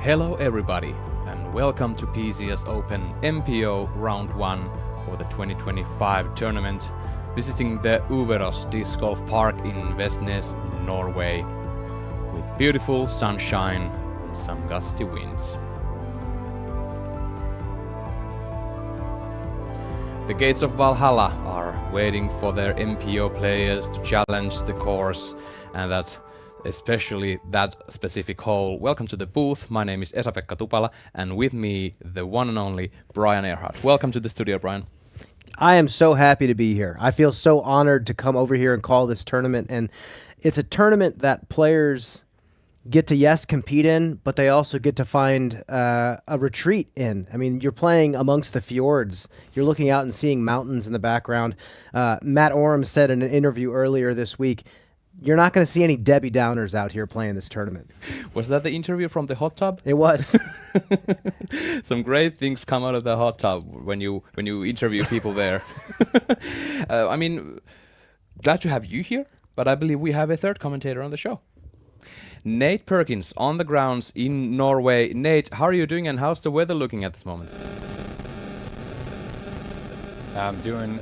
Hello everybody, and welcome to PCS Open MPO Round 1 for the 2025 tournament, visiting the Uveros Disc Golf Park in Vestnes, Norway, with beautiful sunshine and some gusty winds. The gates of Valhalla are waiting for their MPO players to challenge the course, and especially that specific hole. Welcome to the booth. My name is Esa-Pekka Tupala, and with me, the one and only Brian Aderhold. Welcome to the studio, Brian. I am so happy to be here. I feel so honored to come over here and call this tournament, and it's a tournament that players get to, yes, compete in, but they also get to find a retreat in. I mean, you're playing amongst the fjords. You're looking out and seeing mountains in the background. Matt Oram said in an interview earlier this week, you're not going to see any Debbie Downers out here playing this tournament. Was that the interview from the hot tub? It was. Some great things come out of the hot tub when you interview people there. I mean, glad to have you here, but I believe we have a third commentator on the show. Nate Perkins on the grounds in Norway. Nate, how are you doing and how's the weather looking at this moment? I'm doing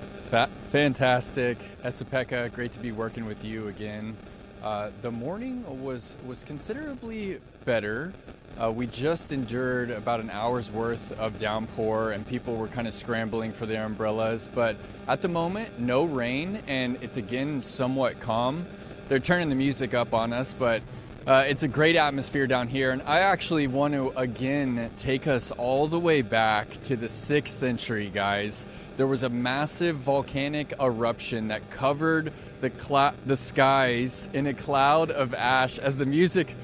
fantastic. Esa-Pekka, great to be working with you again. The morning was considerably better. We just endured about an hour's worth of downpour and people were kind of scrambling for their umbrellas, but at the moment, no rain and it's again somewhat calm. They're turning the music up on us, but it's a great atmosphere down here, and I actually want to again take us all the way back to the 6th century, guys. There was a massive volcanic eruption that covered the skies in a cloud of ash as the music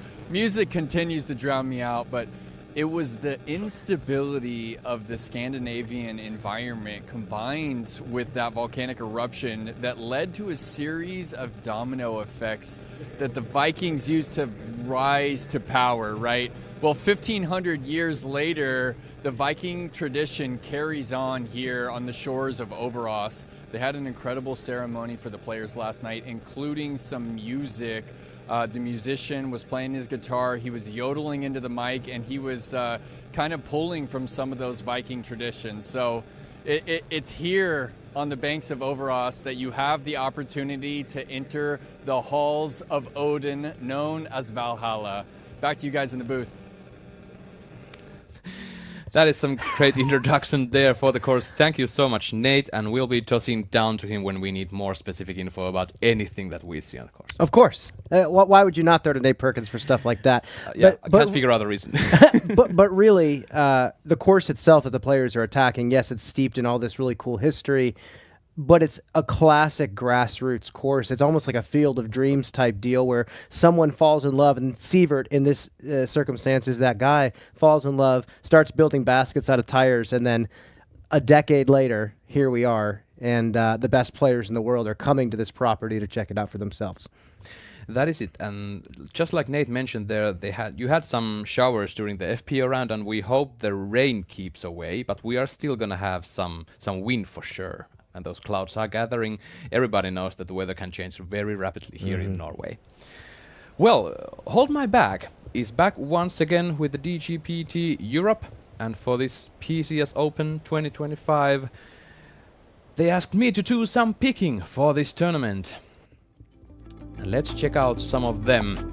continues to drown me out, but it was the instability of the Scandinavian environment combined with that volcanic eruption that led to a series of domino effects that the Vikings used to rise to power, right? Well, 1,500 years later, the Viking tradition carries on here on the shores of Overås. They had an incredible ceremony for the players last night, including some music. The musician was playing his guitar, he was yodeling into the mic, and he was kind of pulling from some of those Viking traditions. So it's here on the banks of Overås that you have the opportunity to enter the halls of Odin, known as Valhalla. Back to you guys in the booth. That is some great introduction there for the course. Thank you so much, Nate, and we'll be tossing down to him when we need more specific info about anything that we see on the course. Of course. Why would you not throw to Nate Perkins for stuff like that? I can't figure out the reason. but really, the course itself that the players are attacking, yes, it's steeped in all this really cool history, but it's a classic grassroots course. It's almost like a Field of Dreams type deal where someone falls in love, and Sievert in this circumstance is that guy, falls in love, starts building baskets out of tires, and then a decade later, here we are, and the best players in the world are coming to this property to check it out for themselves. That is it, and just like Nate mentioned there, you had some showers during the FPO round, and we hope the rain keeps away, but we are still gonna have some wind for sure. And those clouds are gathering. Everybody knows that the weather can change very rapidly here in Norway. Well, Hold My Bag is back once again with the DGPT Europe, and for this PCS Open 2025, they asked me to do some picking for this tournament. Let's check out some of them.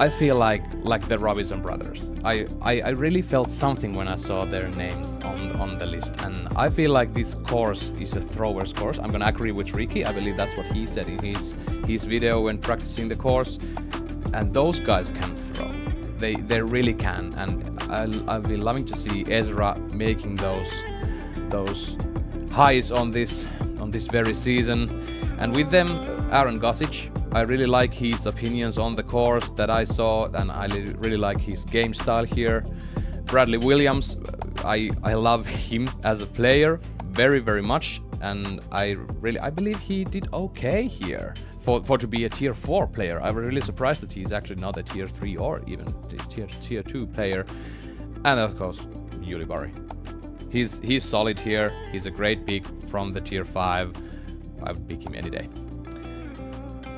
I feel like the Robinson brothers. I really felt something when I saw their names on the list, and I feel like this course is a thrower's course. I'm gonna agree with Ricky. I believe that's what he said in his video when practicing the course. And those guys can throw. They really can, and I'll be loving to see Ezra making those highs on this very season. And with them, Aaron Gossage. I really like his opinions on the course that I saw, and I really like his game style here. Bradley Williams, I love him as a player very, very much, and I believe he did okay here for to be a tier 4 player. I'm really surprised that he's actually not a tier 3 or even tier 2 player. And of course, Yuli Bari. He's solid here. He's a great pick from the tier 5. I would pick him any day.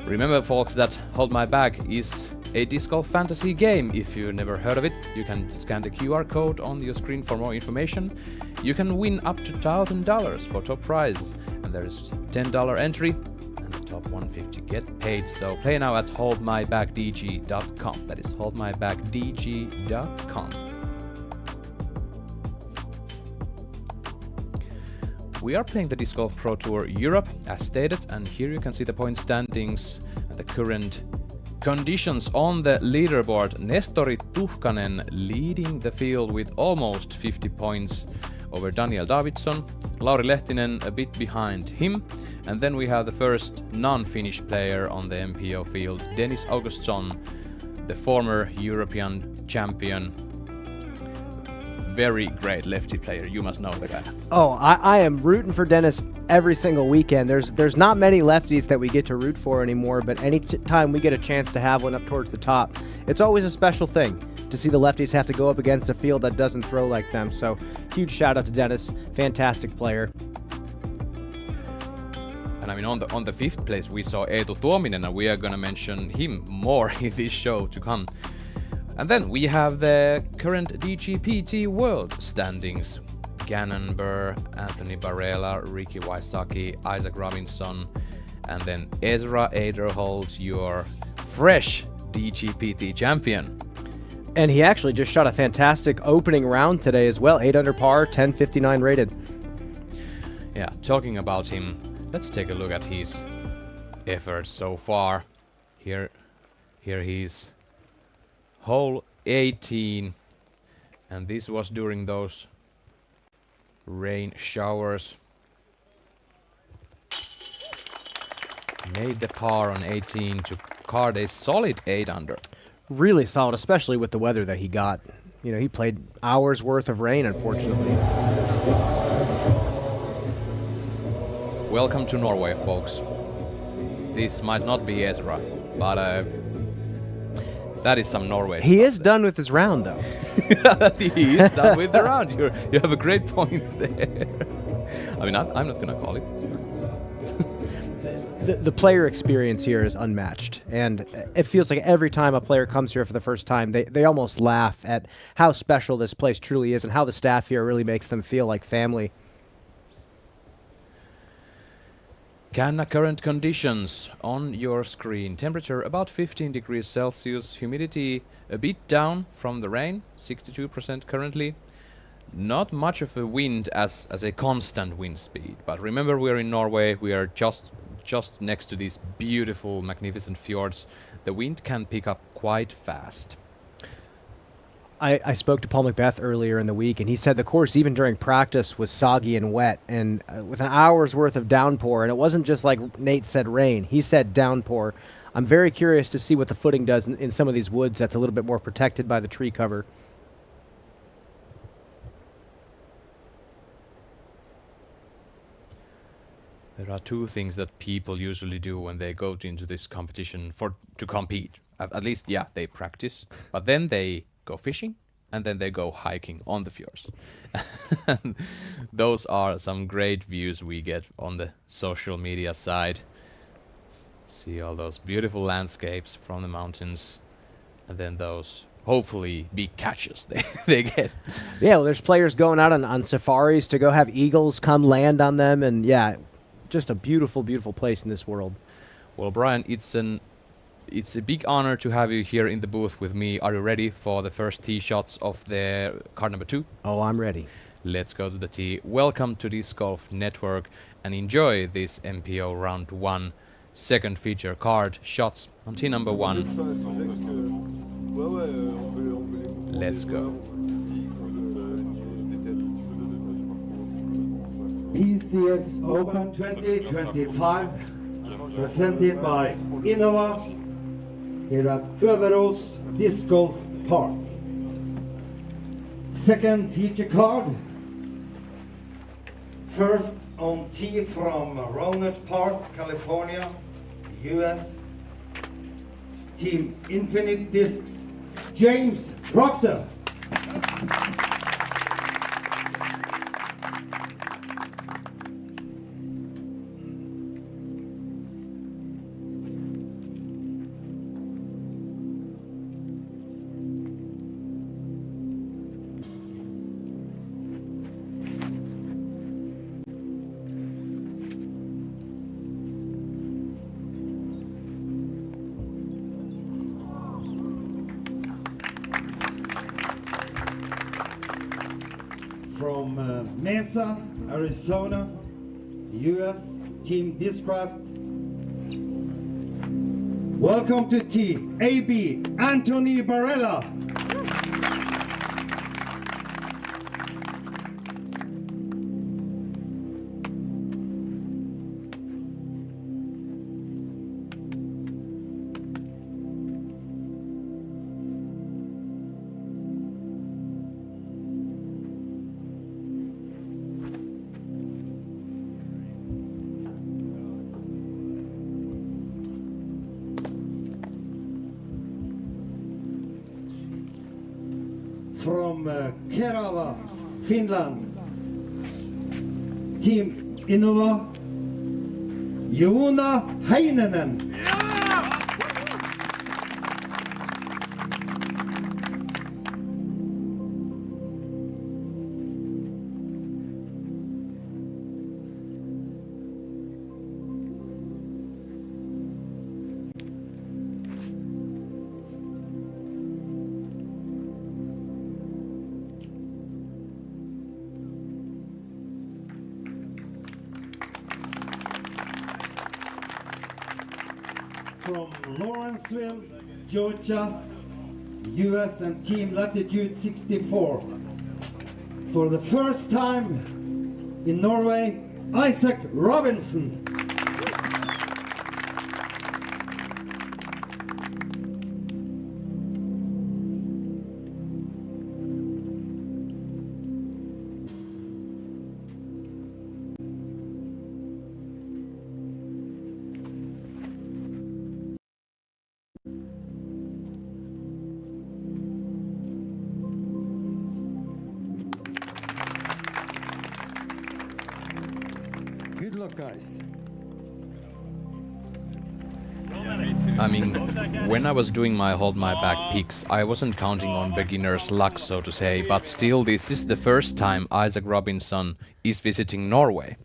Remember, folks, that Hold My Bag is a disc golf fantasy game. If you've never heard of it, you can scan the QR code on your screen for more information. You can win up to $1,000 for top prize, and there is $10 entry, and the top 150 get paid. So play now at holdmybackdg.com. That is holdmybackdg.com. We are playing the Disc Golf Pro Tour Europe, as stated, and here you can see the point standings and the current conditions on the leaderboard. Nestori Tuhkanen leading the field with almost 50 points over Daniel Davidson. Lauri Lehtinen a bit behind him. And then we have the first non-Finnish player on the MPO field, Dennis Augustsson, the former European champion. Very great lefty player. You must know the guy. Oh, I am rooting for Dennis every single weekend. There's not many lefties that we get to root for anymore, but any time we get a chance to have one up towards the top, it's always a special thing to see the lefties have to go up against a field that doesn't throw like them. So huge shout out to Dennis. Fantastic player. And I mean, on the fifth place, we saw Eetu Tuominen, and we are going to mention him more in this show to come. And then we have the current DGPT World standings. Gannon Burr, Anthony Barella, Ricky Wysocki, Isaac Robinson, and then Ezra Aderhold, your fresh DGPT champion. And he actually just shot a fantastic opening round today as well. 8 under par, 1059 rated. Yeah, talking about him, let's take a look at his efforts so far. Here he's hole 18, and this was during those rain showers. Made the par on 18 to card a solid 8 under. Really solid, especially with the weather that he got. You know, he played hours worth of rain, unfortunately. Welcome to Norway, folks. This might not be Ezra, but that is some Norway He stuff is done with his round, though. He is done with the round. You have a great point there. I mean, I'm not going to call it. The player experience here is unmatched, and it feels like every time a player comes here for the first time, they almost laugh at how special this place truly is and how the staff here really makes them feel like family. Canna current conditions on your screen. Temperature about 15 degrees Celsius. Humidity a bit down from the rain, 62% currently. Not much of a wind as a constant wind speed, but remember we're in Norway. We are just next to these beautiful, magnificent fjords. The wind can pick up quite fast. I spoke to Paul Macbeth earlier in the week, and he said the course, even during practice, was soggy and wet, and with an hour's worth of downpour, and it wasn't just like Nate said rain. He said downpour. I'm very curious to see what the footing does in some of these woods that's a little bit more protected by the tree cover. There are two things that people usually do when they go into this competition to compete. At least, yeah, they practice, but then they go fishing, and then they go hiking on the fjords. Those are some great views we get on the social media side. See all those beautiful landscapes from the mountains, and then those hopefully big catches they get. Yeah, well, there's players going out on safaris to go have eagles come land on them, and yeah, just a beautiful, beautiful place in this world. Well, Brian, it's a big honor to have you here in the booth with me. Are you ready for the first tee shots of the card number 2? Oh, I'm ready. Let's go to the tee. Welcome to Disc Golf Network and enjoy this MPO round 1 second feature card shots on tee number 1. Let's go. PCS Open 2025 presented by Innova here at Överås Disc Golf Park. Second feature card. First on tee from Rohnert Park, California, US. Team Infinite Discs, James Proctor. from Mesa, Arizona, US, Team Discraft. Welcome to Team AB, Anthony Barella. From Kerava, Finland, Team Innova, Joona Heininen. From Lawrenceville, Georgia, US and Team Latitude 64. For the first time in Norway, Isaac Robinson. Good luck, guys. I mean, when I was doing my hold my back picks, I wasn't counting on beginner's luck, so to say, but still this is the first time Isaac Robinson is visiting Norway.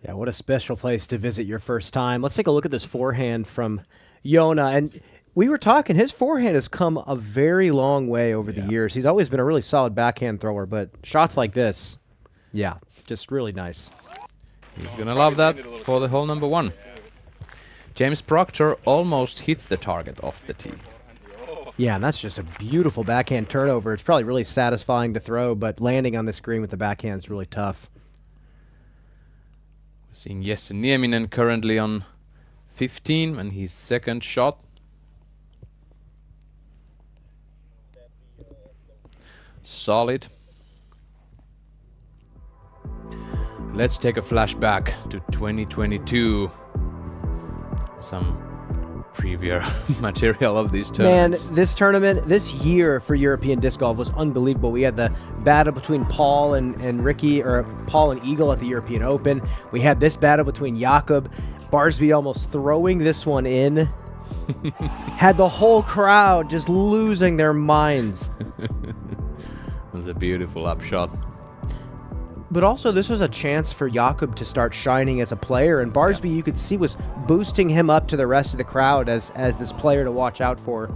Yeah, what a special place to visit your first time. Let's take a look at this forehand from Joona. And we were talking, his forehand has come a very long way over the years. He's always been a really solid backhand thrower, but shots like this, yeah, just really nice. He's gonna love that for the hole number one. James Proctor almost hits the target off the tee. Yeah, and that's just a beautiful backhand turnover. It's probably really satisfying to throw, but landing on this green with the backhand is really tough. We're seeing Jesse Nieminen currently on 15 and his second shot. Solid. Let's take a flashback to 2022. Some previous material of these tournaments. Man, this tournament, this year for European disc golf was unbelievable. We had the battle between Paul and Ricky, or Paul and Eagle at the European Open. We had this battle between Jakob, Barsby almost throwing this one in. Had the whole crowd just losing their minds. It was a beautiful upshot. But also, this was a chance for Jakob to start shining as a player, and Barsby, you could see, was boosting him up to the rest of the crowd as this player to watch out for.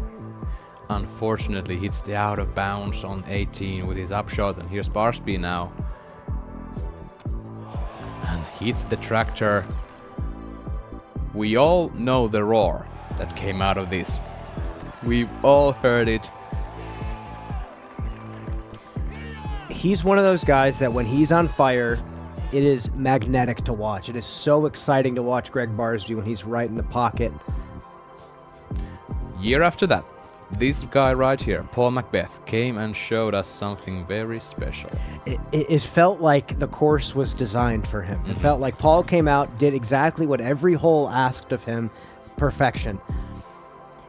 Unfortunately, hits the out of bounds on 18 with his upshot, and here's Barsby now. And hits the tractor. We all know the roar that came out of this. We've all heard it. He's one of those guys that when he's on fire, it is magnetic to watch. It is so exciting to watch Greg Barsby when he's right in the pocket. Year after that, this guy right here, Paul Macbeth, came and showed us something very special. It felt like the course was designed for him. It felt like Paul came out, did exactly what every hole asked of him, perfection.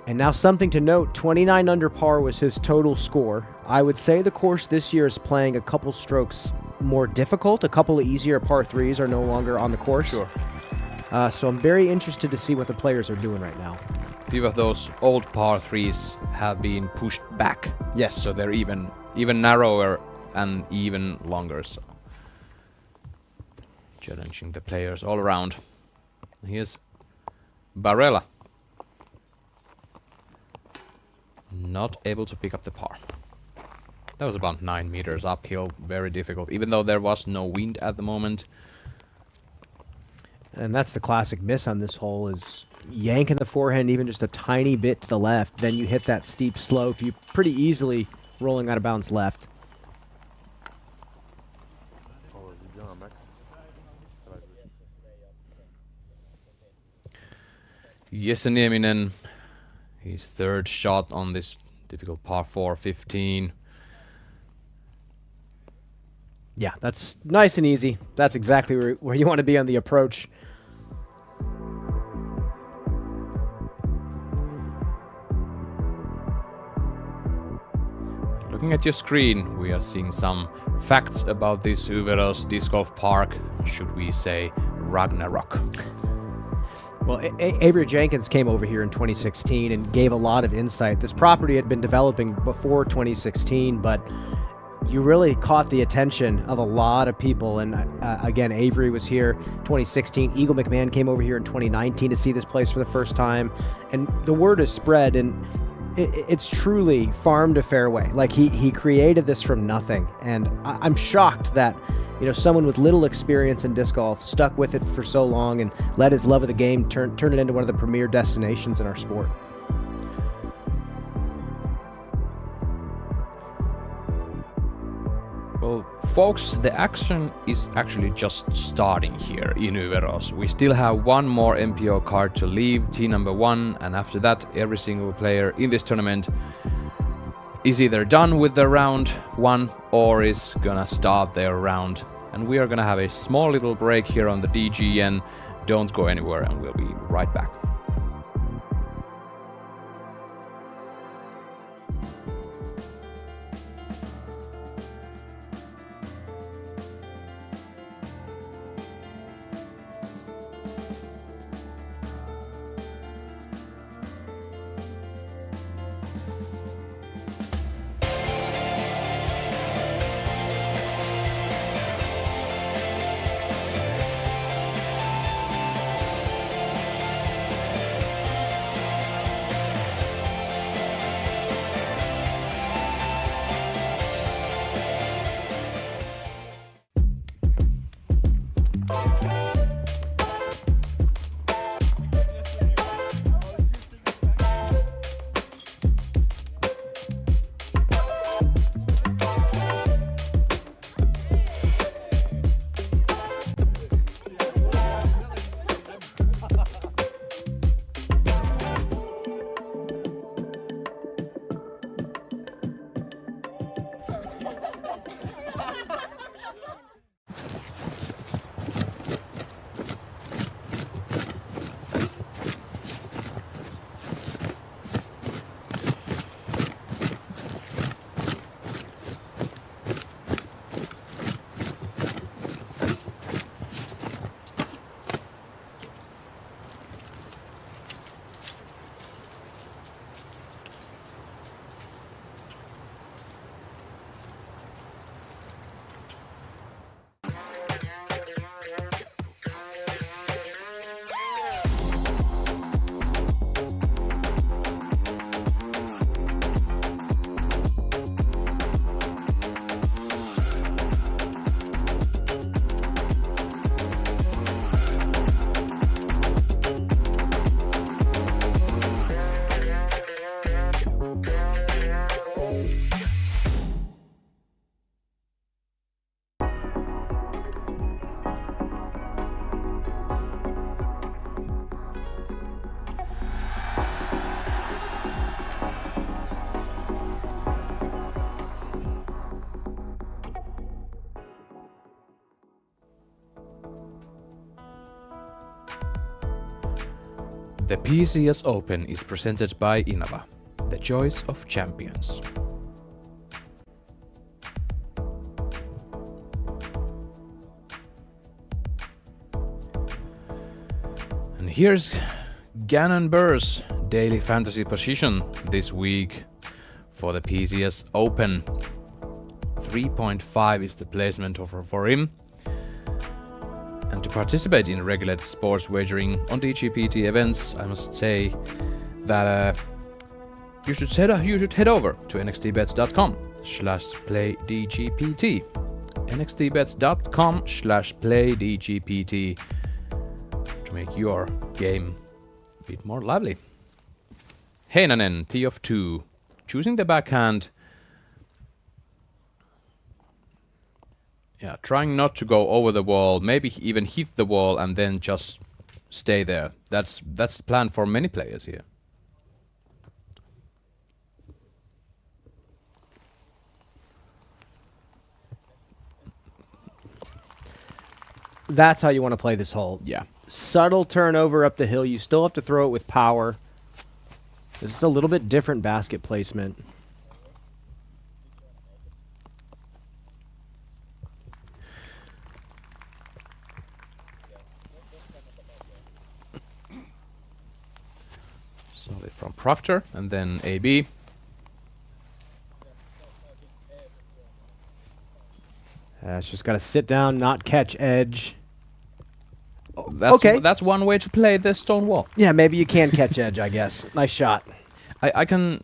And now something to note, 29 under par was his total score. I would say the course this year is playing a couple strokes more difficult. A couple of easier par 3s are no longer on the course. Sure. So I'm very interested to see what the players are doing right now. A few of those old par 3s have been pushed back. Yes. So they're even narrower and even longer. So challenging the players all around. Here's Barella. Not able to pick up the par. That was about 9 meters uphill, very difficult, even though there was no wind at the moment. And that's the classic miss on this hole, is yanking the forehand even just a tiny bit to the left, then you hit that steep slope, you pretty easily rolling out of bounds left. Jesse Nieminen, his third shot on this difficult par 4, 15. Yeah, that's nice and easy. That's exactly where you want to be on the approach. Looking at your screen, we are seeing some facts about this Uveros disc golf park. Should we say Ragnarok? Well, Avery Jenkins came over here in 2016 and gave a lot of insight. This property had been developing before 2016, but you really caught the attention of a lot of people. And again, Avery was here 2016. Eagle McMahon came over here in 2019 to see this place for the first time. And the word has spread, and it's truly farm to fairway. Like he created this from nothing. And I'm shocked that, you know, someone with little experience in disc golf stuck with it for so long and let his love of the game turn it into one of the premier destinations in our sport. Well, folks, the action is actually just starting here in Uveros. We still have one more MPO card to leave, tee number 1, and after that every single player in this tournament is either done with their round 1 or is gonna start their round. And we are gonna have a small little break here on the DGN. Don't go anywhere and we'll be right back. The PCS Open is presented by Innova, the choice of champions. And here's Gannon Burr's daily fantasy position this week for the PCS Open. 3.5 is the placement offer for him. And to participate in regulated sports wagering on DGPT events, I must say that you should head over to nxtbets.com nxtbets.com/playdgpt. nxtbets.com/playdgpt to make your game a bit more lively. Heinonen, T of 2, choosing the backhand. Yeah, trying not to go over the wall, maybe even hit the wall and then just stay there. That's the plan for many players here. That's how you want to play this hole. Yeah. Subtle turnover up the hill. You still have to throw it with power. This is a little bit different basket placement. Solid from Proctor, and then AB. It's just got to sit down, not catch edge. That's one way to play the stone wall. Yeah, maybe you can catch edge, I guess. Nice shot. I can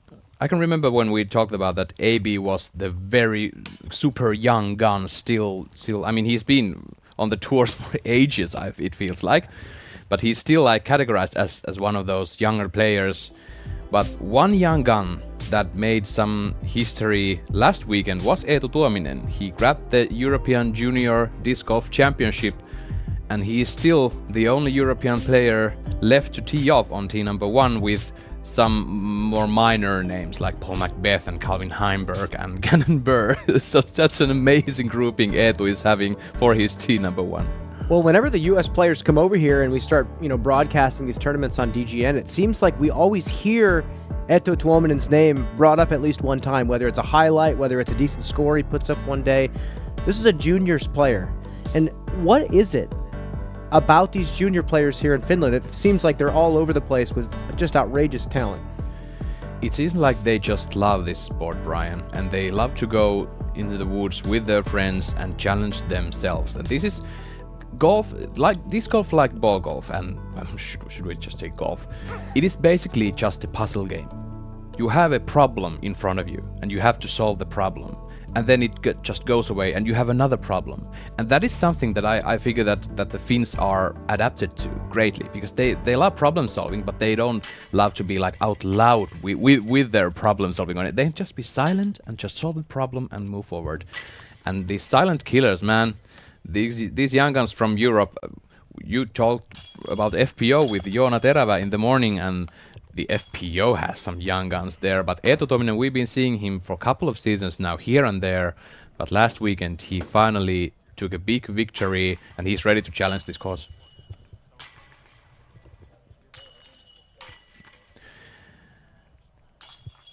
remember when we talked about that AB was the very super young gun still I mean, he's been on the tours for ages, it feels like, but he's still like categorized as one of those younger players. But one young gun that made some history last weekend was Eetu Tuominen. He grabbed the European Junior Disc Golf Championship, and he is still the only European player left to tee off on tee number 1 with some more minor names like Paul Macbeth and Calvin Heimberg and Gannon Burr. So that's an amazing grouping Eetu is having for his tee number 1. Well, whenever the U.S. players come over here and we start, broadcasting these tournaments on DGN, it seems like we always hear Eetu Tuominen's name brought up at least one time, whether it's a highlight, whether it's a decent score he puts up one day. This is a juniors player. And what is it about these junior players here in Finland? It seems like they're all over the place with just outrageous talent. It seems like they just love this sport, Brian, and they love to go into the woods with their friends and challenge themselves. And this is golf, like disc golf, like ball golf, and should we just take golf? It is basically just a puzzle game. You have a problem in front of you, and you have to solve the problem, and then it just goes away, and you have another problem. And that is something that I figure that the Finns are adapted to greatly, because they love problem solving, but they don't love to be like out loud with their problem solving on it. They just be silent and just solve the problem and move forward. And these silent killers, man. These young guns from Europe, you talked about FPO with Joona Terävä in the morning, and the FPO has some young guns there. But Eetu Tuominen, we've been seeing him for a couple of seasons now, here and there. But last weekend, he finally took a big victory, and he's ready to challenge this course.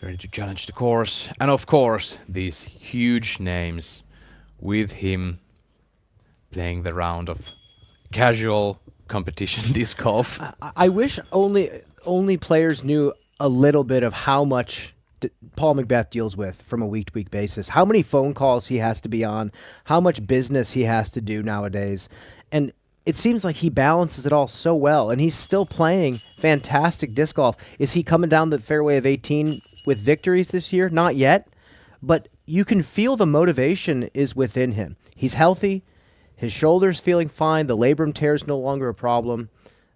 Ready to challenge the course. And of course, these huge names with him playing the round of casual competition disc golf. I wish only players knew a little bit of how much Paul Macbeth deals with from a week-to-week basis, how many phone calls he has to be on, how much business he has to do nowadays. And it seems like he balances it all so well, and he's still playing fantastic disc golf. Is he coming down the fairway of 18 with victories this year? Not yet, but you can feel the motivation is within him. He's healthy. His shoulder's feeling fine. The labrum tear is no longer a problem.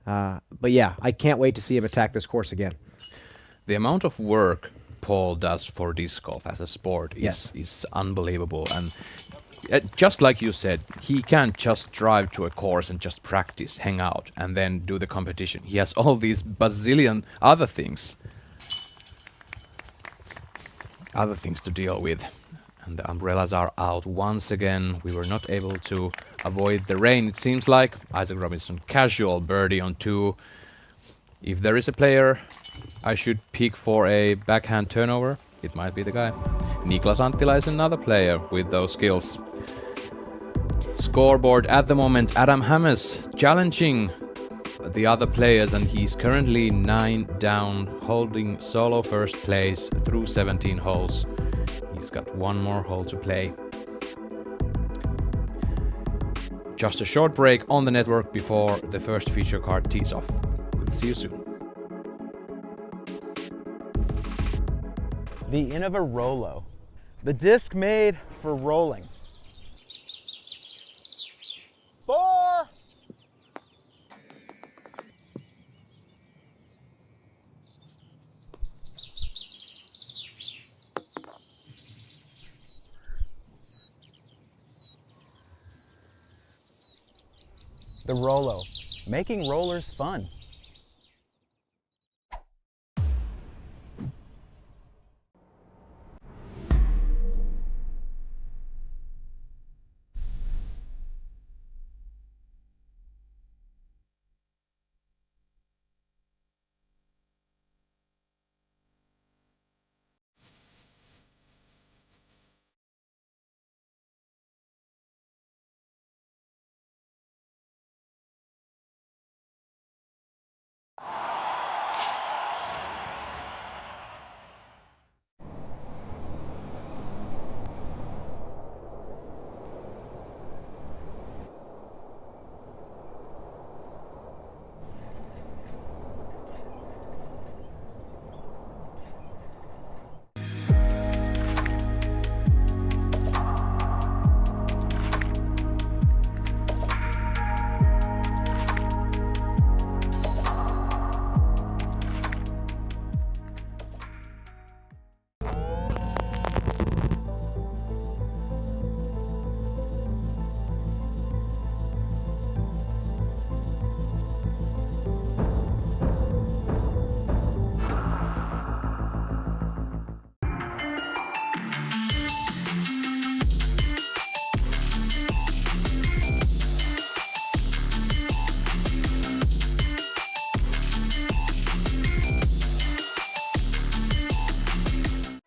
But yeah, I can't wait to see him attack this course again. The amount of work Paul does for disc golf as a sport is unbelievable. And just like you said, he can't just drive to a course and just practice, hang out, and then do the competition. He has all these bazillion other things to deal with. And the umbrellas are out once again. We were not able to avoid the rain, it seems like. Isaac Robinson, casual birdie on 2. If there is a player I should pick for a backhand turnover, it might be the guy. Niklas Anttila is another player with those skills. Scoreboard at the moment, Adam Hammes challenging the other players, and he's currently 9 down, holding solo first place through 17 holes. He's got one more hole to play. Just a short break on the network before the first feature card tees off. We'll see you soon. The Innova Rolo. The disc made for rolling. 4. The Rolo, making rollers fun.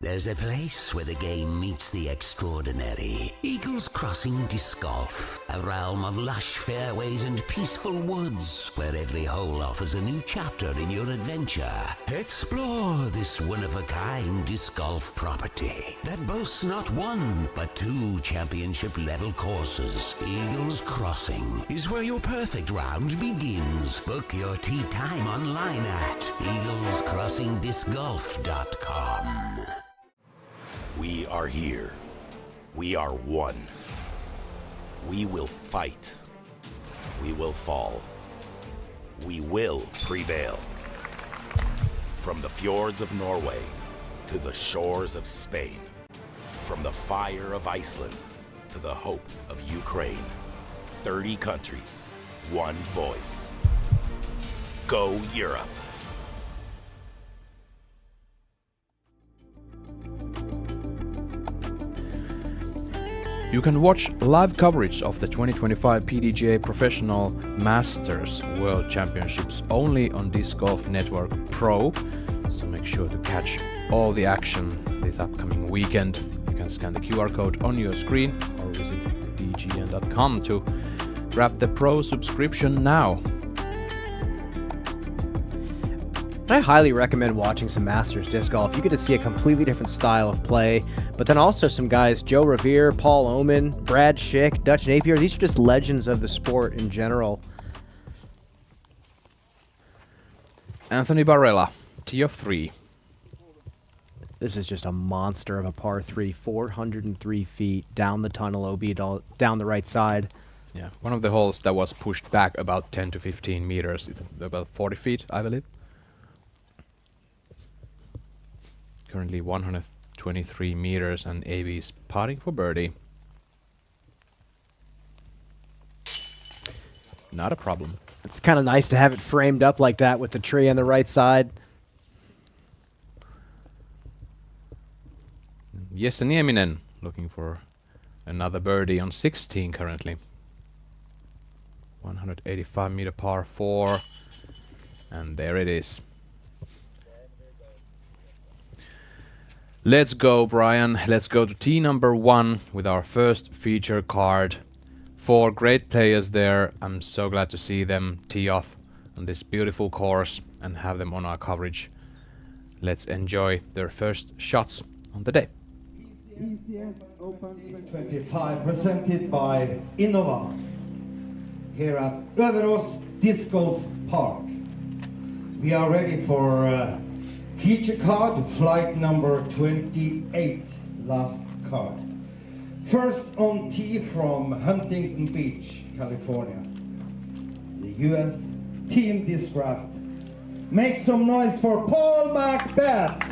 There's a place where the game meets the extraordinary. Eagles Crossing Disc Golf, a realm of lush fairways and peaceful woods, where every hole offers a new chapter in your adventure. Explore this one-of-a-kind disc golf property that boasts not one, but 2 championship-level courses. Eagles Crossing is where your perfect round begins. Book your tee time online at eaglescrossingdiscgolf.com. We are here. We are one. We will fight. We will fall. We will prevail. From the fjords of Norway to the shores of Spain, from the fire of Iceland to the hope of Ukraine, 30 countries, one voice. Go Europe! You can watch live coverage of the 2025 PDGA Professional Masters World Championships only on Disc Golf Network Pro, so make sure to catch all the action this upcoming weekend. You can scan the QR code on your screen or visit dgn.com to grab the Pro subscription now. I highly recommend watching some Masters Disc Golf. You get to see a completely different style of play, but then also some guys, Joe Revere, Paul Oman, Brad Schick, Dutch Napier. These are just legends of the sport in general. Anthony Barella, tee of 3. This is just a monster of a par 3, 403 feet down the tunnel, OB down the right side. Yeah, one of the holes that was pushed back about 10 to 15 meters, about 40 feet, I believe. Currently 123 meters and AB is putting for birdie. Not a problem. It's kind of nice to have it framed up like that with the tree on the right side. Jesse Nieminen looking for another birdie on 16 currently. 185 meter par 4. And there it is. Let's go, Brian. Let's go to tee number 1 with our first feature card. 4 great players there. I'm so glad to see them tee off on this beautiful course and have them on our coverage. Let's enjoy their first shots on the day. PCS Open 2025 presented by Innova here at Överås Disc Golf Park. We are ready for feature card, flight number 28, last card. First on tee from Huntington Beach, California. The US Team Discraft. Make some noise for Paul Macbeth.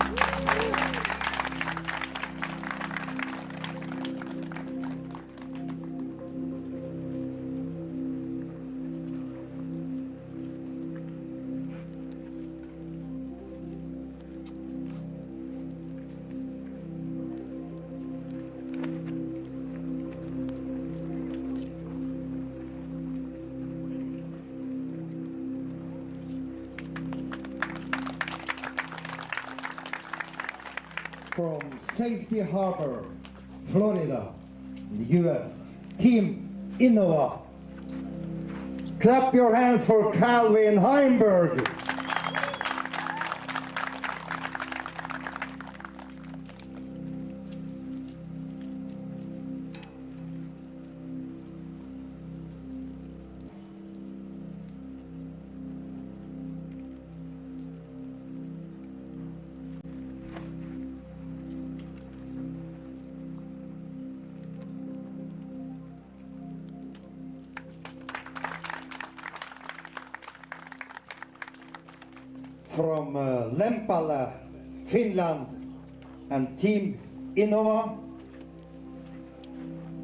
From Safety Harbor, Florida, in the US, Team Innova. Clap your hands for Calvin Heimberg. From Lempala, Finland, and Team Innova.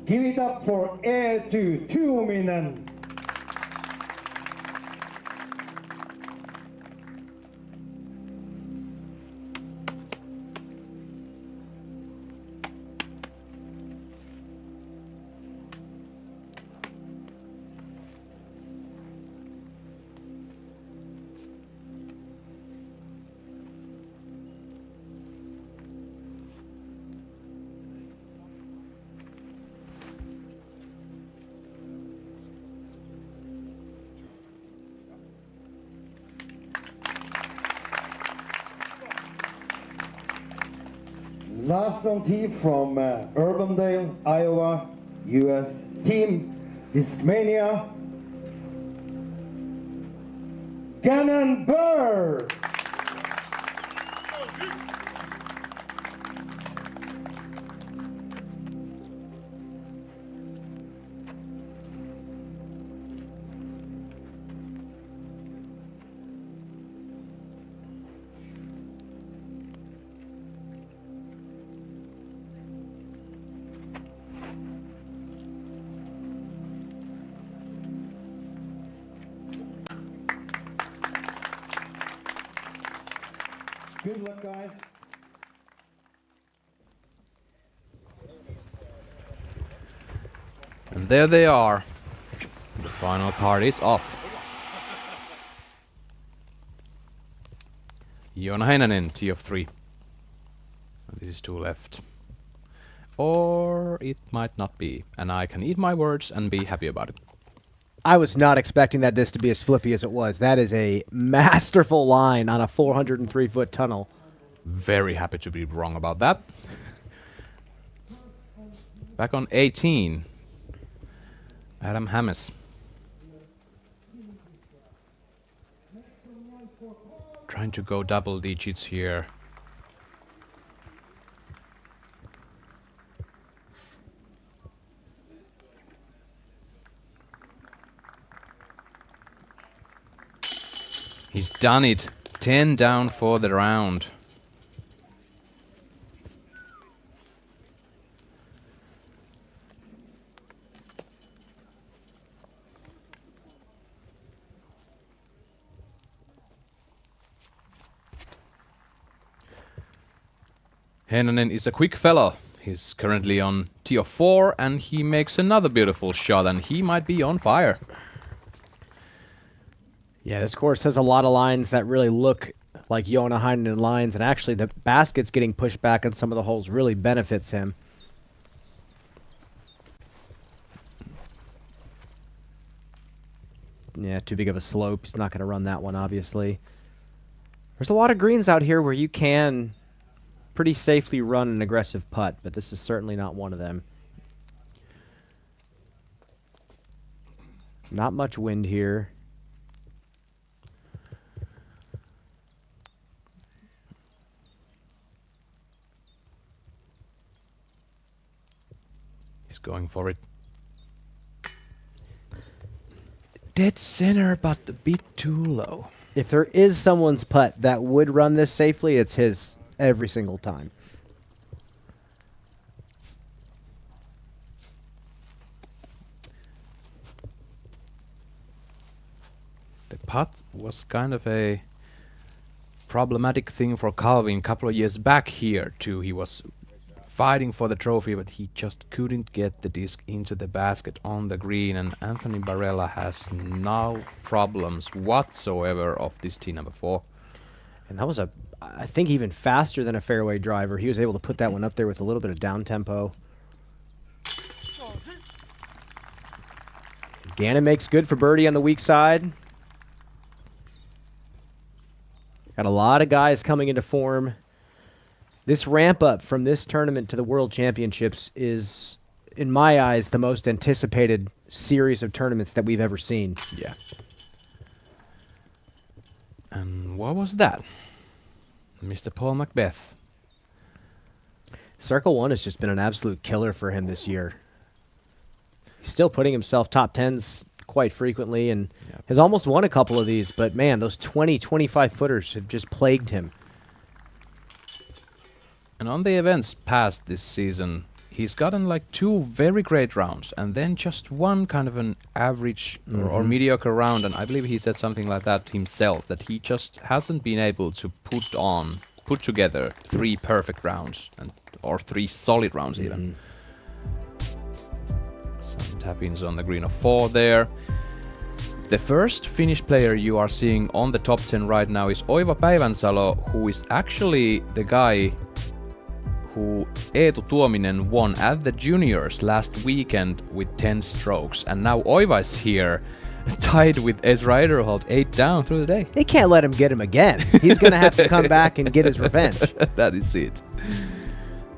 Give it up for Eetu Tuominen. Last on tee from Urbandale, Iowa, US, Team Discmania, Gannon Burr. Good luck, guys. And there they are. The final card is off. Joona Heinonen, T of 3. This is 2 left. Or it might not be. And I can eat my words and be happy about it. I was not expecting that disc to be as flippy as it was. That is a masterful line on a 403-foot tunnel. Very happy to be wrong about that. Back on 18. Adam Hammes. Trying to go double digits here. He's done it. 10 down for the round. Heinonen is a quick fellow. He's currently on T of 4 and he makes another beautiful shot and he might be on fire. Yeah, this course has a lot of lines that really look like Joona Heinonen lines, and actually the baskets getting pushed back on some of the holes really benefits him. Yeah, too big of a slope. He's not going to run that one, obviously. There's a lot of greens out here where you can pretty safely run an aggressive putt, but this is certainly not one of them. Not much wind here. He's going for it. Dead center, but a bit too low. If there is someone's putt that would run this safely, it's his every single time. The putt was kind of a problematic thing for Calvin a couple of years back here too. He was fighting for the trophy, but he just couldn't get the disc into the basket on the green, and Anthony Barella has no problems whatsoever of this tee number 4. And that was I think even faster than a fairway driver. He was able to put that one up there with a little bit of down tempo. Gannon makes good for birdie on the weak side. Got a lot of guys coming into form. This ramp up from this tournament to the World Championships is, in my eyes, the most anticipated series of tournaments that we've ever seen. Yeah. And what was that? Mr. Paul Macbeth. Circle 1 has just been an absolute killer for him this year. He's still putting himself top 10s quite frequently and has almost won a couple of these, but man, those 20, 25 footers have just plagued him. And on the events past this season, he's gotten like 2 very great rounds and then just one kind of an average or mediocre round. And I believe he said something like that himself, that he just hasn't been able to put together 3 perfect rounds or 3 solid rounds even. Some tap-ins on the green of 4 there. The first Finnish player you are seeing on the top 10 right now is Oiva Päivänsalo, who is actually the guy who Eetu Tuominen won at the juniors last weekend with 10 strokes. And now Oiva is here, tied with Ezra Aderhold, 8 down through the day. They can't let him get him again. He's going to have to come back and get his revenge. That is it.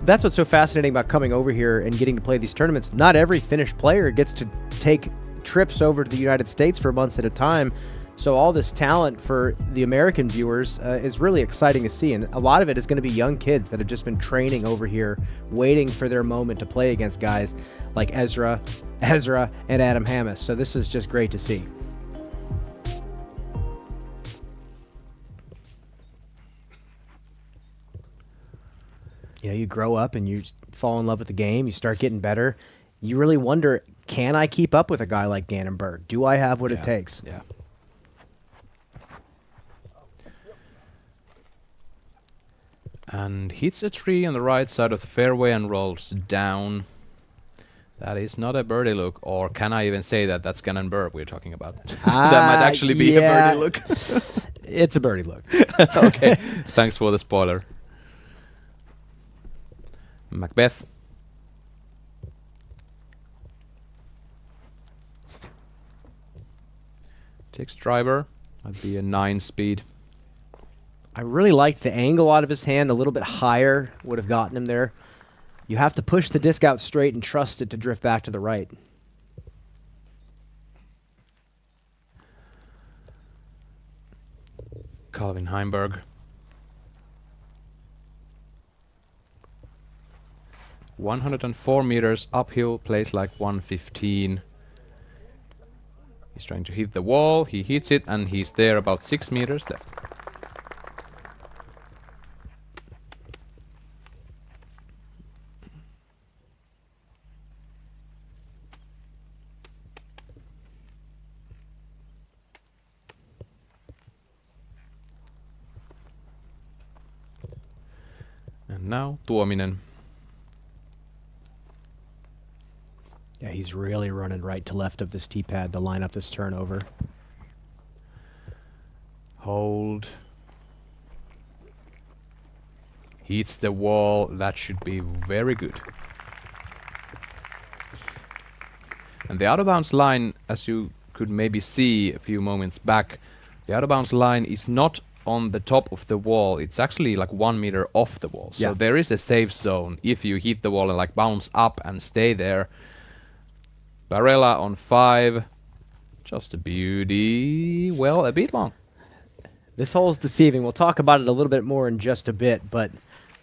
That's what's so fascinating about coming over here and getting to play these tournaments. Not every Finnish player gets to take trips over to the United States for months at a time. So all this talent for the American viewers is really exciting to see. And a lot of it is going to be young kids that have just been training over here, waiting for their moment to play against guys like Ezra, and Adam Hammes. So this is just great to see. You know, you grow up and you fall in love with the game. You start getting better. You really wonder, can I keep up with a guy like Gannon Berg? Do I have what it takes? Yeah. And hits a tree on the right side of the fairway and rolls down. That is not a birdie look, or can I even say that that's Gannon Berg we're talking about? That might actually be a birdie look. It's a birdie look. Okay, thanks for the spoiler. Macbeth. Takes driver. That'd be a 9 speed. I really liked the angle out of his hand. A little bit higher would have gotten him there. You have to push the disc out straight and trust it to drift back to the right. Calvin Heimberg. 104 meters uphill, plays like 115. He's trying to hit the wall, he hits it, and he's there about 6 meters left. And now Tuominen. Yeah, he's really running right to left of this tee pad to line up this turnover. Hold. Hits the wall. That should be very good. And the out of bounds line, as you could maybe see a few moments back, the out of bounds line is not on the top of the wall. It's actually like 1 meter off the wall. So there is a safe zone if you hit the wall and like bounce up and stay there. Barella on 5. Just a beauty. Well, a bit long. This hole is deceiving. We'll talk about it a little bit more in just a bit, but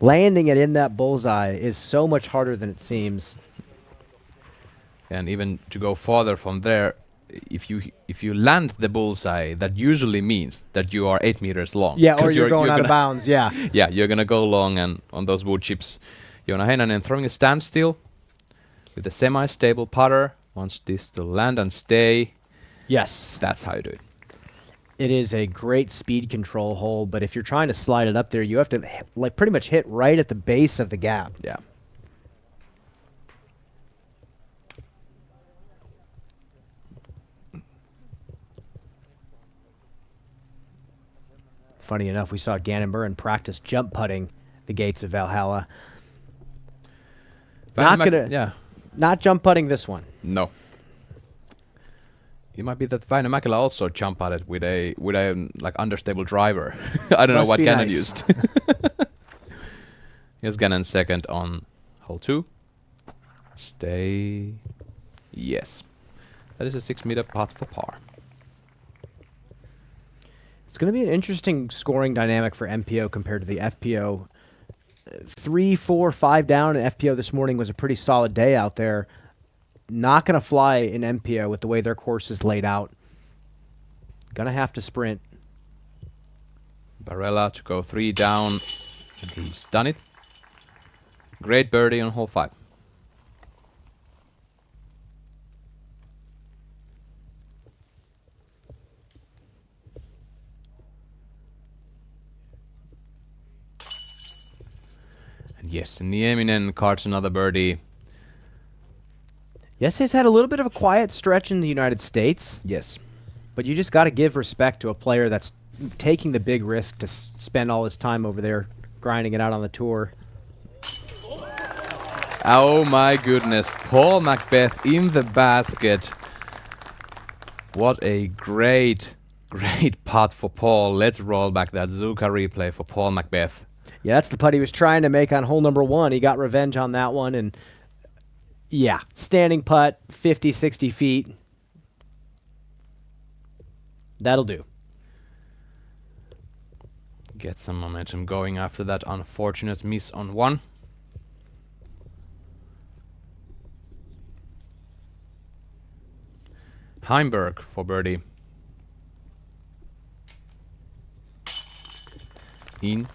landing it in that bullseye is so much harder than it seems. And even to go farther from there, if you land the bullseye, that usually means that you are 8 meters long. Yeah, or 'Cause you're going out of gonna- bounds. Yeah. Yeah, you're gonna go long and on those wood chips. Joona Heinonen throwing a standstill with a semi-stable putter. Wants this to land and stay. Yes. That's how you do it. It is a great speed control hole, but if you're trying to slide it up there, you have to like pretty much hit right at the base of the gap. Yeah. Funny enough, we saw Gannon Murren practice jump putting the gates of Valhalla. Not gonna, Yeah. not jump putting this one. No. It might be that Väinö Mäkelä also jump at it with a like understable driver. I don't know Must what be Gannon nice. used. Here's Gannon second on hole 2. Stay. Yes. That is a 6-meter putt for par. It's going to be an interesting scoring dynamic for MPO compared to the FPO. 3, 4, 5 down in FPO this morning was a pretty solid day out there. Not going to fly in MPO with the way their course is laid out. Going to have to sprint. Barella to go 3 down. And he's done it. Great birdie on hole 5. And yes, Nieminen cards another birdie. Yes, he's had a little bit of a quiet stretch in the United States, Yes. but you just got to give respect to a player that's taking the big risk to spend all his time over there grinding it out on the tour. Oh my goodness, Paul Macbeth in the basket. What a great putt for Paul. Let's roll back that Zuka replay for Paul Macbeth. Yeah, that's the putt he was trying to make on hole number 1. He got revenge on that one, and yeah, standing putt, 50, 60 feet. That'll do. Get some momentum going after that unfortunate miss on 1. Heimberg for birdie. In.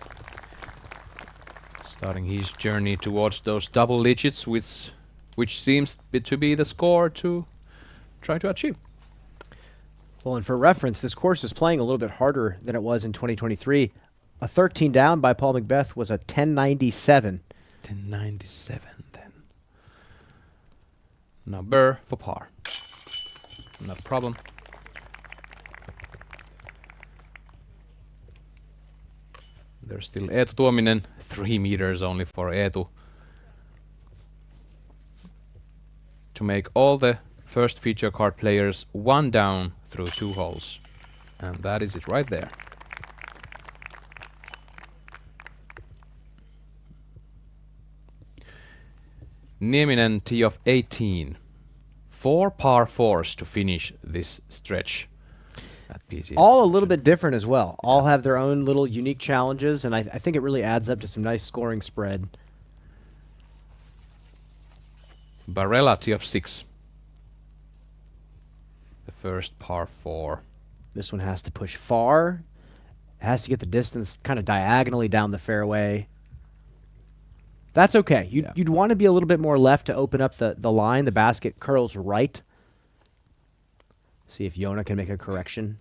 Starting his journey towards those double digits, which seems to be the score to try to achieve. Well, and for reference, this course is playing a little bit harder than it was in 2023. A 13 down by Paul Macbeth was a 1097. 1097 then. Now Burr for par. Not a problem. There's still Eetu Tuominen, 3 meters only for Eetu. To make all the first feature card players 1 down through 2 holes. And that is it right there. Nieminen tee of 18. 4 par 4s to finish this stretch at PCS. All a little bit different as well. All have their own little unique challenges, and I think it really adds up to some nice scoring spread. Barella tee of 6. The first par 4. This one has to push far. It has to get the distance kind of diagonally down the fairway. That's okay. You'd want to be a little bit more left to open up the line. The basket curls right. See if Joona can make a correction.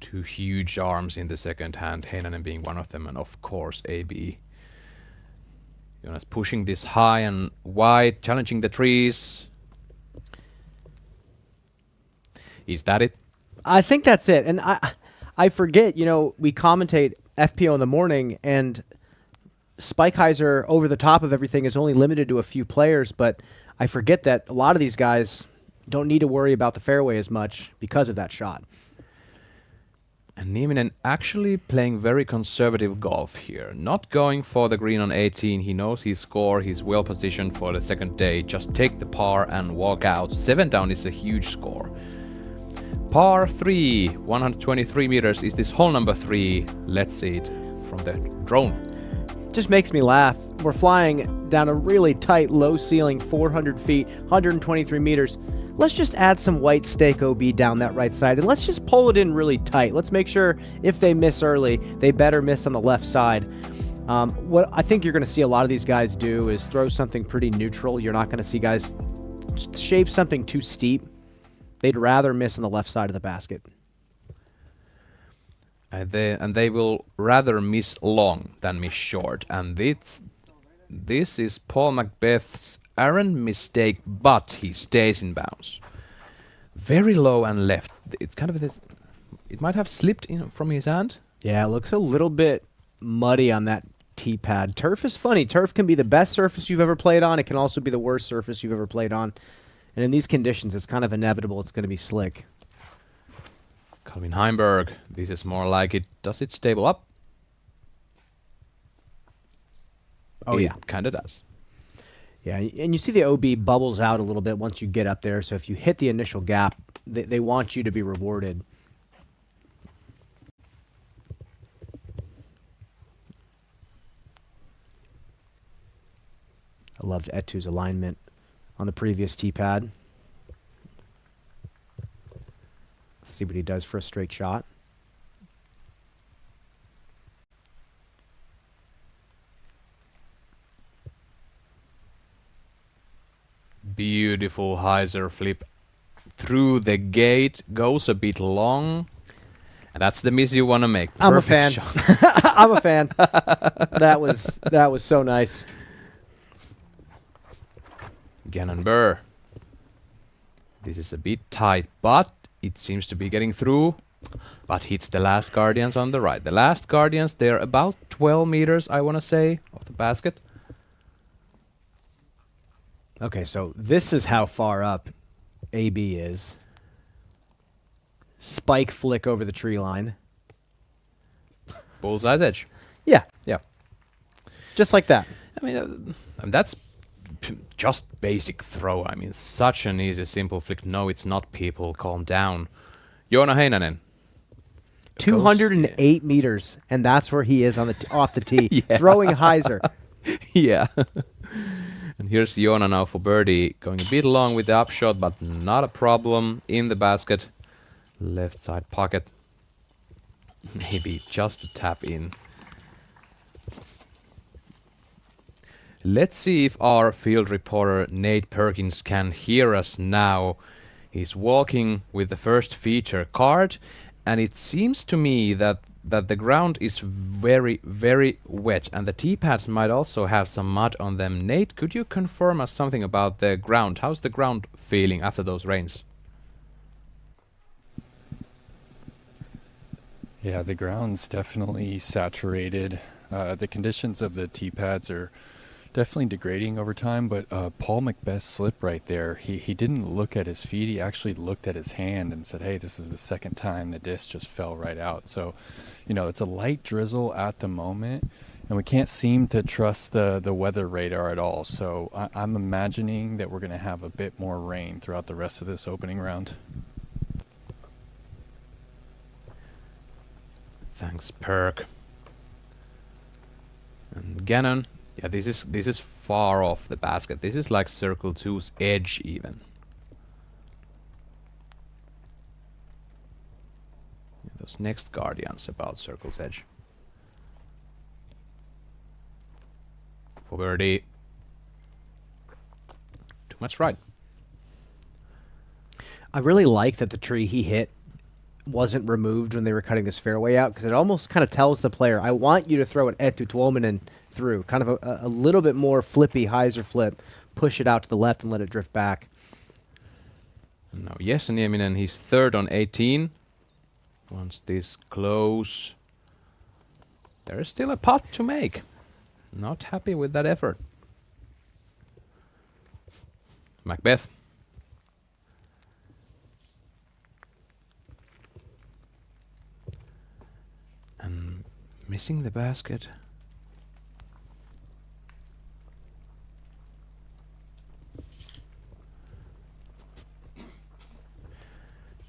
Two huge arms in the second hand, Heinonen being one of them, and of course AB. Joona's pushing this high and wide, challenging the trees. Is that it? I think that's it. And I forget, we commentate FPO in the morning, and Spikeheiser over the top of everything is only limited to a few players, but I forget that a lot of these guys don't need to worry about the fairway as much because of that shot. And Nieminen actually playing very conservative golf here. Not going for the green on 18. He knows his score. He's well positioned for the second day. Just take the par and walk out. 7 down is a huge score. Par 3, 123 meters. Is this hole number 3? Let's see it from the drone. Just makes me laugh. We're flying down a really tight, low ceiling, 400 feet, 123 meters. Let's just add some white stake OB down that right side, and let's just pull it in really tight. Let's make sure if they miss early, they better miss on the left side. What I think you're going to see a lot of these guys do is throw something pretty neutral. You're not going to see guys shape something too steep. They'd rather miss on the left side of the basket. And they will rather miss long than miss short. And this is Paul Macbeth's errant mistake, but he stays in bounds. Very low and left. It kind of it might have slipped in from his hand. Yeah, it looks a little bit muddy on that tee pad. Turf is funny. Turf can be the best surface you've ever played on. It can also be the worst surface you've ever played on. And in these conditions, it's kind of inevitable it's going to be slick. Calvin Heimberg. This is more like it. Does it stable up? Oh, it yeah. Kind of does. Yeah, and you see the OB bubbles out a little bit once you get up there. So if you hit the initial gap, they want you to be rewarded. I loved Etu's alignment on the previous tee pad. Let's see what he does for a straight shot. Beautiful hyzer flip through the gate. Goes a bit long. And that's the miss you want to make. I'm a Perfect fan. shot. I'm a fan. That was so nice. Gannon Burr. This is a bit tight, but it seems to be getting through. But hits the last Guardians on the right. The last Guardians, they're about 12 meters, I want to say, off the basket. Okay, so this is how far up AB is. Spike flick over the tree line. Bullseye's edge. Yeah, Yeah. just like that. I mean, and that's just basic throw. I mean, such an easy, simple flick. No, it's not, people. Calm down. Joona Heinonen. 208 meters, and that's where he is on the off the tee, Yeah. throwing hyzer. Yeah. And here's Joona now for birdie. Going a bit long with the upshot, but not a problem. In the basket. Left side pocket. Maybe just a tap in. Let's see if our field reporter Nate Perkins can hear us now. He's walking with the first feature card, and it seems to me that the ground is very, very wet, and the tee pads might also have some mud on them. Nate, could you confirm us something about the ground? How's the ground feeling after those rains? Yeah, the ground's definitely saturated. The conditions of the tee pads are definitely degrading over time, but Paul Macbeth's slip right there, he didn't look at his feet, he actually looked at his hand and said, hey, this is the second time the disc just fell right out. So, you know, it's a light drizzle at the moment, and we can't seem to trust the weather radar at all. So I'm imagining that we're going to have a bit more rain throughout the rest of this opening round. Thanks, Perk. And Gannon. Yeah, this is far off the basket. This is like Circle 2's edge even. Yeah, those next Guardians about Circle's edge. For birdie. Too much right. I really like that the tree he hit wasn't removed when they were cutting this fairway out, because it almost kind of tells the player, I want you to throw it Etu Tuominen through. Kind of a little bit more flippy hyzer flip. Push it out to the left and let it drift back. Now Jesse-Nieminen, he's third on 18. Once this close, there is still a putt to make. Not happy with that effort. Macbeth. And missing the basket.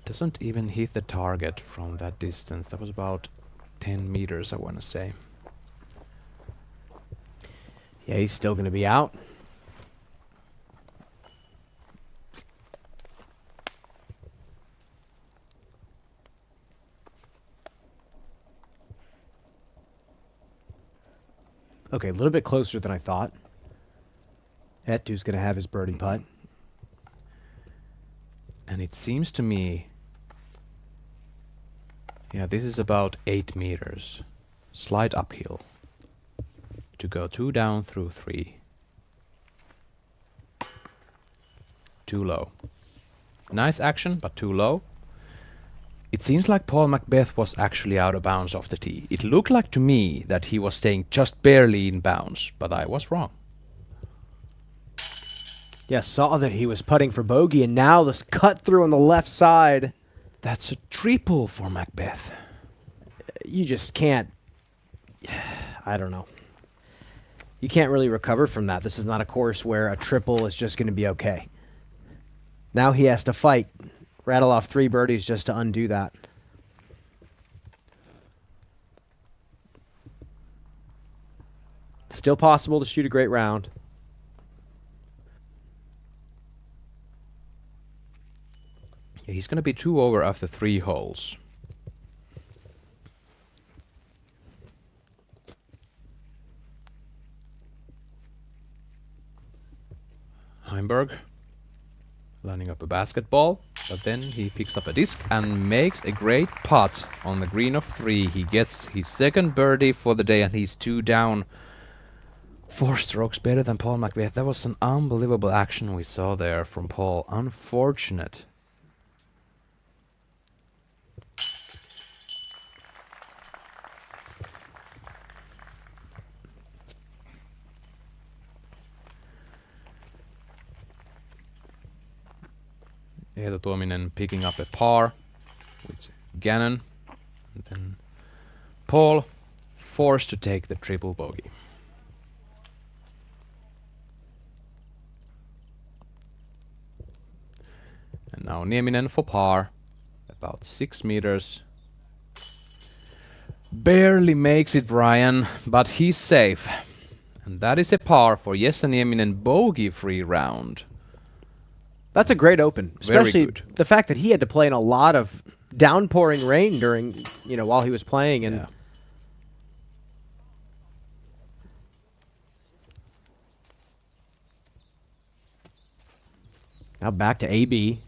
Doesn't even hit the target from that distance. That was about 10 meters, I want to say. Yeah, he's still going to be out. Okay, a little bit closer than I thought. Etu's going to have his birdie putt. And it seems to me... Yeah, this is about 8 meters. Slight uphill. To go 2 down through 3. Too low. Nice action, but too low. It seems like Paul Macbeth was actually out of bounds off the tee. It looked like to me that he was staying just barely in bounds, but I was wrong. Yeah, saw that he was putting for bogey, and now this cut through on the left side. That's a triple for Macbeth. You just can't... I don't know. You can't really recover from that. This is not a course where a triple is just going to be okay. Now he has to fight. Rattle off 3 birdies just to undo that. Still possible to shoot a great round. Yeah, he's going to be 2 over after 3 holes. Heimberg lining up a basketball, but then he picks up a disc and makes a great putt on the green of 3. He gets his second birdie for the day and he's 2 down. 4 strokes better than Paul Macbeth. That was an unbelievable action we saw there from Paul. Unfortunate. Eetu Tuominen picking up a par with Gannon. And then Paul forced to take the triple bogey. And now Nieminen for par. About 6 meters. Barely makes it, Brian, but he's safe. And that is a par for Jesse Nieminen bogey-free round. That's a great Open, Very especially good. the fact that he had to play in a lot of downpouring rain during, while he was playing. And Yeah. now back to AB.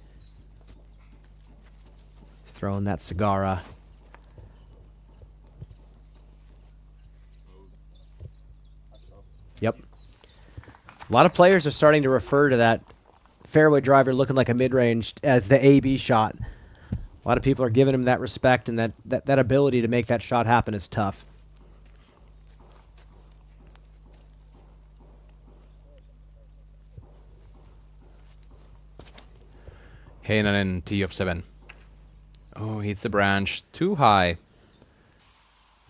Throwing that Sagara. Yep. A lot of players are starting to refer to that fairway driver looking like a mid-range as the AB shot. A lot of people are giving him that respect, and that ability to make that shot happen is tough. Heinonen, tee of 7. Oh, hits the branch too high.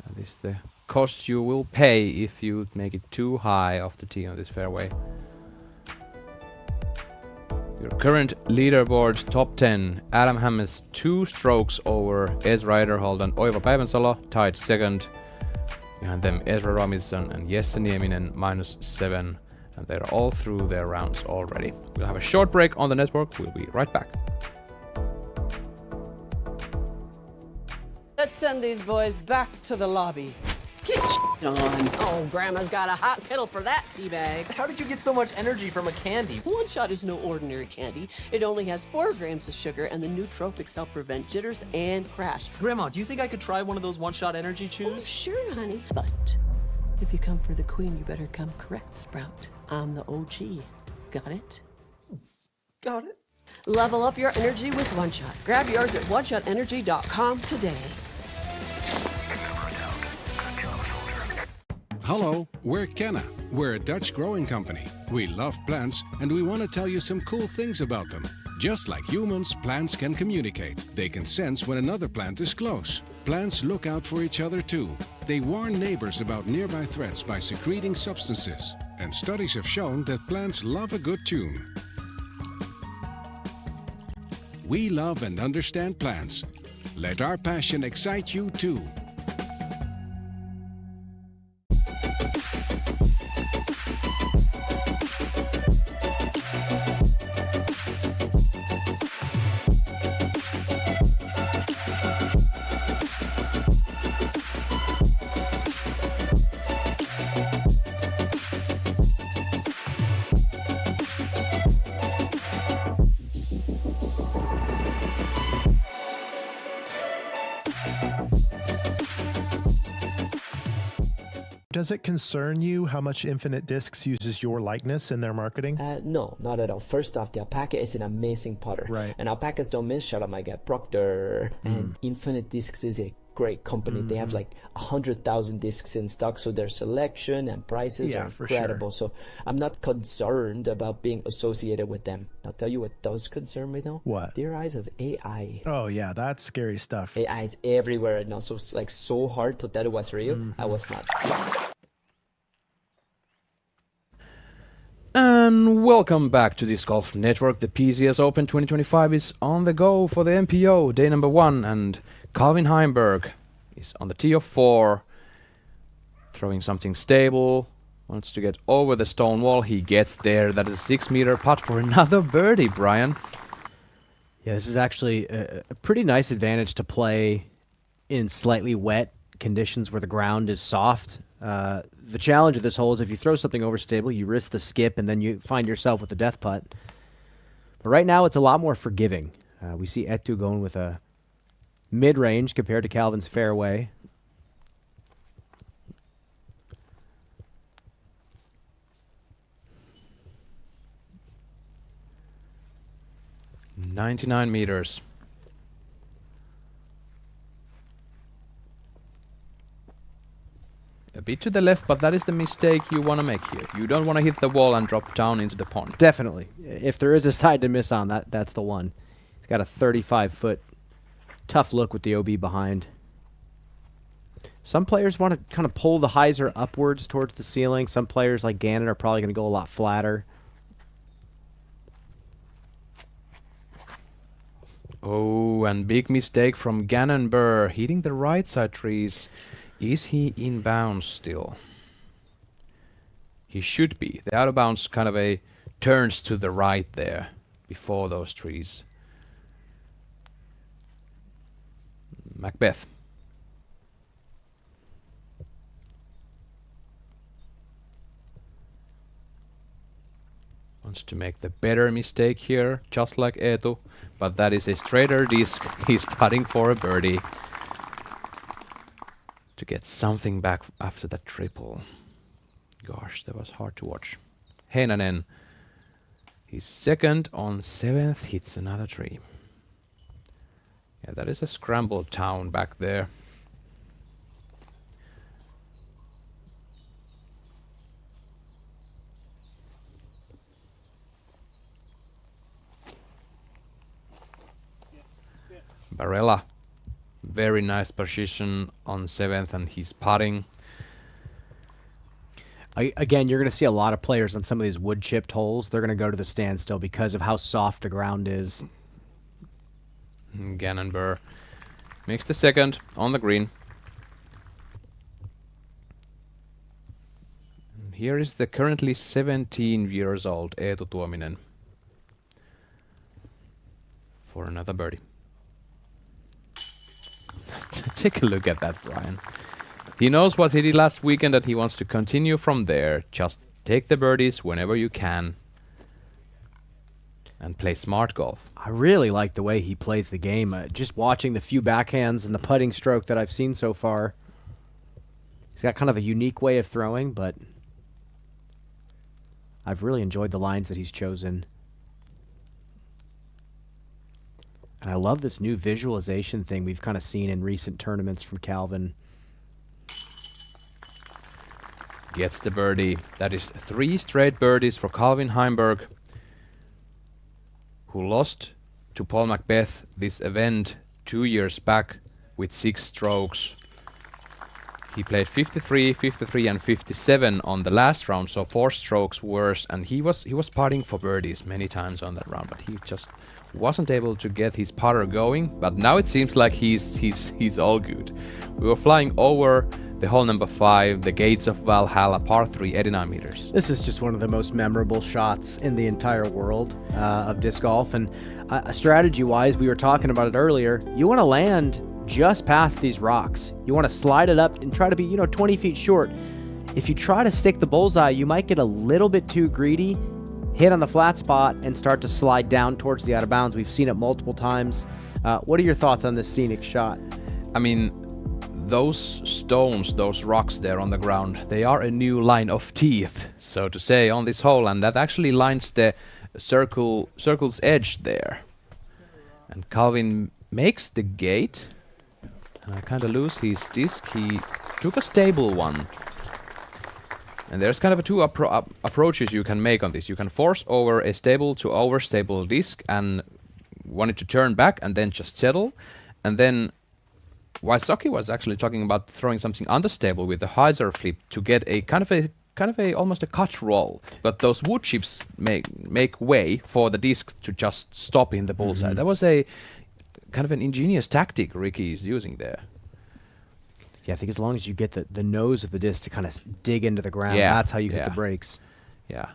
That is the cost you will pay if you make it too high off the tee on this fairway. Your current leaderboard top 10. Adam Hammes 2 strokes over Ezra Aderhold and Oiva Päivänsalо, tied second. Behind them Ezra Robinson and Jesse Nieminen -7. And they're all through their rounds already. We'll have a short break on the network. We'll be right back. Let's send these boys back to the lobby. Get on. Oh, Grandma's got a hot kettle for that teabag. How did you get so much energy from a candy? One Shot is no ordinary candy. It only has 4 grams of sugar, and the nootropics help prevent jitters and crash. Grandma, do you think I could try one of those One Shot energy Oh, chews? sure, honey. But if you come for the queen, you better come correct, Sprout. I'm the OG. Got it? Got it. Level up your energy with One Shot. Grab yours at oneshotenergy.com today. Hello, we're Kenna. We're a Dutch growing company. We love plants and we want to tell you some cool things about them. Just like humans, plants can communicate. They can sense when another plant is close. Plants look out for each other too. They warn neighbors about nearby threats by secreting substances. And studies have shown that plants love a good tune. We love and understand plants. Let our passion excite you too. does it concern you how much Infinite Discs uses your likeness in their marketing? No, not at all. First off, the Alpaca is an amazing putter. Right. And Alpacas don't miss. Shout out my guy Proctor. And Infinite Discs is a great company. They have like 100,000 discs in stock, so their selection and prices are incredible. So I'm not concerned about being associated with them. I'll tell you what does concern me though. What? The rise of AI. Oh yeah, that's scary stuff. AI is everywhere right now, so it's like so hard to tell it was real. I was not. And welcome back to Disc Golf Network. The PCS Open 2025 is on the go for the MPO, day number 1, and Calvin Heimberg is on the tee of 4, throwing something stable, wants to get over the stone wall. He gets there. That is a 6-meter putt for another birdie, Brian. Yeah, this is actually a pretty nice advantage to play in slightly wet conditions where the ground is soft. The challenge of this hole is if you throw something overstable, you risk the skip, and then you find yourself with a death putt. But right now, it's a lot more forgiving. We see Etu going with a mid-range compared to Calvin's fairway. "99 meters. A bit to the left, but that is the mistake you want to make here. You don't want to hit the wall and drop down into the pond. Definitely. If there is a side to miss on, that's the one. He's got a 35-foot tough look with the OB behind. Some players want to kind of pull the hyzer upwards towards the ceiling. Some players like Gannon are probably going to go a lot flatter. Oh, and big mistake from Gannon Burr, hitting the right side trees. Is he in bounds still? He should be. The out of bounds kind of turns to the right there before those trees. Macbeth. Wants to make the better mistake here, just like Eetu, but that is a straighter disc. He's putting for a birdie to get something back after that triple. Gosh, that was hard to watch. Heinonen, he's second on 7th, hits another tree. Yeah, that is a scramble town back there. Barella, very nice position on 7th, and he's putting. Again, you're going to see a lot of players on some of these wood-chipped holes. They're going to go to the standstill because of how soft the ground is. Gannon Burr makes the second on the green. And here is the currently 17 years old Eetu Tuominen for another birdie. Take a look at that, Brian. He knows what he did last weekend and he wants to continue from there. Just take the birdies whenever you can and play smart golf. I really like the way he plays the game. Just watching the few backhands and the putting stroke that I've seen so far. He's got kind of a unique way of throwing, but I've really enjoyed the lines that he's chosen. And I love this new visualization thing we've kind of seen in recent tournaments from Calvin. Gets the birdie. That is 3 straight birdies for Calvin Heimberg, who lost to Paul Macbeth this event 2 years back with 6 strokes. He played 53, 53, and 57 on the last round, so 4 strokes worse. And he was putting for birdies many times on that round, but he just wasn't able to get his putter going. But now it seems like he's all good. We were flying over the hole number 5, the gates of Valhalla, par 3, 89 meters. This is just one of the most memorable shots in the entire world of disc golf. And strategy-wise, we were talking about it earlier, you want to land just past these rocks. You want to slide it up and try to be, 20 feet short. If you try to stick the bullseye, you might get a little bit too greedy, hit on the flat spot, and start to slide down towards the out of bounds. We've seen it multiple times. What are your thoughts on this scenic shot? I mean, those stones, those rocks there on the ground, they are a new line of teeth, so to say, on this hole, and that actually lines the circle's edge there. And Calvin makes the gate. And I kind of lose his disc. He took a stable one. And there's kind of two approaches you can make on this. You can force over a stable to overstable disc and want it to turn back and then just settle. And then Wysocki was actually talking about throwing something understable with the hyzer flip to get a kind of a almost a cut roll. But those wood chips make way for the disc to just stop in the bullseye. That was a kind of an ingenious tactic Ricky is using there. Yeah, I think as long as you get the nose of the disc to kind of dig into the ground, that's how you hit the brakes. Yeah.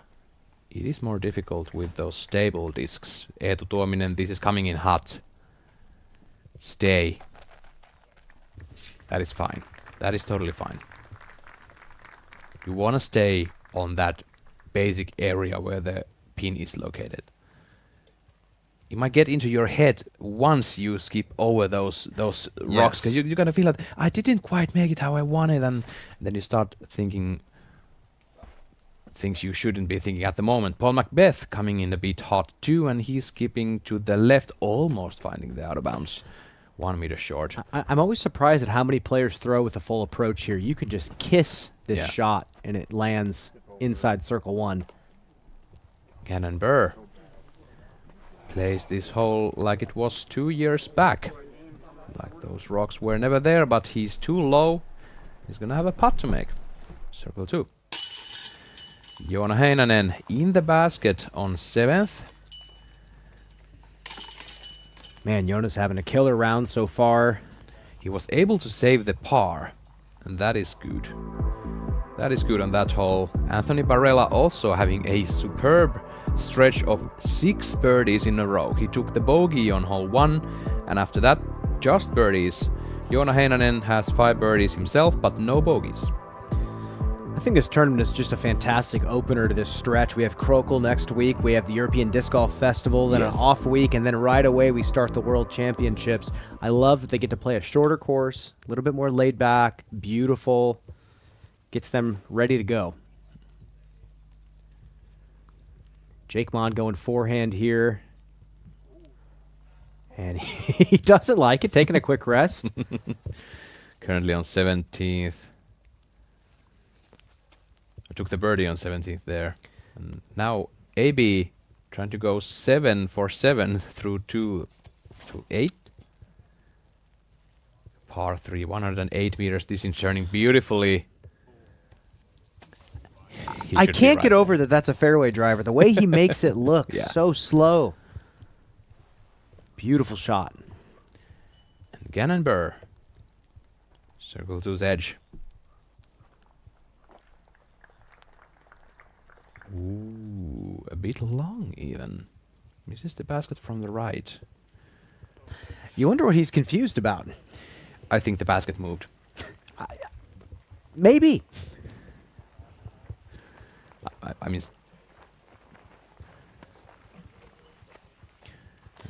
It is more difficult with those stable discs. Eetu Tuominen, this is coming in hot. Stay. That is fine. That is totally fine. You want to stay on that basic area where the pin is located. It might get into your head once you skip over those rocks, because you're gonna feel that I didn't quite make it how I wanted, and then you start thinking things you shouldn't be thinking at the moment. Paul Macbeth coming in a bit hot too, and he's skipping to the left, almost finding the out of bounds. 1 meter short. I'm always surprised at how many players throw with a full approach here. You can just kiss this shot, and it lands inside circle 1. Cannon Burr plays this hole like it was 2 years back. Like those rocks were never there, but he's too low. He's gonna have a putt to make. Circle 2. Joona Heinonen in the basket on 7th. Man, Joona's having a killer round so far. He was able to save the par, and that is good. That is good on that hole. Anthony Barella also having a superb stretch of 6 birdies in a row. He took the bogey on hole 1, and after that, just birdies. Joona Heinonen has 5 birdies himself, but no bogeys. I think this tournament is just a fantastic opener to this stretch. We have Krokel next week. We have the European Disc Golf Festival, then an off week, and then right away we start the World Championships. I love that they get to play a shorter course, a little bit more laid back, beautiful. Gets them ready to go. Jake Mond going forehand here. And he doesn't like it, taking a quick rest. Currently on 17th. I took the birdie on 17th there. And now AB trying to go 7 for 7 through 2 to 8. Par 3, 108 meters. This is turning beautifully. I can't get over that that's a fairway driver. The way he makes it look so slow. Beautiful shot. And Gannon Burr. Circle 2's edge. Ooh, a bit long even. Misses the basket from the right. You wonder what he's confused about. I think the basket moved. Maybe. I mean,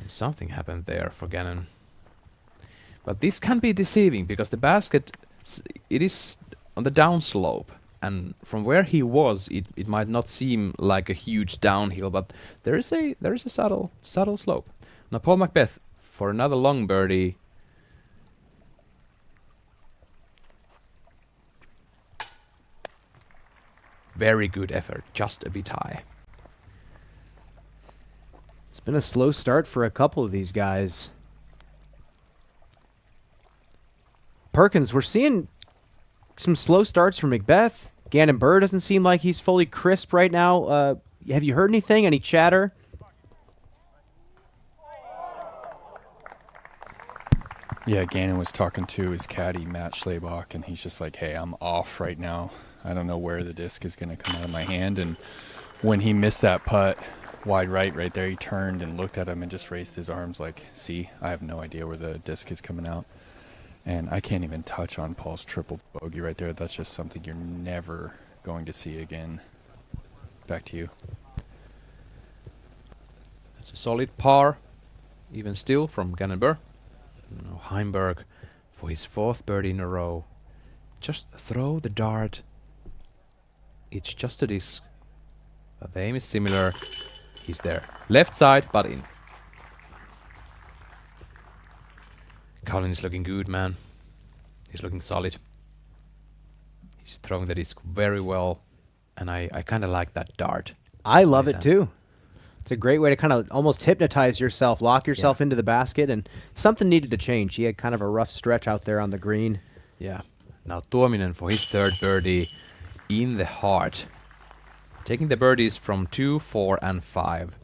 something happened there for Gannon. But this can be deceiving because the basket, it is on the downslope. And from where he was, it might not seem like a huge downhill, but there is a subtle slope. Now Paul Macbeth for another long birdie. Very good effort, just a bit high. It's been a slow start for a couple of these guys. Perkins, we're seeing some slow starts from Macbeth. Gannon Burr doesn't seem like he's fully crisp right now. Have you heard anything? Any chatter? Yeah, Gannon was talking to his caddy, Matt Schlabach, and he's just like, hey, I'm off right now. I don't know where the disc is going to come out of my hand. And when he missed that putt wide right there, he turned and looked at him and just raised his arms like, see, I have no idea where the disc is coming out. And I can't even touch on Paul's triple bogey right there. That's just something you're never going to see again. Back to you. That's a solid par, even still, from Gannon Burr. Heimberg for his 4th birdie in a row. Just throw the dart. It's just a disc. But the aim is similar. He's there. Left side, but in. Calvin is looking good, man. He's looking solid. He's throwing the disc very well. And I kind of like that dart. I love it too. It's a great way to kind of almost hypnotize yourself, lock yourself into the basket, and something needed to change. He had kind of a rough stretch out there on the green. Yeah. Now Tuominen for his 3rd birdie in the heart. Taking the birdies from 2, 4, and 5.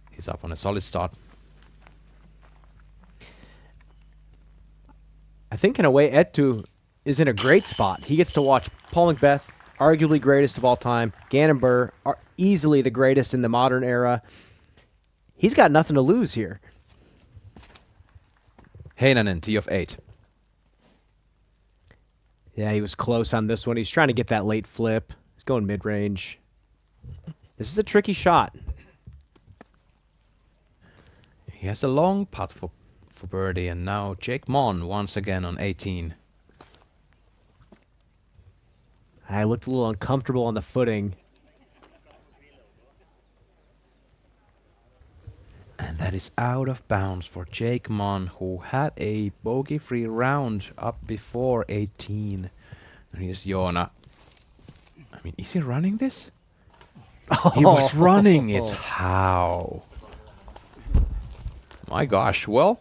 He's up on a solid start. I think in a way Etu is in a great spot. He gets to watch Paul Macbeth, arguably greatest of all time, Gannon Burr, are easily the greatest in the modern era. He's got nothing to lose here. Heinonen, tee of 8. Yeah, he was close on this one. He's trying to get that late flip. He's going mid-range. This is a tricky shot. He has a long putt for birdie, and now Jake Mon once again on 18. I looked a little uncomfortable on the footing. And that is out of bounds for Jake Mon, who had a bogey-free round up before 18. And here's Joona. I mean, is he running this? He was running it. How? My gosh. Well,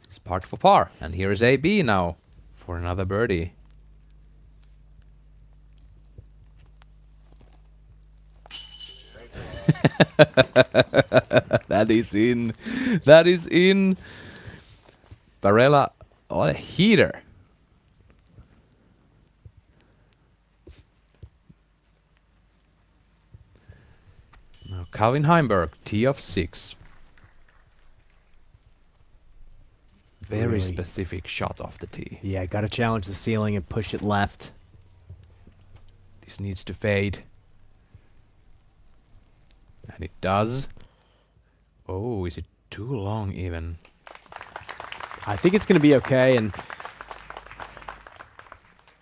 it's parked for par. And here is AB now for another birdie. That is in. That is in. Barella, what a heater. Now Calvin Heimberg, tee of 6. Very Really specific shot off the tee. Yeah, got to challenge the ceiling and push it left. This needs to fade. And it does. Oh, is it too long even? I think it's going to be okay. And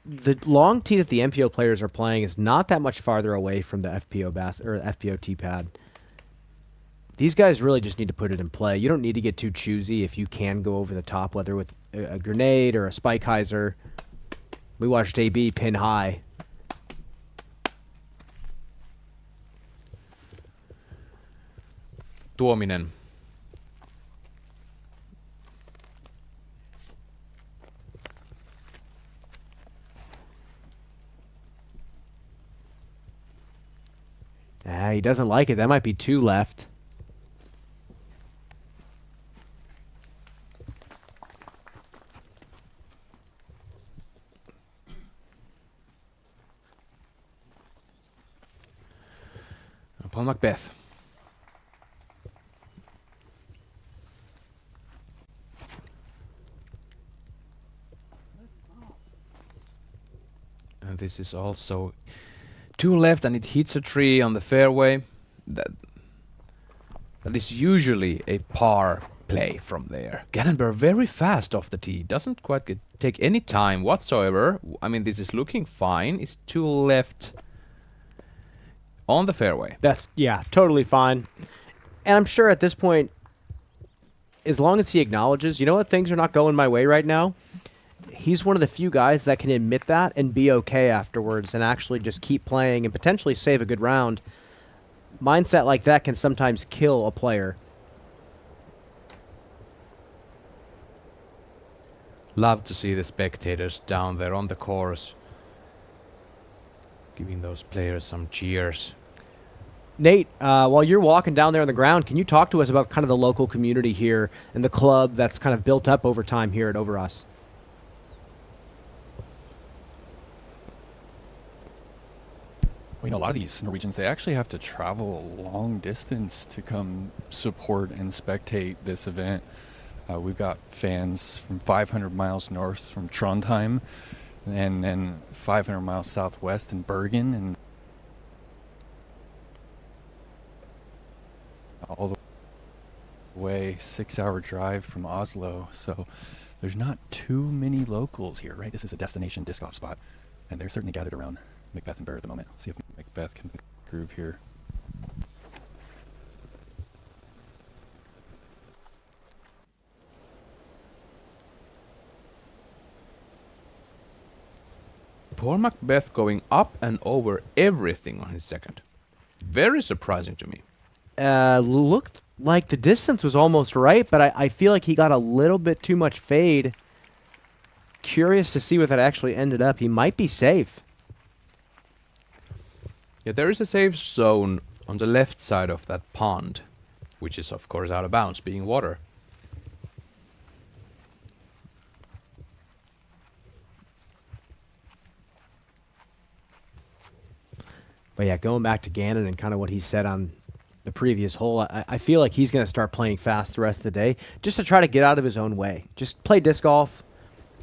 the long tee that the MPO players are playing is not that much farther away from the FPO FPO tee pad. These guys really just need to put it in play. You don't need to get too choosy if you can go over the top, whether with a grenade or a spike hyzer. We watched AB pin high. Tuominen. He doesn't like it. That might be 2 left. Paul Macbeth. And this is also 2 left, and it hits a tree on the fairway. That is usually a par play from there. Gannonberg very fast off the tee. Doesn't quite take any time whatsoever. I mean, this is looking fine. It's 2 left on the fairway. That's, yeah, totally fine. And I'm sure at this point, as long as he acknowledges, you know what, things are not going my way right now, he's one of the few guys that can admit that and be okay afterwards and actually just keep playing and potentially save a good round. Mindset like that can sometimes kill a player. Love to see the spectators down there on the course, giving those players some cheers. Nate, while you're walking down there on the ground, can you talk to us about kind of the local community here and the club that's kind of built up over time here at Over Us? Well, you know, a lot of these Norwegians, they actually have to travel a long distance to come support and spectate this event. We've got fans from 500 miles north from Trondheim, and then 500 miles southwest in Bergen, and all the way 6-hour drive from Oslo. So there's not too many locals here, right? This is a destination disc golf spot, and they're certainly gathered around Macbeth and Burr at the moment. Let's see if Macbeth can groove here. Poor Macbeth going up and over everything on his second. Very surprising to me. Looked like the distance was almost right, but I feel like he got a little bit too much fade. Curious to see what that actually ended up. He might be safe. Yeah, there is a safe zone on the left side of that pond, which is of course out of bounds, being water. But yeah, going back to Gannon and kind of what he said on the previous hole, I feel like he's going to start playing fast the rest of the day just to try to get out of his own way. Just play disc golf.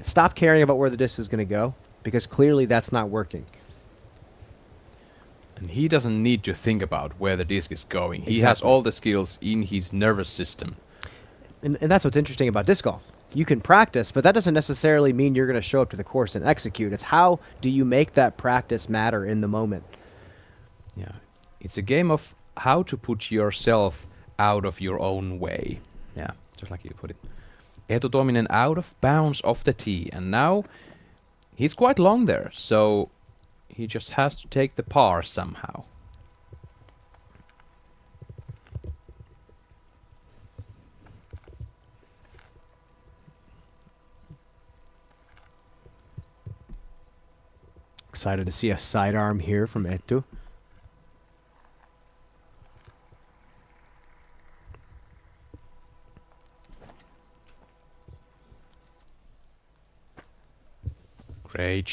Stop caring about where the disc is going to go, because clearly that's not working. And he doesn't need to think about where the disc is going. He has Exactly. all the skills in his nervous system. And that's what's interesting about disc golf. You can practice, but that doesn't necessarily mean you're going to show up to the course and execute. It's how do you make that practice matter in the moment. Yeah, it's a game of how to put yourself out of your own way. Yeah, just like you put it. Eetu Tuominen out of bounds off the tee, and now he's quite long there, so he just has to take the par somehow. Excited to see a sidearm here from Eetu. Great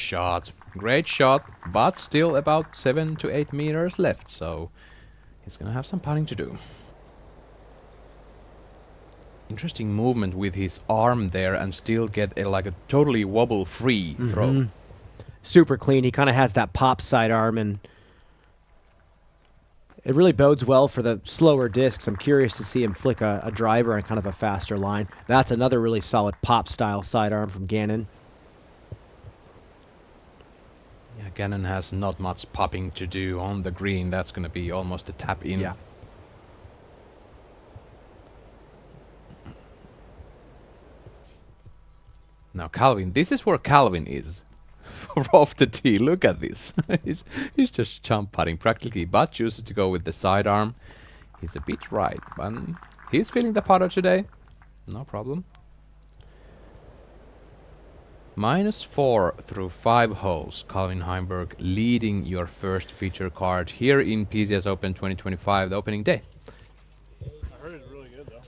shot, but still about 7 to 8 meters left, so he's gonna have some putting to do. Interesting movement with his arm there and still get like a totally wobble-free throw. Super clean. He kind of has that pop sidearm, and it really bodes well for the slower discs. I'm curious to see him flick a driver on kind of a faster line. That's another really solid pop-style sidearm from Gannon. Yeah, Gannon has not much popping to do on the green. That's going to be almost a tap in. Yeah. Now Calvin, this is where Calvin is. Off the tee, look at this. he's just jump putting practically, but chooses to go with the sidearm. He's a bit right, but he's feeling the putter today. No problem. -4 through 5 holes. Calvin Heimberg leading your first feature card here in PCS Open 2025, the opening day. I heard it's really good, though.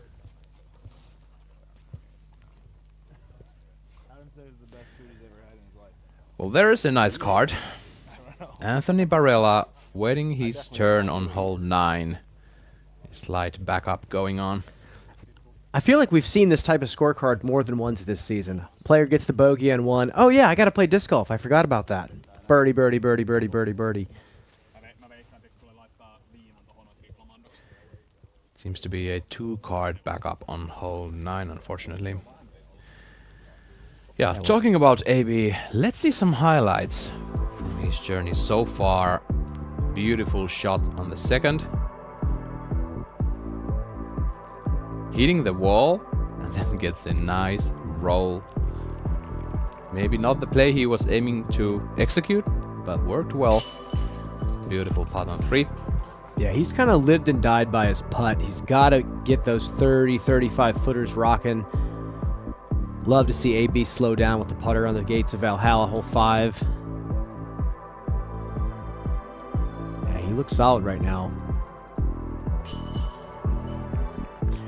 Adam said it's the best food he's ever had in his life. Well, there is a nice card. Anthony Barella waiting his turn on hole 9. Slight backup going on. I feel like we've seen this type of scorecard more than once this season. Player gets the bogey on one. Oh yeah, I got to play disc golf. I forgot about that. Birdie, birdie, birdie, birdie, birdie, birdie. Seems to be a 2-card backup on hole 9, unfortunately. Yeah, talking about AB, let's see some highlights from his journey so far. Beautiful shot on the second. Hitting the wall, and then gets a nice roll. Maybe not the play he was aiming to execute, but worked well. Beautiful putt on 3. Yeah, he's kind of lived and died by his putt. He's got to get those 30, 35 footers rocking. Love to see AB slow down with the putter on the gates of Valhalla, hole 5. Yeah, he looks solid right now.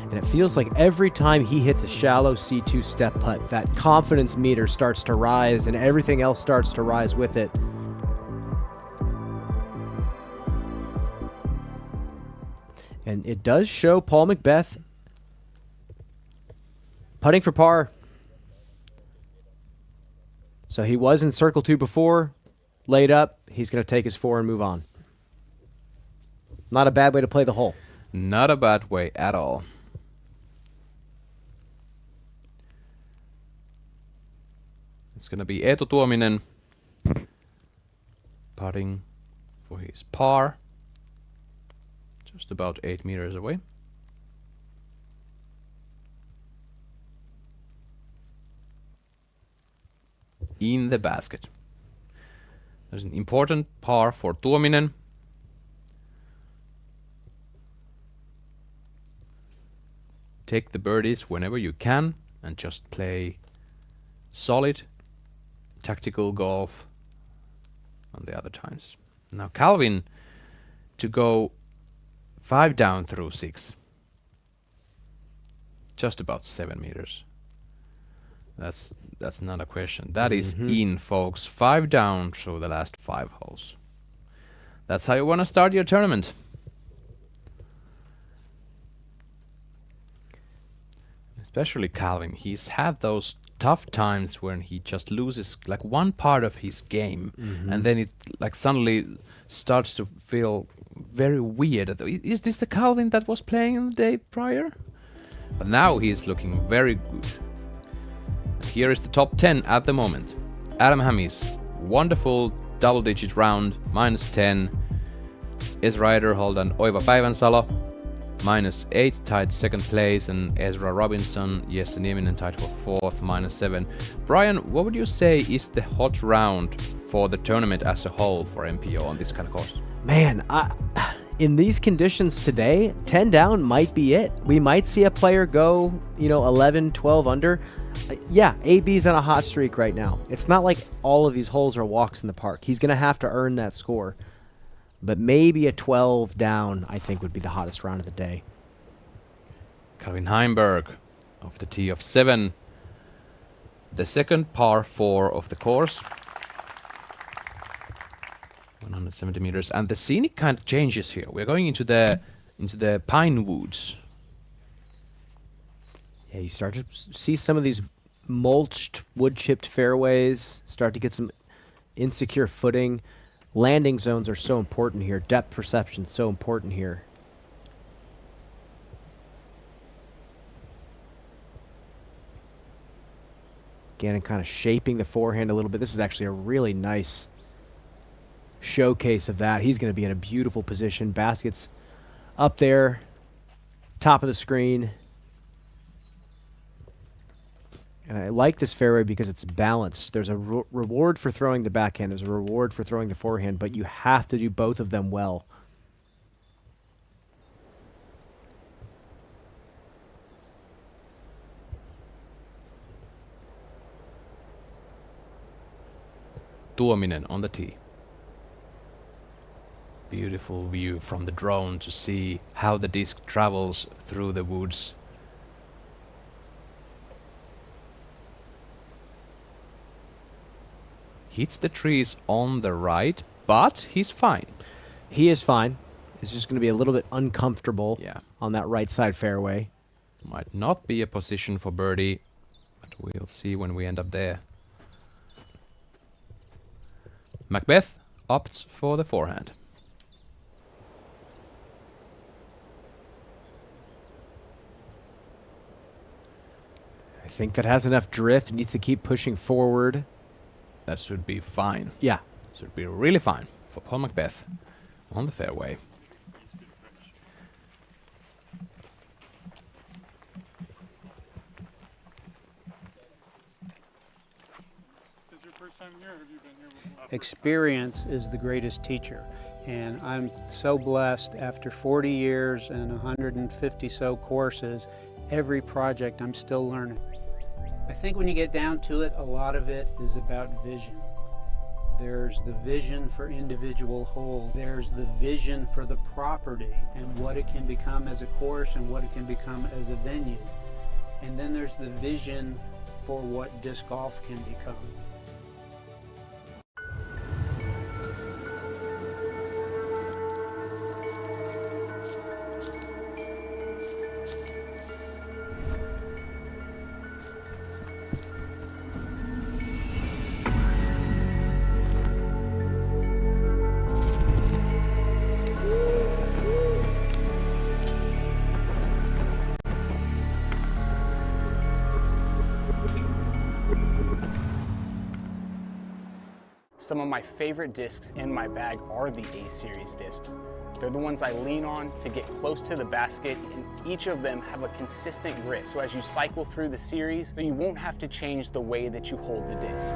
And it feels like every time he hits a shallow C2 step putt, that confidence meter starts to rise and everything else starts to rise with it. And it does show Paul Macbeth putting for par. So he was in circle 2 before, laid up. He's going to take his 4 and move on. Not a bad way to play the hole. Not a bad way at all. It's gonna be Eetu Tuominen putting for his par. Just about 8 meters away. In the basket. There's an important par for Tuominen. Take the birdies whenever you can and just play solid tactical golf on the other times. Now Calvin to go 5 down through 6. Just about 7 meters. That's not a question. That is in, folks. 5 down through the last 5 holes. That's how you want to start your tournament. Especially Calvin. He's had those tough times when he just loses like one part of his game, and then it like suddenly starts to feel very weird. Is this the Calvin that was playing in the day prior? But now he's looking very good. Here is the top 10 at the moment. Adam Hammies, wonderful double-digit round, -10. Ezra Aderhold and Oiva Päivänsalo, -8, tied second place, and Ezra Robinson, Jesse Nieminen tied for 4th, -7. Brian, what would you say is the hot round for the tournament as a whole for MPO on this kind of course? Man, in these conditions today, 10 down might be it. We might see a player go, 11, 12 under. Yeah, AB's on a hot streak right now. It's not like all of these holes are walks in the park. He's going to have to earn that score. But maybe a 12 down, I think, would be the hottest round of the day. Calvin Heimberg off the tee of 7. The second par 4 of the course. 170 meters. And the scenic kind of changes here. We're going into the pine woods. Yeah, you start to see some of these mulched, wood-chipped fairways, start to get some insecure footing. Landing zones are so important here. Depth perception is so important here. Again, and kind of shaping the forehand a little bit. This is actually a really nice showcase of that. He's going to be in a beautiful position. Basket's up there, top of the screen. And I like this fairway because it's balanced. There's a reward for throwing the backhand. There's a reward for throwing the forehand, but you have to do both of them well. Tuominen on the tee. Beautiful view from the drone to see how the disc travels through the woods. Hits the trees on the right, but he's fine. He is fine. It's just going to be a little bit uncomfortable on that right side fairway. Might not be a position for birdie, but we'll see when we end up there. Macbeth opts for the forehand. I think that has enough drift. It needs to keep pushing forward. That should be fine. Yeah. Should be really fine for Paul Macbeth on the fairway. Is this your first time here, or have you been here before? Experience is the greatest teacher. And I'm so blessed after 40 years and 150 so courses, every project I'm still learning. I think when you get down to it, a lot of it is about vision. There's the vision for individual holes. There's the vision for the property and what it can become as a course and what it can become as a venue. And then there's the vision for what disc golf can become. Some of my favorite discs in my bag are the A-Series discs. They're the ones I lean on to get close to the basket, and each of them have a consistent grip. So as you cycle through the series, you won't have to change the way that you hold the disc.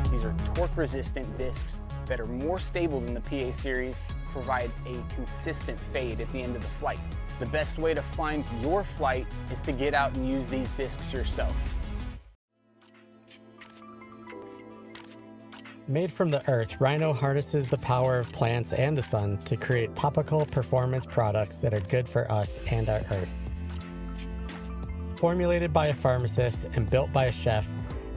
These are torque-resistant discs that are more stable than the PA series, provide a consistent fade at the end of the flight. The best way to find your flight is to get out and use these discs yourself. Made from the earth, Rhino harnesses the power of plants and the sun to create topical performance products that are good for us and our earth. Formulated by a pharmacist and built by a chef,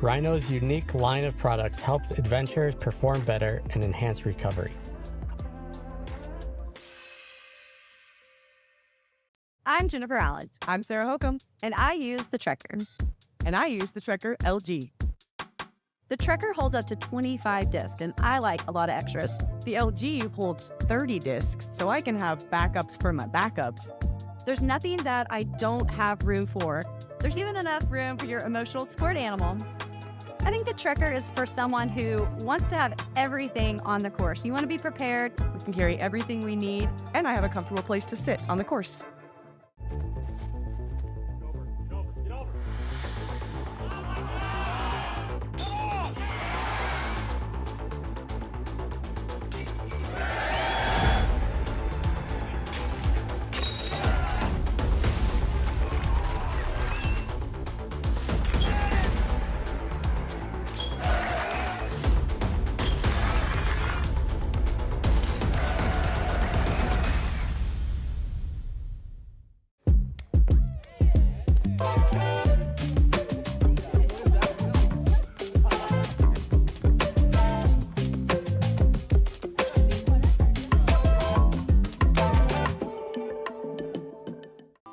Rhino's unique line of products helps adventurers perform better and enhance recovery. I'm Jennifer Allen. I'm Sarah Hokum. And I use the Trekker. And I use the Trekker LG. The Trekker holds up to 25 discs, and I like a lot of extras. The LG holds 30 discs, so I can have backups for my backups. There's nothing that I don't have room for. There's even enough room for your emotional support animal. I think the Trekker is for someone who wants to have everything on the course. You want to be prepared. We can carry everything we need, and I have a comfortable place to sit on the course.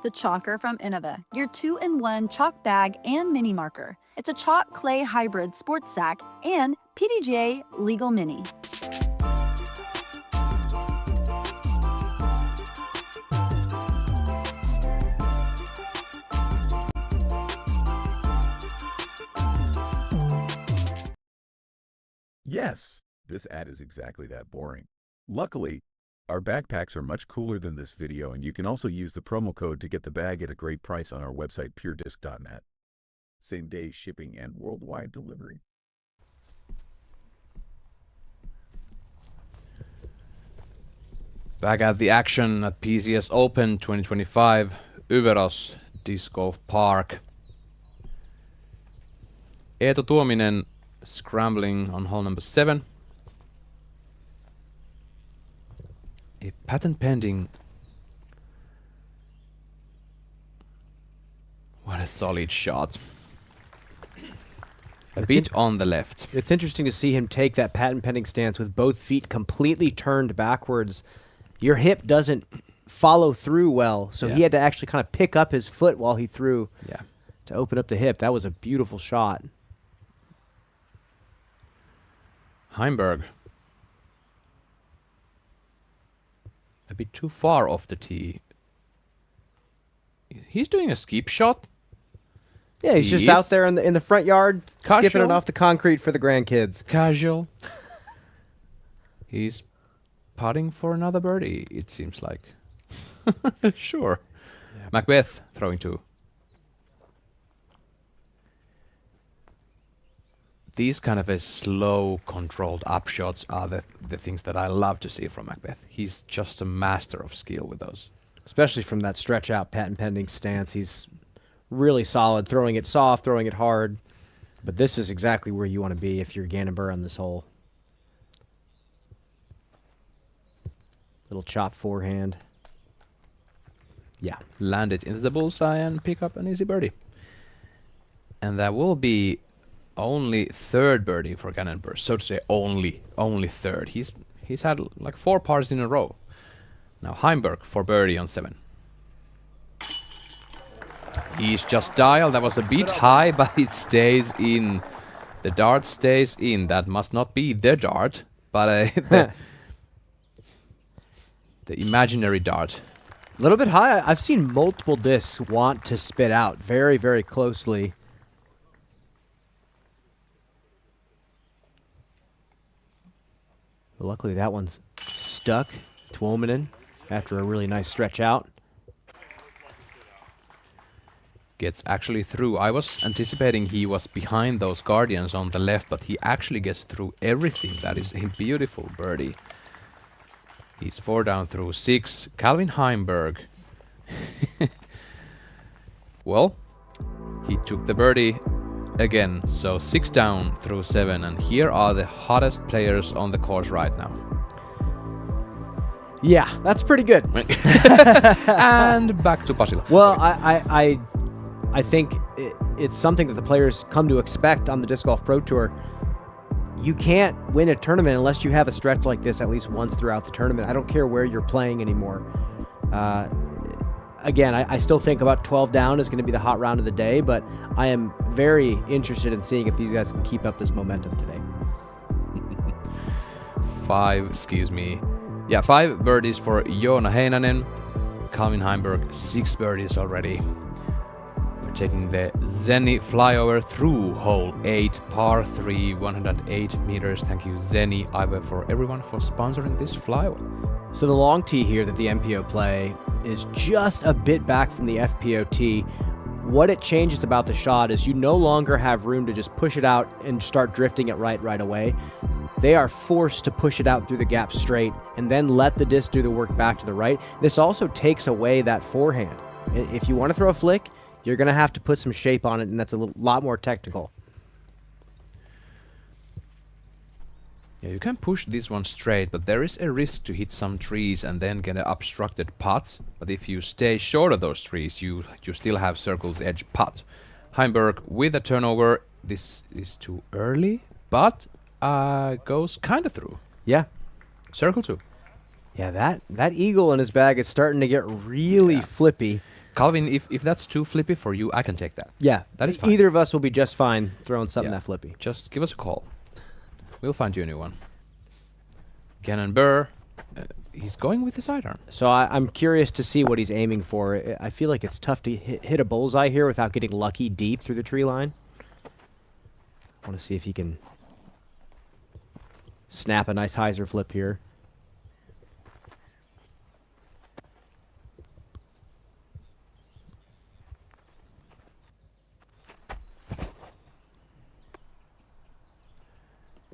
The Chalker from Innova, your 2-in-1 chalk bag and mini marker. It's a chalk clay hybrid sports sack and PDGA legal mini. Yes, this ad is exactly that boring. Luckily, our backpacks are much cooler than this video, and you can also use the promo code to get the bag at a great price on our website, puredisc.net. Same-day shipping and worldwide delivery. Back at the action at PCS Open 2025, Yveros Disc Golf Park. Eetu Tuominen scrambling on hole number 7. A patent pending. What a solid shot. A bit on the left. It's interesting to see him take that patent pending stance with both feet completely turned backwards. Your hip doesn't follow through well, so he had to actually kind of pick up his foot while he threw to open up the hip. That was a beautiful shot. Heimberg. A bit too far off the tee. He's doing a skip shot. Yeah, he's just out there in the front yard, skipping it off the concrete for the grandkids. Casual. He's putting for another birdie, it seems like. Sure. Yeah. Macbeth throwing 2. These kind of slow, controlled upshots are the things that I love to see from Macbeth. He's just a master of skill with those. Especially from that stretch out patent pending stance. He's really solid, throwing it soft, throwing it hard. But this is exactly where you want to be if you're Gannon on this hole. Little chop forehand. Yeah. Land it into the bullseye and pick up an easy birdie. And that will be only 3rd birdie for Cannonburst, so to say only 3rd. He's had like 4 pars in a row. Now Heimberg for birdie on 7. He's just dialed. That was a bit high, but it stays in. The dart stays in. That must not be the dart, but the imaginary dart. A little bit high. I've seen multiple discs want to spit out very, very closely. But luckily that one's stuck. Tuominen after a really nice stretch out. Gets actually through. I was anticipating he was behind those Guardians on the left, but he actually gets through everything. That is a beautiful birdie. He's 4 down through 6. Calvin Heimberg. Well, he took the birdie again, so 6 down through 7, and here are the hottest players on the course right now. Yeah, that's pretty good. And back to Pasila. Well, I think it's something that the players come to expect on the Disc Golf Pro Tour. You can't win a tournament unless you have a stretch like this at least once throughout the tournament. I don't care where you're playing anymore. Again, I still think about 12 down is going to be the hot round of the day, but I am very interested in seeing if these guys can keep up this momentum today. 5 birdies for Joona Heinonen. Calvin Heimberg, 6 birdies already. We're taking the Zeni flyover through hole 8, par 3, 108 meters. Thank you, Zeni, Iver, for everyone for sponsoring this flyover. So the long tee here that the MPO play is just a bit back from the FPO tee. What it changes about the shot is you no longer have room to just push it out and start drifting it right away. They are forced to push it out through the gap straight and then let the disc do the work back to the right. This also takes away that forehand. If you want to throw a flick, you're going to have to put some shape on it, and that's a lot more technical. Yeah, you can push this one straight, but there is a risk to hit some trees and then get an obstructed putt. But if you stay short of those trees, you still have circle's edge putt. Heimberg with a turnover. This is too early, but goes kind of through. Yeah. Circle 2. Yeah, that eagle in his bag is starting to get really flippy. Calvin, if that's too flippy for you, I can take that. Yeah, that is fine. Either of us will be just fine throwing something that flippy. Just give us a call. We'll find you a new one. Gannon Burr, he's going with the sidearm. So I'm curious to see what he's aiming for. I feel like it's tough to hit a bullseye here without getting lucky deep through the tree line. I want to see if he can snap a nice hyzer flip here.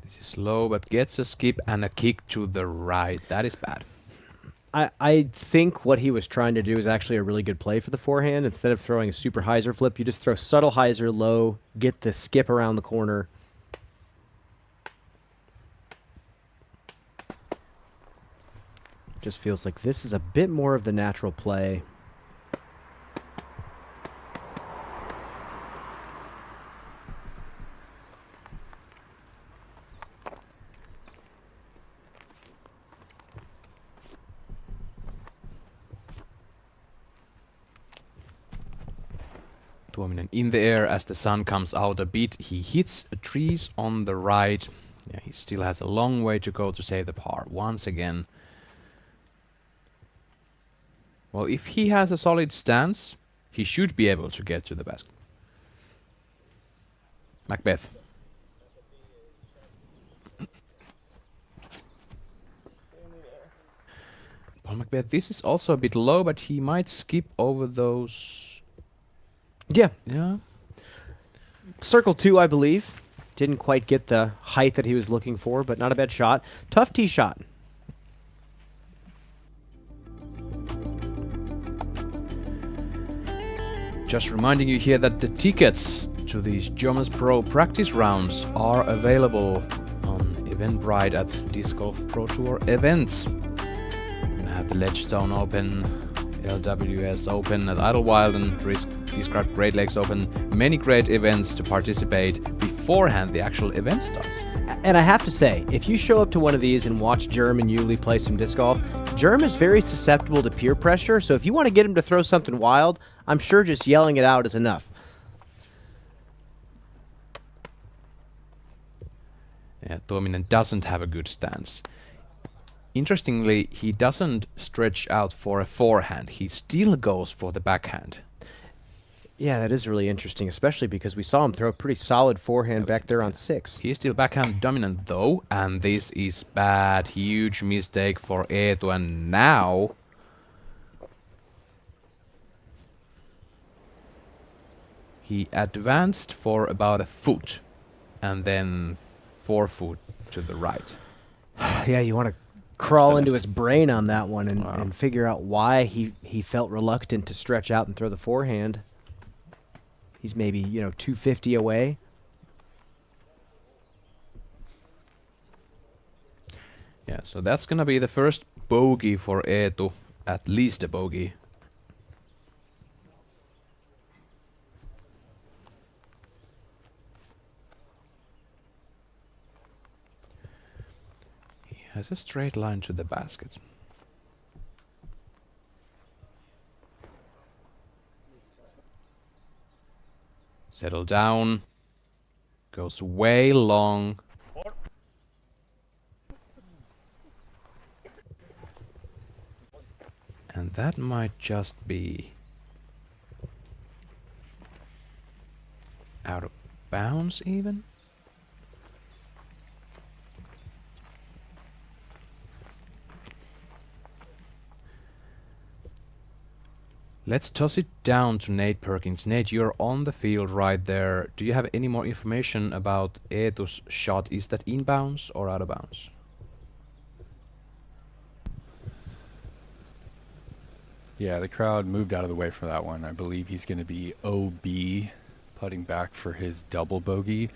This is low, but gets a skip and a kick to the right. That is bad. I think what he was trying to do is actually a really good play for the forehand. Instead of throwing a super hyzer flip, you just throw subtle hyzer low, get the skip around the corner. Just feels like this is a bit more of the natural play. Tuominen in the air as the sun comes out a bit. He hits trees on the right. Yeah, he still has a long way to go to save the par once again. Well, if he has a solid stance, he should be able to get to the basket. Macbeth. Paul Macbeth, this is also a bit low, but he might skip over those. Yeah. Yeah. Circle 2, I believe. Didn't quite get the height that he was looking for, but not a bad shot. Tough tee shot. Just reminding you here that the tickets to these Germans Pro practice rounds are available on Eventbrite at Disc Golf Pro Tour events. We're gonna have the Ledgestone Open, LWS Open at Idlewild and Described Great Lakes Open. Many great events to participate beforehand the actual event starts. And I have to say, if you show up to one of these and watch Germ and Yuli play some disc golf, Germ is very susceptible to peer pressure, so if you want to get him to throw something wild, I'm sure just yelling it out is enough. Yeah, Tuominen doesn't have a good stance. Interestingly, he doesn't stretch out for a forehand. He still goes for the backhand. Yeah, that is really interesting, especially because we saw him throw a pretty solid forehand back there on 6. He's still backhand dominant though, and this is bad. Huge mistake for Eetu, and now he advanced for about a foot, and then 4 foot to the right. Yeah, you want to crawl into his brain on that one and figure out why he felt reluctant to stretch out and throw the forehand. He's maybe, 250 away. Yeah, so that's gonna be the first bogey for Eetu, at least a bogey. He has a straight line to the basket. Settle down. Goes way long. And that might just be out of bounds even. Let's toss it down to Nate Perkins. Nate, you're on the field right there. Do you have any more information about Eetu's shot? Is that inbounds or out of bounds? Yeah, the crowd moved out of the way for that one. I believe he's going to be OB, putting back for his double bogey.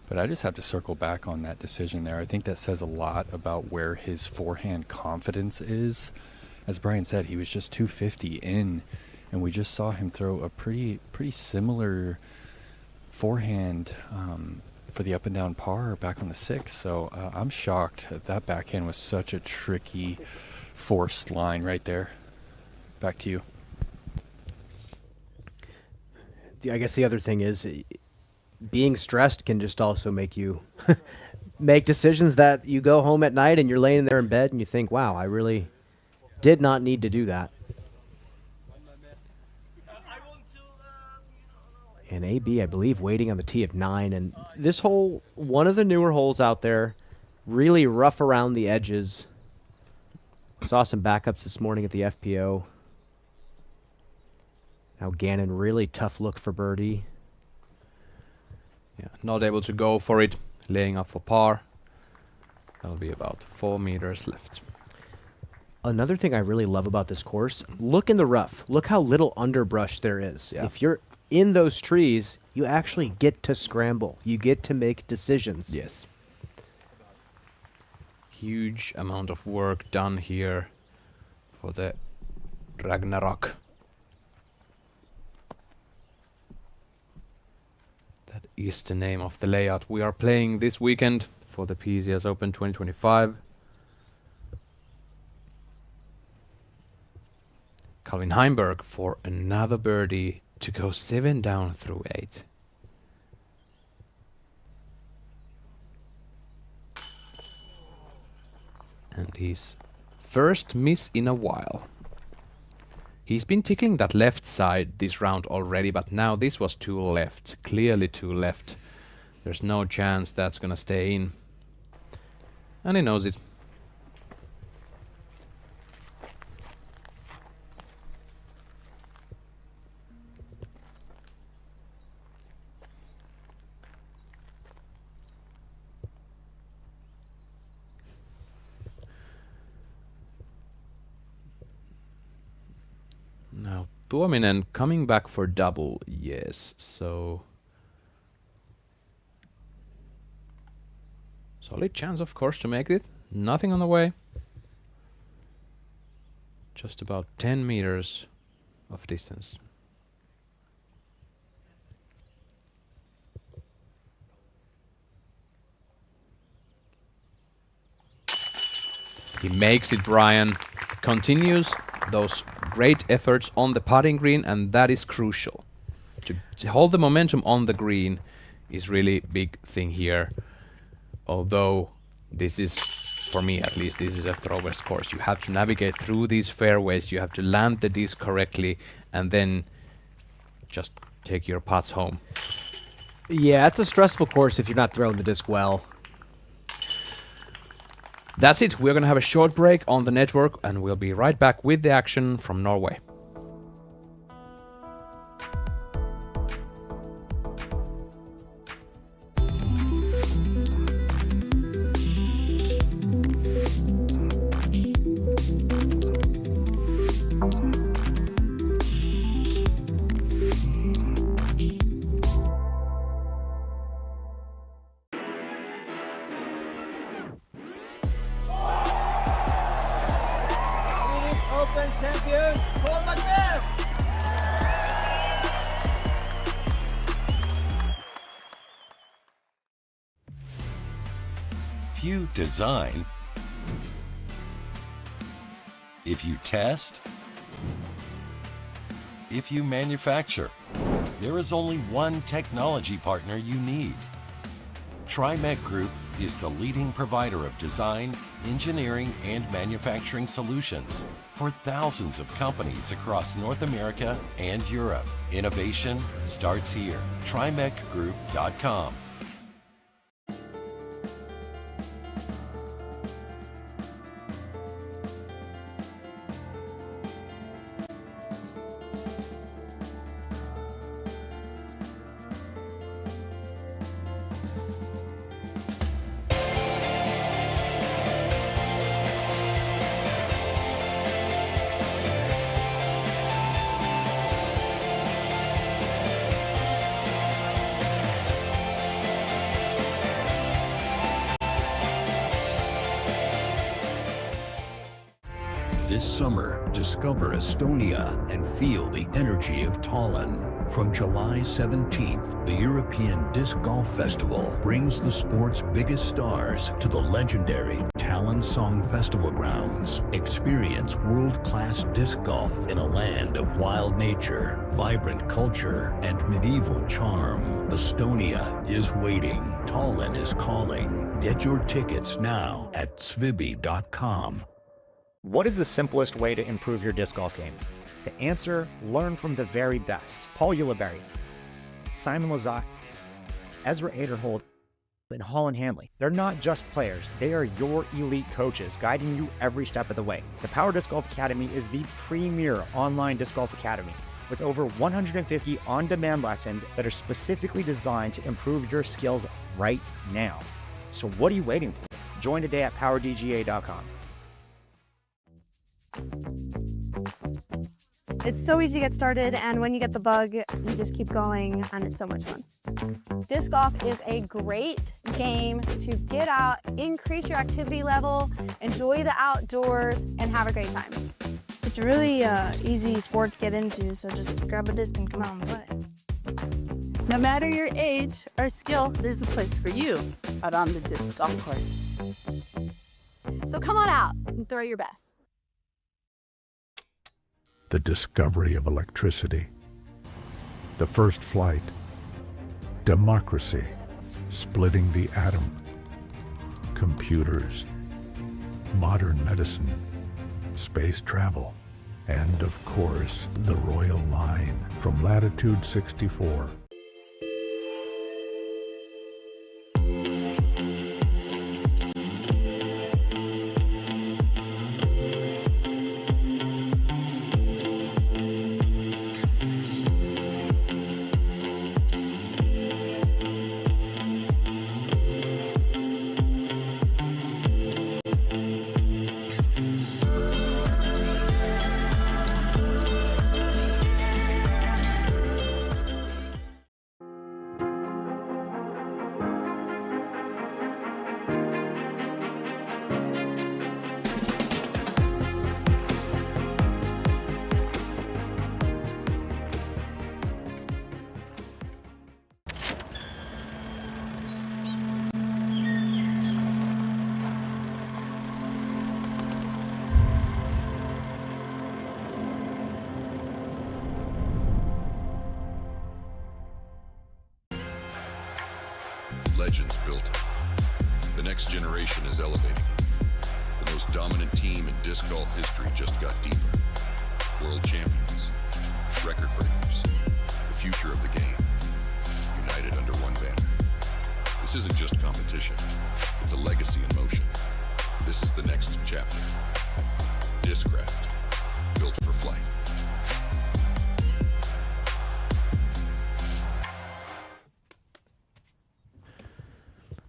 But I just have to circle back on that decision there. I think that says a lot about where his forehand confidence is. As Brian said, he was just 250 in, and we just saw him throw a pretty similar forehand for the up and down par back on the 6. So I'm shocked that backhand was such a tricky, forced line right there. Back to you. I guess the other thing is being stressed can just also make you make decisions that you go home at night and you're laying there in bed and you think, wow, I really did not need to do that. And AB, I believe, waiting on the tee of 9. And this hole, one of the newer holes out there, really rough around the edges. Saw some backups this morning at the FPO. Now Gannon, really tough look for birdie. Yeah, not able to go for it, laying up for par. That'll be about 4 meters left. Another thing I really love about this course, look in the rough. Look how little underbrush there is. Yeah. If you're in those trees, you actually get to scramble. You get to make decisions. Yes. Huge amount of work done here for the Ragnarok. That is the name of the layout we are playing this weekend for the PCS Open 2025. Calvin Heimberg for another birdie to go 7 down through 8. And his first miss in a while. He's been tickling that left side this round already, but now this was too left, clearly too left. There's no chance that's gonna stay in. And he knows it. Now, Tuominen coming back for double, yes, so... solid chance, of course, to make it. Nothing on the way. Just about 10 meters of distance. He makes it, Brian. Continues those great efforts on the putting green, and that is crucial. To hold the momentum on the green is really big thing here. Although this is, for me at least, this is a thrower's course. You have to navigate through these fairways, you have to land the disc correctly, and then just take your pots home. Yeah, it's a stressful course if you're not throwing the disc well. That's it. We're going to have a short break on the network, and we'll be right back with the action from Norway. Open champion, Flashback! If you design, if you test, if you manufacture, there is only one technology partner you need. TriMet Group is the leading provider of design, engineering, and manufacturing solutions for thousands of companies across North America and Europe. Innovation starts here. TriMetGroup.com. This summer, discover Estonia and feel the energy of Tallinn. From July 17th, the European Disc Golf Festival brings the sport's biggest stars to the legendary Tallinn Song Festival grounds. Experience world-class disc golf in a land of wild nature, vibrant culture, and medieval charm. Estonia is waiting. Tallinn is calling. Get your tickets now at svibi.com. What is the simplest way to improve your disc golf game? The answer, learn from the very best. Paul Ulibarri, Simon Lazat, Ezra Aderhold, and Holland Hanley. They're not just players, they are your elite coaches guiding you every step of the way. The Power Disc Golf Academy is the premier online disc golf academy with over 150 on-demand lessons that are specifically designed to improve your skills right now. So what are you waiting for? Join today at powerdga.com. It's so easy to get started, and when you get the bug, you just keep going, and it's so much fun. Disc golf is a great game to get out, increase your activity level, enjoy the outdoors, and have a great time. It's a really easy sport to get into, so just grab a disc and come out and play. No matter your age or skill, there's a place for you out on the disc golf course. So come on out and throw your best. The discovery of electricity, the first flight, democracy, splitting the atom, computers, modern medicine, space travel, and of course, the Royal Line from Latitude 64. Legends built it. The next generation is elevating it. The most dominant team in disc golf history just got deeper. World champions, record breakers, the future of the game. This isn't just competition. It's a legacy in motion. This is the next chapter. Discraft, built for flight.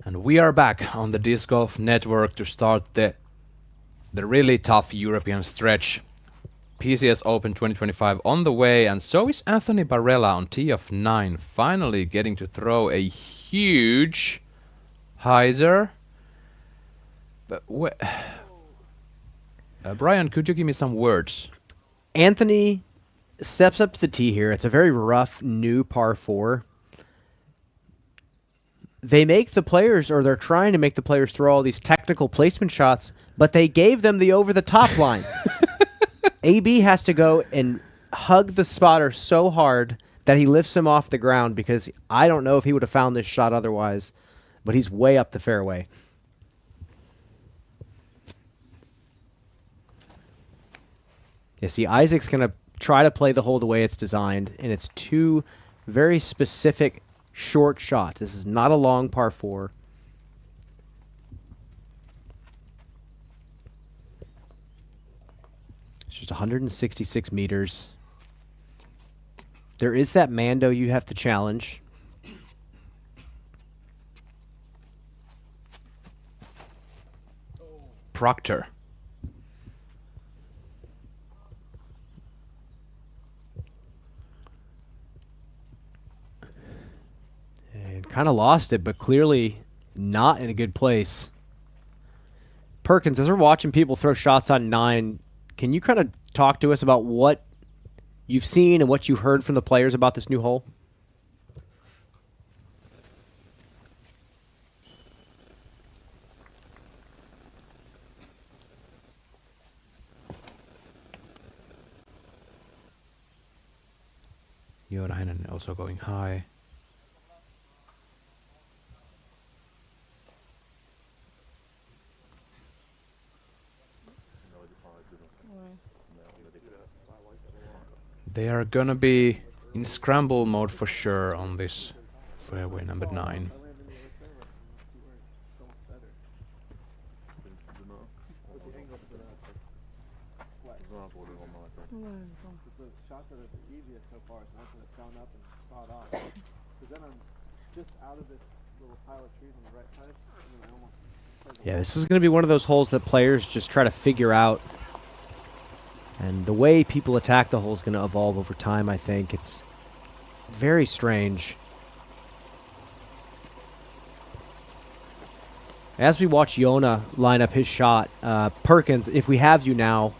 And we are back on the Disc Golf Network to start the really tough European stretch. PCS Open 2025 on the way, and so is Anthony Barella on tee of 9, finally getting to throw a huge hyzer. But Brian, could you give me some words? Anthony steps up to the tee here. It's a very rough new par 4. They make the players, or they're trying to make the players throw all these technical placement shots, but they gave them the over-the-top line. AB has to go and hug the spotter so hard that he lifts him off the ground, because I don't know if he would have found this shot otherwise, but he's way up the fairway. Yeah, see, Isaac's going to try to play the hole the way it's designed, and it's 2 very specific short shots. This is not a long par 4. It's just 166 meters. There is that Mando you have to challenge. Proctor. And kind of lost it, but clearly not in a good place. Perkins, as we're watching people throw shots on 9, can you kind of talk to us about what you've seen and what you heard from the players about this new hole? Jorainen also going high. They are gonna be in scramble mode for sure on this fairway number 9. Yeah, this is going to be one of those holes that players just try to figure out. And the way people attack the hole is going to evolve over time, I think. It's very strange. As we watch Yona line up his shot, Perkins, if we have you now,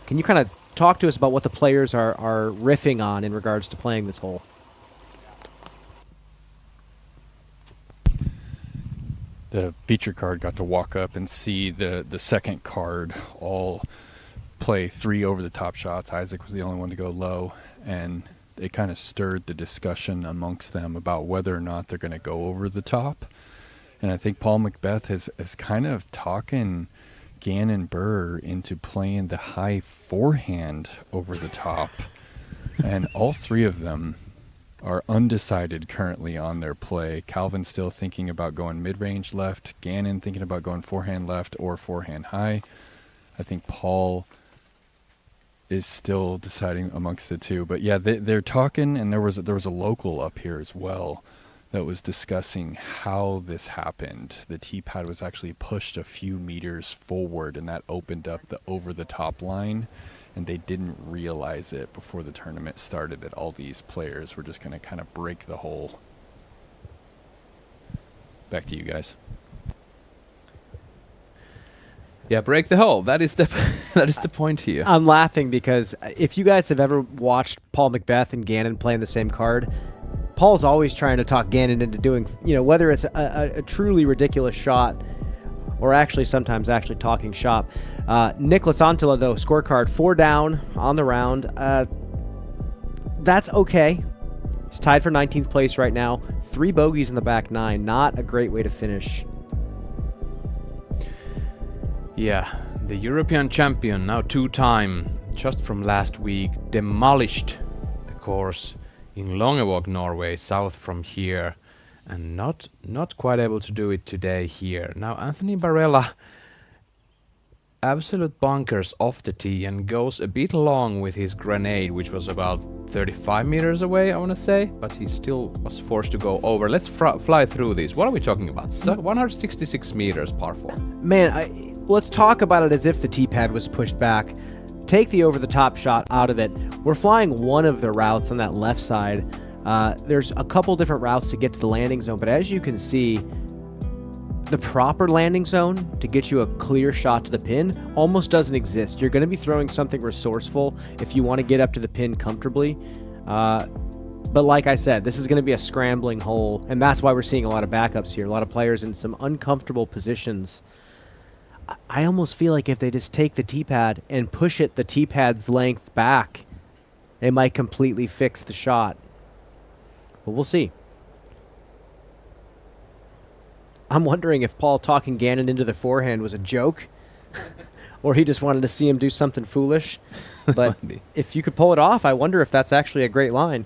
can you kind of talk to us about what the players are riffing on in regards to playing this hole? The feature card got to walk up and see the second card all play 3 over-the-top shots. Isaac was the only one to go low, and it kind of stirred the discussion amongst them about whether or not they're going to go over the top. And I think Paul Macbeth is kind of talking Gannon Burr into playing the high forehand over the top. And all 3 of them are undecided currently on their play. Calvin's still thinking about going mid-range left. Gannon thinking about going forehand left or forehand high. I think Paul is still deciding amongst the 2. But yeah, they're talking, and there was a local up here as well that was discussing how this happened. The tee pad was actually pushed a few meters forward, and that opened up the over-the-top line. And they didn't realize it before the tournament started that all these players were just going to kind of break the hole. Back to you guys. Yeah, break the hole. That is the point here. I'm laughing because if you guys have ever watched Paul Macbeth and Gannon playing the same card, Paul's always trying to talk Gannon into doing, whether it's a truly ridiculous shot or actually sometimes actually talking shop. Nicholas Antila, though, scorecard 4 down on the round. That's okay. He's tied for 19th place right now. 3 bogeys in the back 9. Not a great way to finish. Yeah, the European champion, now 2-time, just from last week, demolished the course in Longevåg, Norway, south from here. and not quite able to do it today here. Now Anthony Barella, absolute bunkers off the tee and goes a bit long with his grenade, which was about 35 meters away, I want to say, but he still was forced to go over. Let's fly through these. What are we talking about? 166 meters par 4. Man, let's talk about it as if the tee pad was pushed back. Take the over-the-top shot out of it. We're flying one of the routes on that left side. There's a couple different routes to get to the landing zone, but as you can see, the proper landing zone to get you a clear shot to the pin almost doesn't exist. You're going to be throwing something resourceful if you want to get up to the pin comfortably. But like I said, this is going to be a scrambling hole, and that's why we're seeing a lot of backups here. A lot of players in some uncomfortable positions. I almost feel like if they just take the tee pad and push it the tee pad's length back, it might completely fix the shot. But we'll see. I'm wondering if Paul talking Gannon into the forehand was a joke, or he just wanted to see him do something foolish. But if you could pull it off, I wonder if that's actually a great line.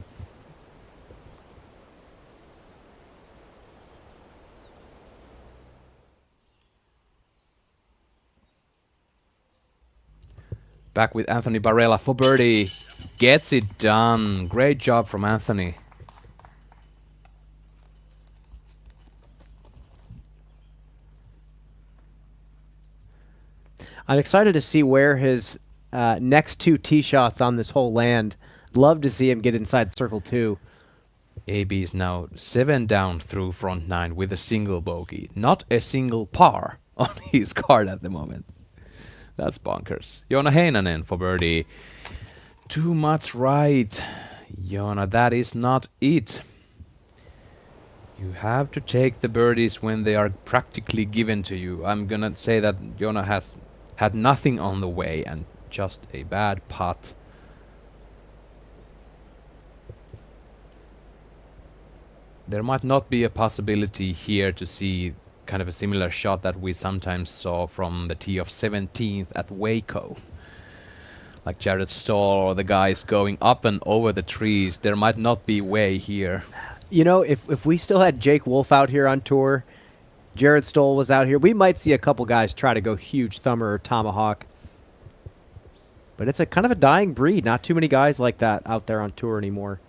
Back with Anthony Barella for birdie. Gets it done. Great job from Anthony. I'm excited to see where his next 2 tee shots on this hole land. Love to see him get inside circle 2. AB is now 7 down through front 9 with a single bogey. Not a single par on his card at the moment. That's bonkers. Joona Heinonen for birdie. Too much right. Joona, that is not it. You have to take the birdies when they are practically given to you. I'm gonna say that Joona has had nothing on the way and just a bad putt. There might not be a possibility here to see kind of a similar shot that we sometimes saw from the tee of 17th at Waco. Like Jared Stoll or the guys going up and over the trees. There might not be way here. You know, if we still had Jake Wolf out here on tour, Jared Stoll was out here, we might see a couple guys try to go huge thumber or tomahawk. But it's a kind of a dying breed. Not too many guys like that out there on tour anymore.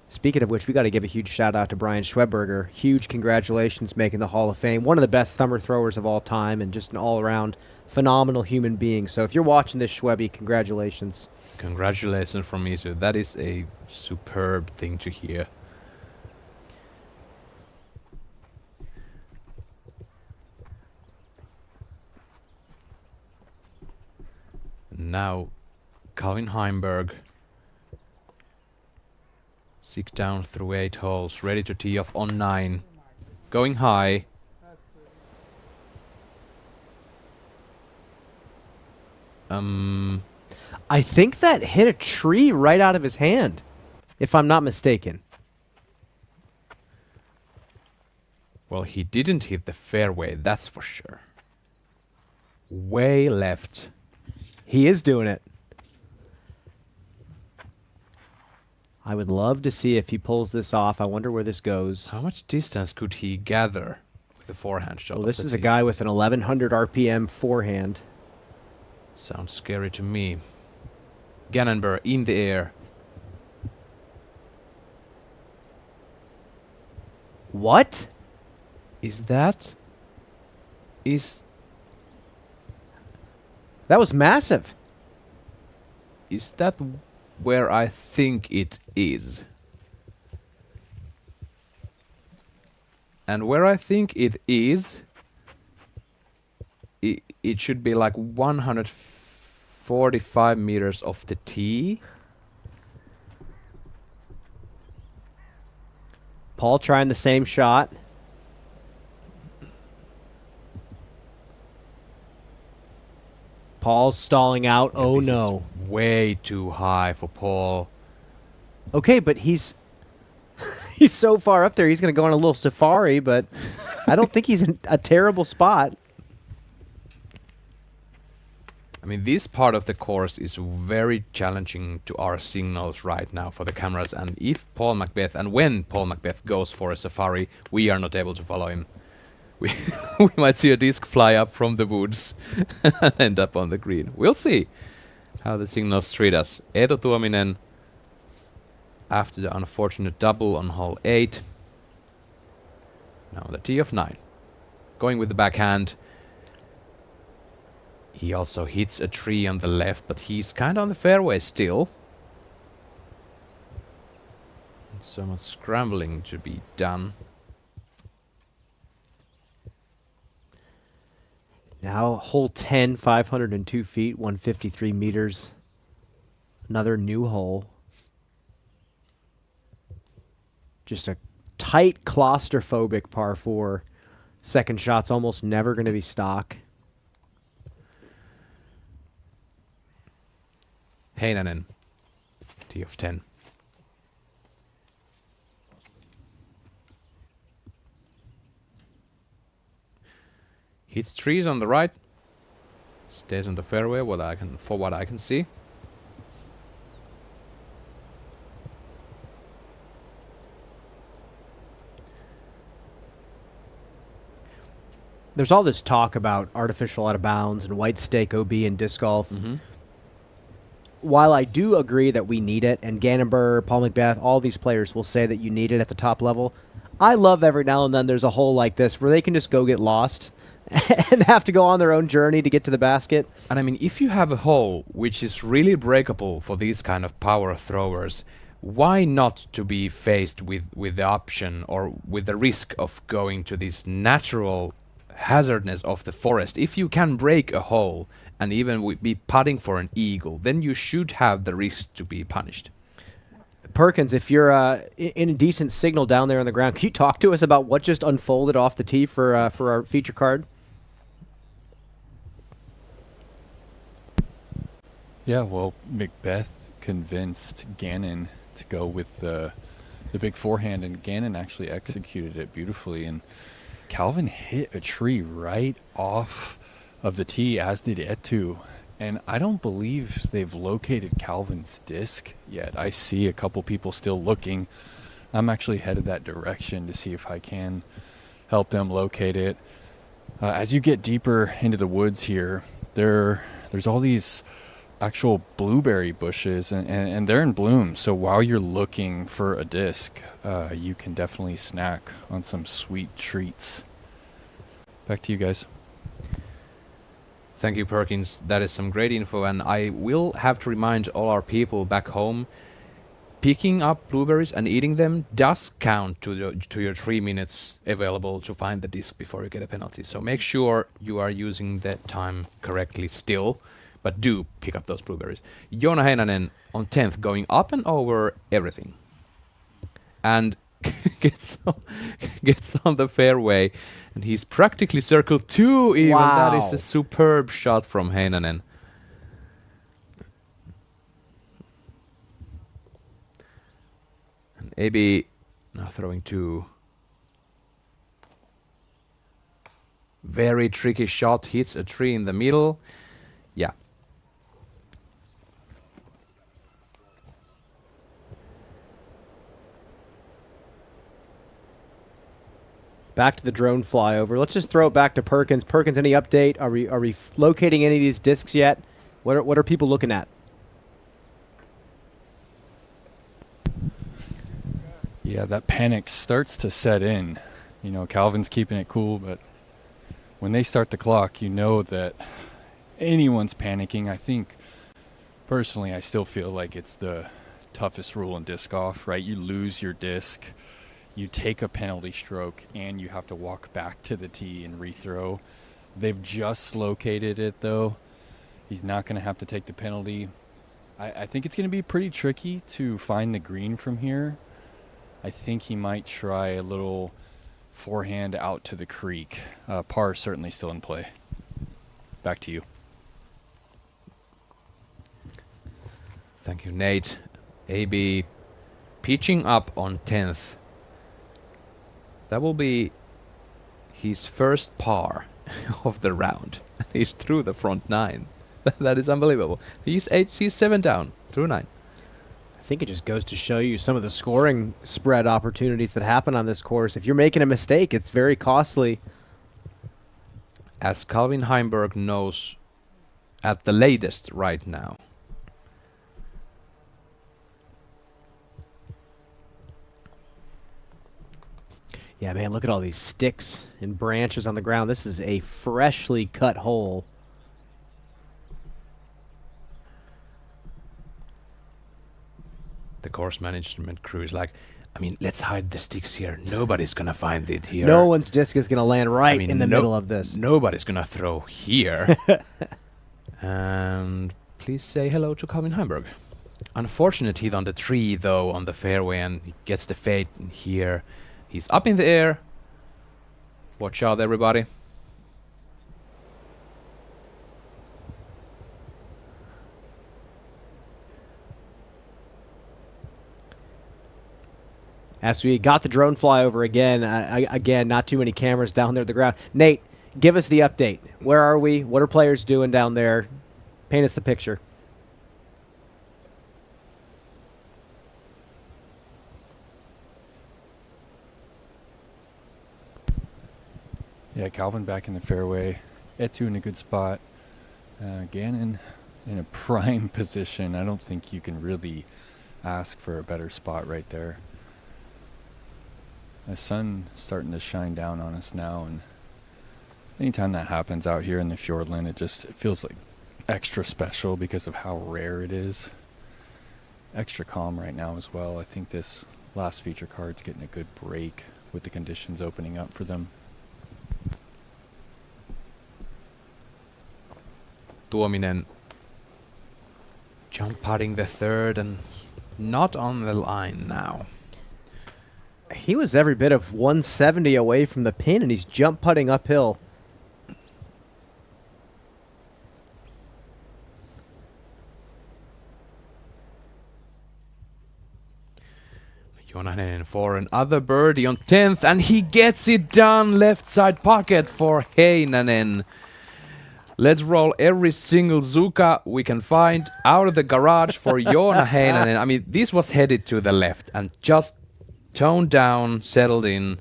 Speaking of which, we got to give a huge shout out to Brian Schweberger. Huge congratulations making the Hall of Fame. One of the best thumber throwers of all time and just an all-around phenomenal human being. So if you're watching this, Schwebby, congratulations. Congratulations from me, sir. That is a superb thing to hear. Now, Calvin Heimberg. 6 down through 8 holes, ready to tee off on 9. Going high. I think that hit a tree right out of his hand, if I'm not mistaken. Well, he didn't hit the fairway, that's for sure. Way left. He is doing it. I would love to see if he pulls this off. I wonder where this goes. How much distance could he gather with the forehand shot? Well, this is a guy with an 1100 RPM forehand. Sounds scary to me. Gannonburr in the air. What? Is that? That was massive. Is that where I think it is? And where I think it is, it should be like 145 meters off the tee. Paul trying the same shot. Paul's stalling out. Yeah, oh this no. Is way too high for Paul. Okay, but he's so far up there, he's going to go on a little safari, but I don't think he's in a terrible spot. I mean, this part of the course is very challenging to our signals right now for the cameras, and if Paul Macbeth, and when Paul Macbeth goes for a safari, we are not able to follow him. We, we might see a disc fly up from the woods and end up on the green. We'll see how the signals treat us. Eetu Tuominen, after the unfortunate double on hole 8. Now the tee of 9. Going with the backhand. He also hits a tree on the left, but he's kind of on the fairway still. So much scrambling to be done. Now hole 10, 502 feet, 153 meters. Another new hole. Just a tight, claustrophobic par 4. Second shot's almost never going to be stock. Heinonen, tee of 10. Hits trees on the right. Stays on the fairway. For what I can see. There's all this talk about artificial out of bounds and white stake OB in disc golf. While I do agree that we need it, and Gannonburr, Paul Macbeth, all these players will say that you need it at the top level, I love every now and then there's a hole like this where they can just go get lost and have to go on their own journey to get to the basket. And I mean, if you have a hole which is really breakable for these kind of power throwers, why not to be faced with the option or with the risk of going to this natural hazardness of the forest? If you can break a hole and even be putting for an eagle, then you should have the risk to be punished. Perkins, if you're in a decent signal down there on the ground, can you talk to us about what just unfolded off the tee for our feature card? Yeah, well, Macbeth convinced Gannon to go with the big forehand, and Gannon actually executed it beautifully. And Calvin hit a tree right off of the tee, as did Eetu. And I don't believe they've located Calvin's disc yet. I see a couple people still looking. I'm actually headed that direction to see if I can help them locate it. As you get deeper into the woods here, there's all these actual blueberry bushes, and they're in bloom. So while you're looking for a disc, you can definitely snack on some sweet treats. Back to you guys. Thank you, Perkins. That is some great info, and I will have to remind all our people back home, picking up blueberries and eating them does count to your 3 minutes available to find the disc before you get a penalty. So make sure you are using that time correctly still, but do pick up those blueberries. Joona Heinonen on 10th, going up and over everything. And gets on the fairway, and he's practically circle 2 even. Wow. That is a superb shot from Heinonen. And AB now throwing 2. Very tricky shot, hits a tree in the middle. Yeah. Back to the drone flyover. Let's just throw it back to Perkins. Perkins, any update? Are we locating any of these discs yet? What are people looking at? Yeah, that panic starts to set in. You know, Calvin's keeping it cool, but when they start the clock, you know that anyone's panicking. I think, personally, I still feel like it's the toughest rule in disc golf, right? You lose your disc, you take a penalty stroke, and you have to walk back to the tee and rethrow. They've just located it, though. He's not going to have to take the penalty. I think it's going to be pretty tricky to find the green from here. I think he might try a little forehand out to the creek. Par certainly still in play. Back to you. Thank you, Nate. AB pitching up on 10th. That will be his first par of the round. He's through the front 9. That is unbelievable. He's 7 down through 9. I think it just goes to show you some of the scoring spread opportunities that happen on this course. If you're making a mistake, it's very costly. As Calvin Heimberg knows at the latest right now. Yeah, man, look at all these sticks and branches on the ground. This is a freshly cut hole. The course management crew is like, I mean, let's hide the sticks here. Nobody's gonna find it here. No one's disc is going to land right in the middle of this. Nobody's gonna throw here. And please say hello to Calvin Heimberg. Unfortunate hit on the tree, though, on the fairway, and he gets the fade in here. He's up in the air. Watch out, everybody. As we got the drone flyover again, again, not too many cameras down there at the ground. Nate, give us the update. Where are we? What are players doing down there? Paint us the picture. Yeah, Calvin back in the fairway. Etu in a good spot. Gannon in a prime position. I don't think you can really ask for a better spot right there. The sun starting to shine down on us now, and anytime that happens out here in the Fjordland, it feels like extra special because of how rare it is. Extra calm right now as well. I think this last feature card's getting a good break with the conditions opening up for them. Tuominen jump putting the third and not on the line now. He was every bit of 170 away from the pin, and he's jump putting uphill. Jonanen for another birdie on 10th, and he gets it done. Left side pocket for Heinonen. Let's roll every single Zuka we can find out of the garage for Joona Heinonen. I mean, this was headed to the left and just toned down, settled in.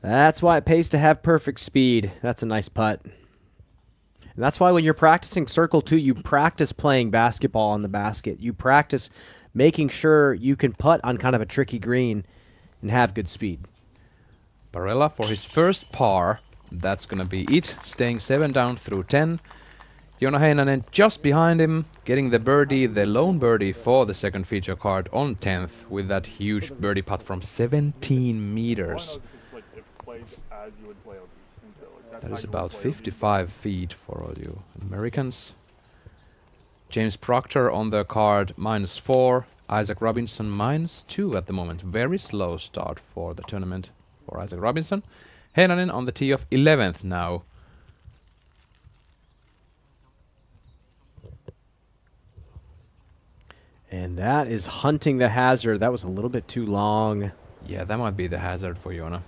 That's why it pays to have perfect speed. That's a nice putt. And that's why when you're practicing Circle 2, you practice playing basketball on the basket. You practice making sure you can putt on kind of a tricky green and have good speed. Barella for his first par. That's going to be it. Staying 7 down through 10. Joona Heinonen just behind him, getting the birdie, the lone birdie for the second feature card on 10th with that huge birdie putt from 17 meters. That is about 55 feet for all you Americans. James Proctor on the card, -4. Isaac Robinson, -2 at the moment. Very slow start for the tournament for Isaac Robinson. Heinonen on the tee of 11th now. And that is hunting the hazard. That was a little bit too long. Yeah, that might be the hazard for Joona.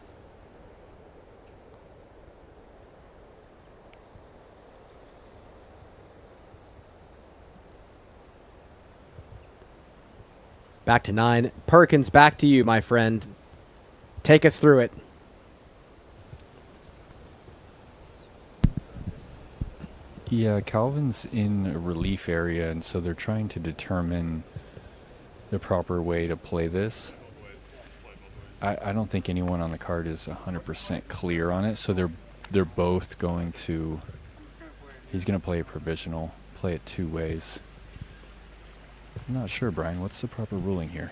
Back to 9. Perkins, back to you, my friend. Take us through it. Yeah, Calvin's in a relief area, and so they're trying to determine the proper way to play this. I don't think anyone on the card is 100% clear on it, so they're both going to... He's going to play a provisional, play it 2 ways. I'm not sure, Brian. What's the proper ruling here?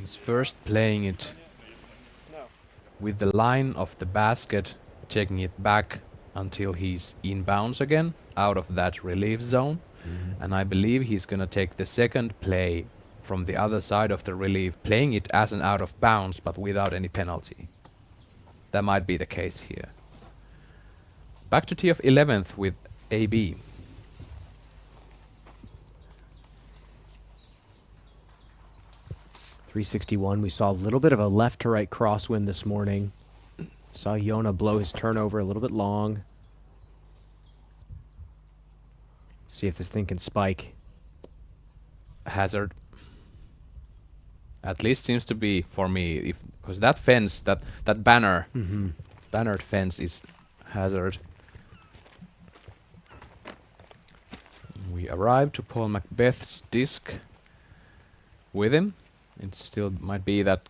He's first playing it with the line of the basket, taking it back until he's inbounds again, out of that relief zone. And I believe he's going to take the second play from the other side of the relief, playing it as an out of bounds, but without any penalty. That might be the case here. Back to tee of 11th with AB. 361. We saw a little bit of a left to right crosswind this morning. Saw Yona blow his turnover a little bit long. See if this thing can spike. Hazard. At least seems to be for me, because that fence, that banner, bannered fence is hazard. We arrived to Paul Macbeth's disc with him. It still might be that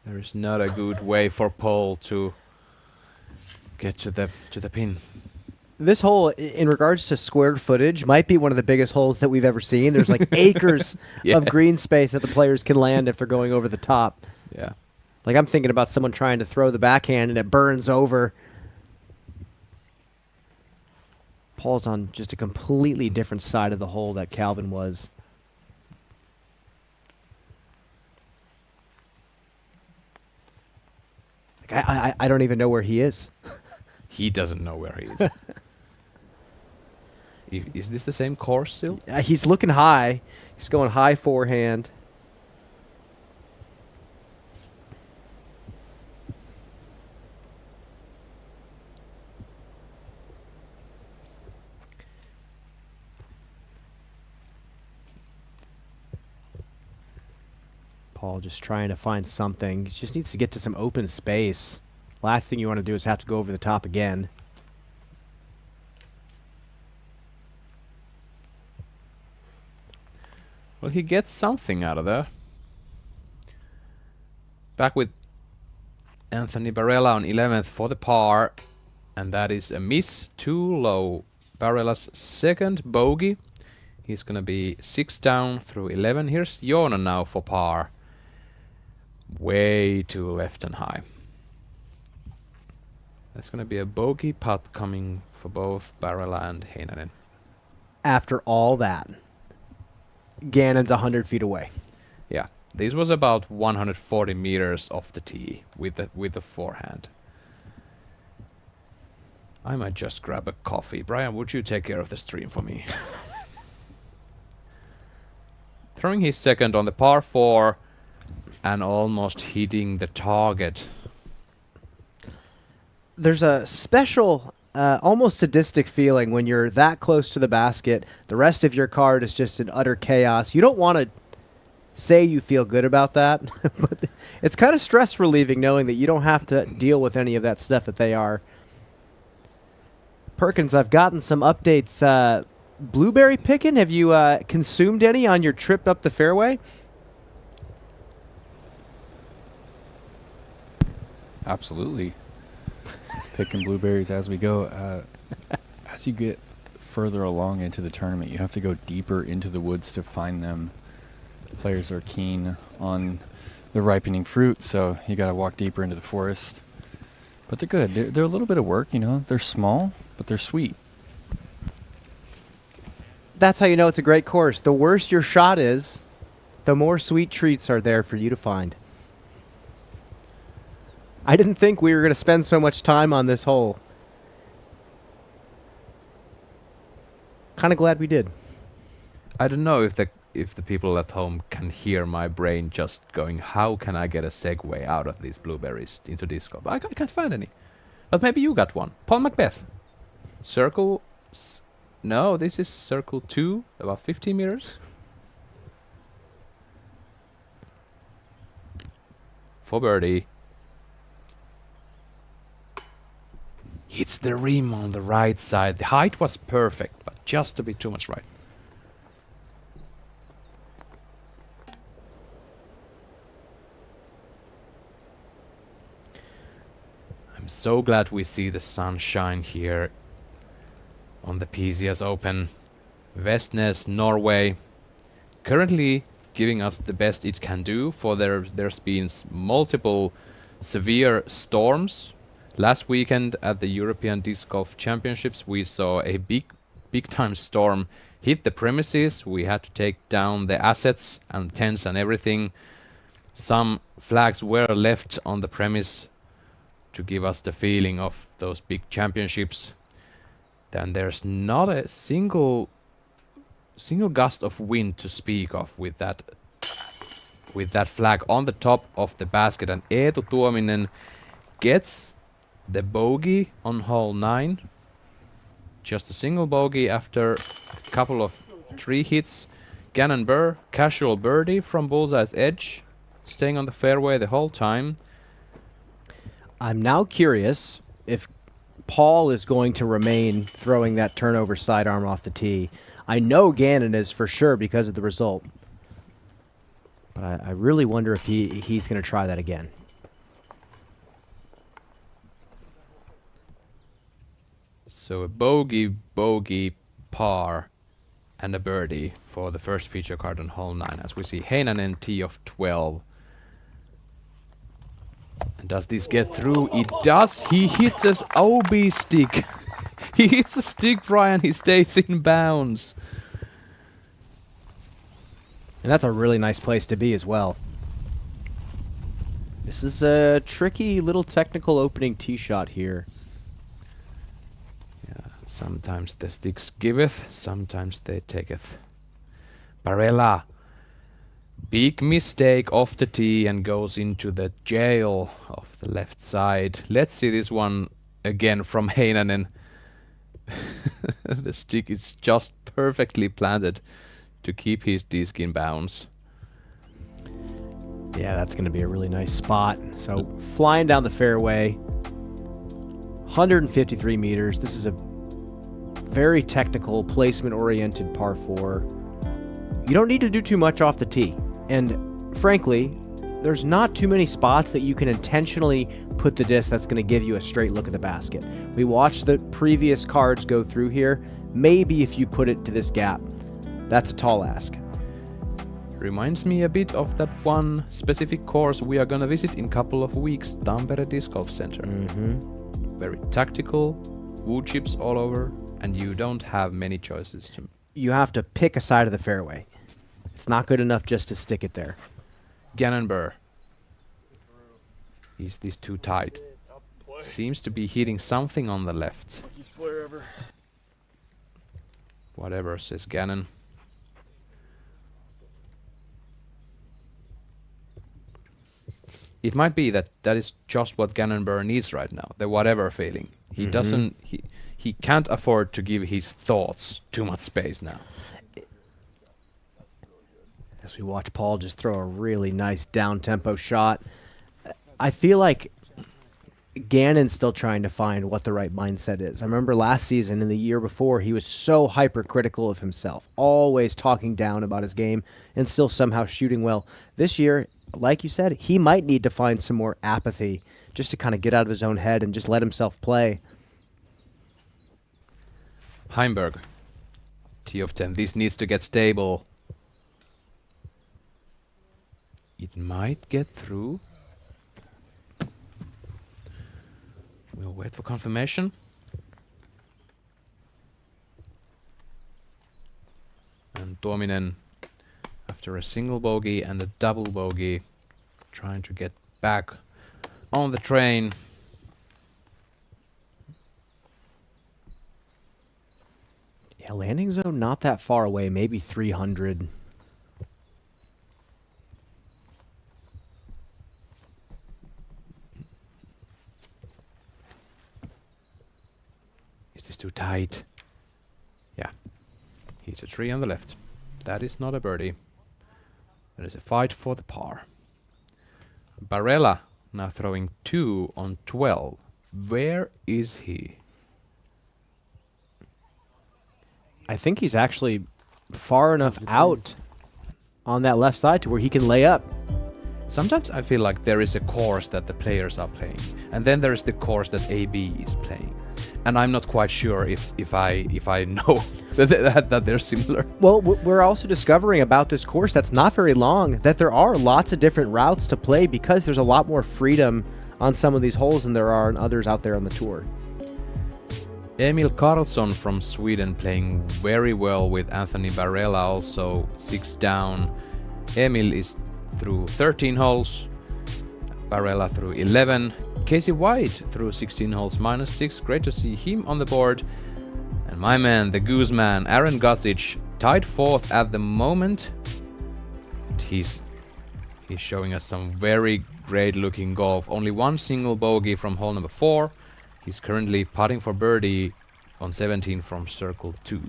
there is not a good way for Paul to get to the pin. This hole, in regards to square footage, might be one of the biggest holes that we've ever seen. There's like acres of green space that the players can land if they're going over the top. Yeah. Like I'm thinking about someone trying to throw the backhand and it burns over. Paul's on just a completely different side of the hole that Calvin was. Like I don't even know where he is. He doesn't know where he is. Is this the same course still? He's looking high. He's going high forehand. Paul just trying to find something. He just needs to get to some open space. Last thing you want to do is have to go over the top again. Well, he gets something out of there. Back with Anthony Barella on 11th for the par. And that is a miss, too low. Barella's second bogey. He's going to be 6 down through 11. Here's Joona now for par. Way too left and high. That's going to be a bogey putt coming for both Barella and Heinonen. After all that, Gannon's 100 feet away. Yeah, this was about 140 meters off the tee with the forehand. I might just grab a coffee. Brian, would you take care of the stream for me? Throwing his second on the par 4 and almost hitting the target. There's a special, almost sadistic feeling when you're that close to the basket. The rest of your card is just in utter chaos. You don't want to say you feel good about that, but it's kind of stress relieving knowing that you don't have to deal with any of that stuff that they are. Perkins, I've gotten some updates. Blueberry picking, have you consumed any on your trip up the fairway? Absolutely. Picking blueberries as we go. As you get further along into the tournament, you have to go deeper into the woods to find them. Players are keen on the ripening fruit, so you got to walk deeper into the forest. But they're good. They're a little bit of work, you know. They're small, but they're sweet. That's how you know it's a great course. The worse your shot is, the more sweet treats are there for you to find. I didn't think we were going to spend so much time on this hole. Kind of glad we did. I don't know if the people at home can hear my brain just going, how can I get a segue out of these blueberries into disco? But I can't find any. But maybe you got one. Paul Macbeth. Circle... No, this is circle 2, about 50 meters. For birdie. Hits the rim on the right side. The height was perfect, but just a bit too much right. I'm so glad we see the sunshine here on the PCS Open. Vestnes, Norway, currently giving us the best it can do. For there's been multiple severe storms. Last weekend at the European Disc Golf Championships, we saw a big time storm hit the premises. We had to take down the assets and tents and everything. Some flags were left on the premise to give us the feeling of those big championships. Then there's not a single gust of wind to speak of with that with that flag on the top of the basket, and Eetu Tuominen gets the bogey on hole 9. Just a single bogey after a couple of 3 hits. Gannon Burr, casual birdie from bullseye's edge, staying on the fairway the whole time. I'm now curious if Paul is going to remain throwing that turnover sidearm off the tee. I know Gannon is for sure because of the result. But I really wonder if he's going to try that again. So a bogey, par, and a birdie for the first feature card on hole 9. As we see Heinonen tee of 12. And does this get through? It does. He hits his OB stick. He hits a stick, Brian. He stays in bounds. And that's a really nice place to be as well. This is a tricky little technical opening tee shot here. Yeah, sometimes the sticks giveth, sometimes they taketh. Barella. Big mistake off the tee and goes into the jail of the left side. Let's see this one again from Heinonen. The stick is just perfectly planted to keep his disc in bounds. Yeah, that's going to be a really nice spot. So flying down the fairway, 153 meters. This is a very technical, placement-oriented par 4. You don't need to do too much off the tee. And frankly, there's not too many spots that you can intentionally put the disc that's going to give you a straight look at the basket. We watched the previous cards go through here. Maybe if you put it to this gap. That's a tall ask. Reminds me a bit of that one specific course we are gonna visit in a couple of weeks, Tampere Disc Golf Center. Very tactical, wood chips all over, and you don't have many choices to. You have to pick a side of the fairway. It's not good enough just to stick it there. Gannon Burr. Is this too tight? Seems to be hitting something on the left. Whatever, says Gannon. It might be that is just what Gannon Burr needs right now, the whatever feeling. He doesn't, he can't afford to give his thoughts too much space now. As we watch Paul just throw a really nice down-tempo shot, I feel like Gannon's still trying to find what the right mindset is. I remember last season and the year before, he was so hypercritical of himself, always talking down about his game and still somehow shooting well. This year, like you said, he might need to find some more apathy just to kind of get out of his own head and just let himself play. Heimberg, tee of 10. This needs to get stable. It might get through. We'll wait for confirmation. And Tuominen, after a single bogey and a double bogey, trying to get back on the train. Yeah, landing zone not that far away, maybe 300. Is this too tight? Yeah. He's a 3 on the left. That is not a birdie. That is a fight for the par. Barella now throwing 2 on 12. Where is he? I think he's actually far enough out on that left side to where he can lay up. Sometimes I feel like there is a course that the players are playing, and then there is the course that AB is playing. And I'm not quite sure if I know that they're similar. Well, we're also discovering about this course that's not very long that there are lots of different routes to play because there's a lot more freedom on some of these holes than there are on others out there on the tour. Emil Karlsson from Sweden playing very well with Anthony Barella, also 6 down. Emil is through 13 holes, Barella through 11. Casey White through 16 holes, -6. Great to see him on the board. And my man, the goose man, Aaron Gossage, tied 4th at the moment. He's He's showing us some very great looking golf. Only one single bogey from hole number 4. He's currently putting for birdie on 17 from circle 2.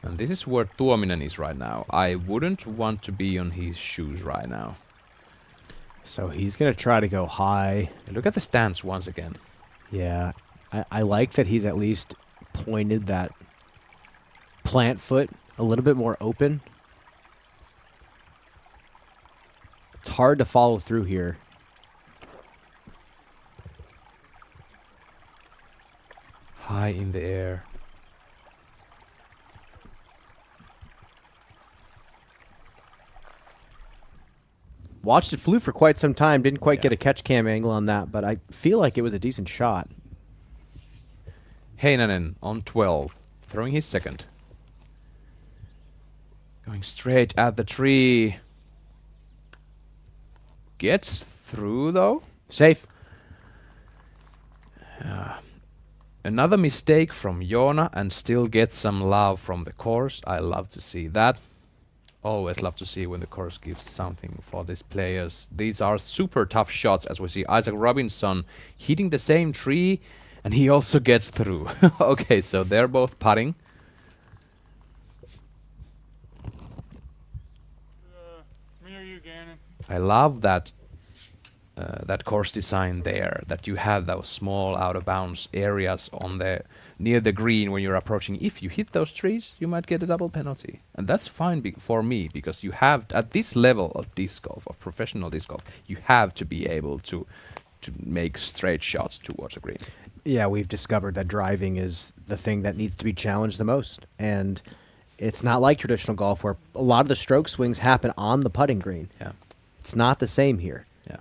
And this is where Tuominen is right now. I wouldn't want to be on his shoes right now. So he's going to try to go high. Look at the stance once again. Yeah, I like that he's at least pointed that plant foot a little bit more open. It's hard to follow through here. High in the air. Watched it flew for quite some time. Didn't quite get a catch cam angle on that, but I feel like it was a decent shot. Heinonen on 12, throwing his second. Going straight at the tree. Gets through though. Safe. Another mistake from Joona and still gets some love from the course. I love to see that. Always love to see when the course gives something for these players. These are super tough shots, as we see Isaac Robinson hitting the same tree, and he also gets through. Okay, so they're both putting. Me or you, Gannon? I love that that course design there, that you have those small out of bounds areas on the near the green when you're approaching. If you hit those trees, you might get a double penalty, and that's fine for me, because you have, at this level of disc golf, of professional disc golf, you have to be able to make straight shots towards a green. Yeah, we've discovered that driving is the thing that needs to be challenged the most, and it's not like traditional golf where a lot of the stroke swings happen on the putting green. Yeah, it's not the same here. Yeah.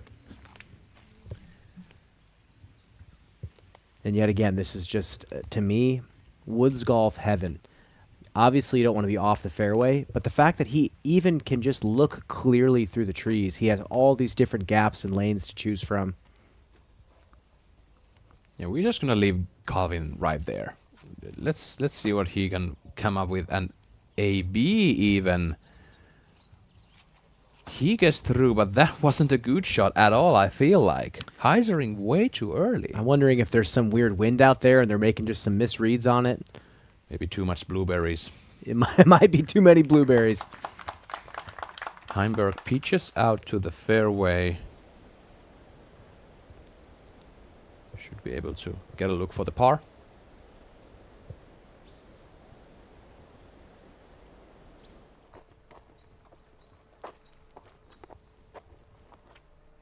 And yet again, this is just, to me, woods golf heaven. Obviously, you don't want to be off the fairway, but the fact that he even can just look clearly through the trees, he has all these different gaps and lanes to choose from. Yeah, we're just gonna leave Calvin right there. Let's see what he can come up with. And AB even. He gets through, but that wasn't a good shot at all, I feel like. Hyzering way too early. I'm wondering if there's some weird wind out there and they're making just some misreads on it. Maybe too much blueberries. It might be too many blueberries. Heimberg pitches out to the fairway. Should be able to get a look for the par.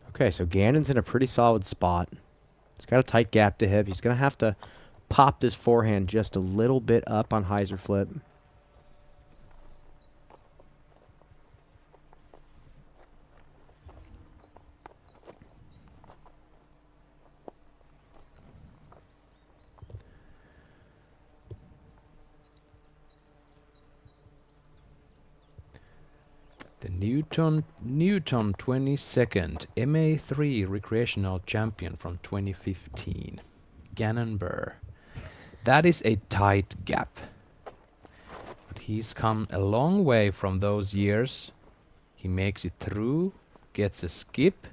Okay, so Gannon's in a pretty solid spot. He's got a tight gap to him. He's going to have to pop this forehand just a little bit up on hyzer flip. The Newton 22nd MA3 recreational champion from 2015, Gannon Burr. That is a tight gap, but he's come a long way from those years. He makes it through, gets a skip.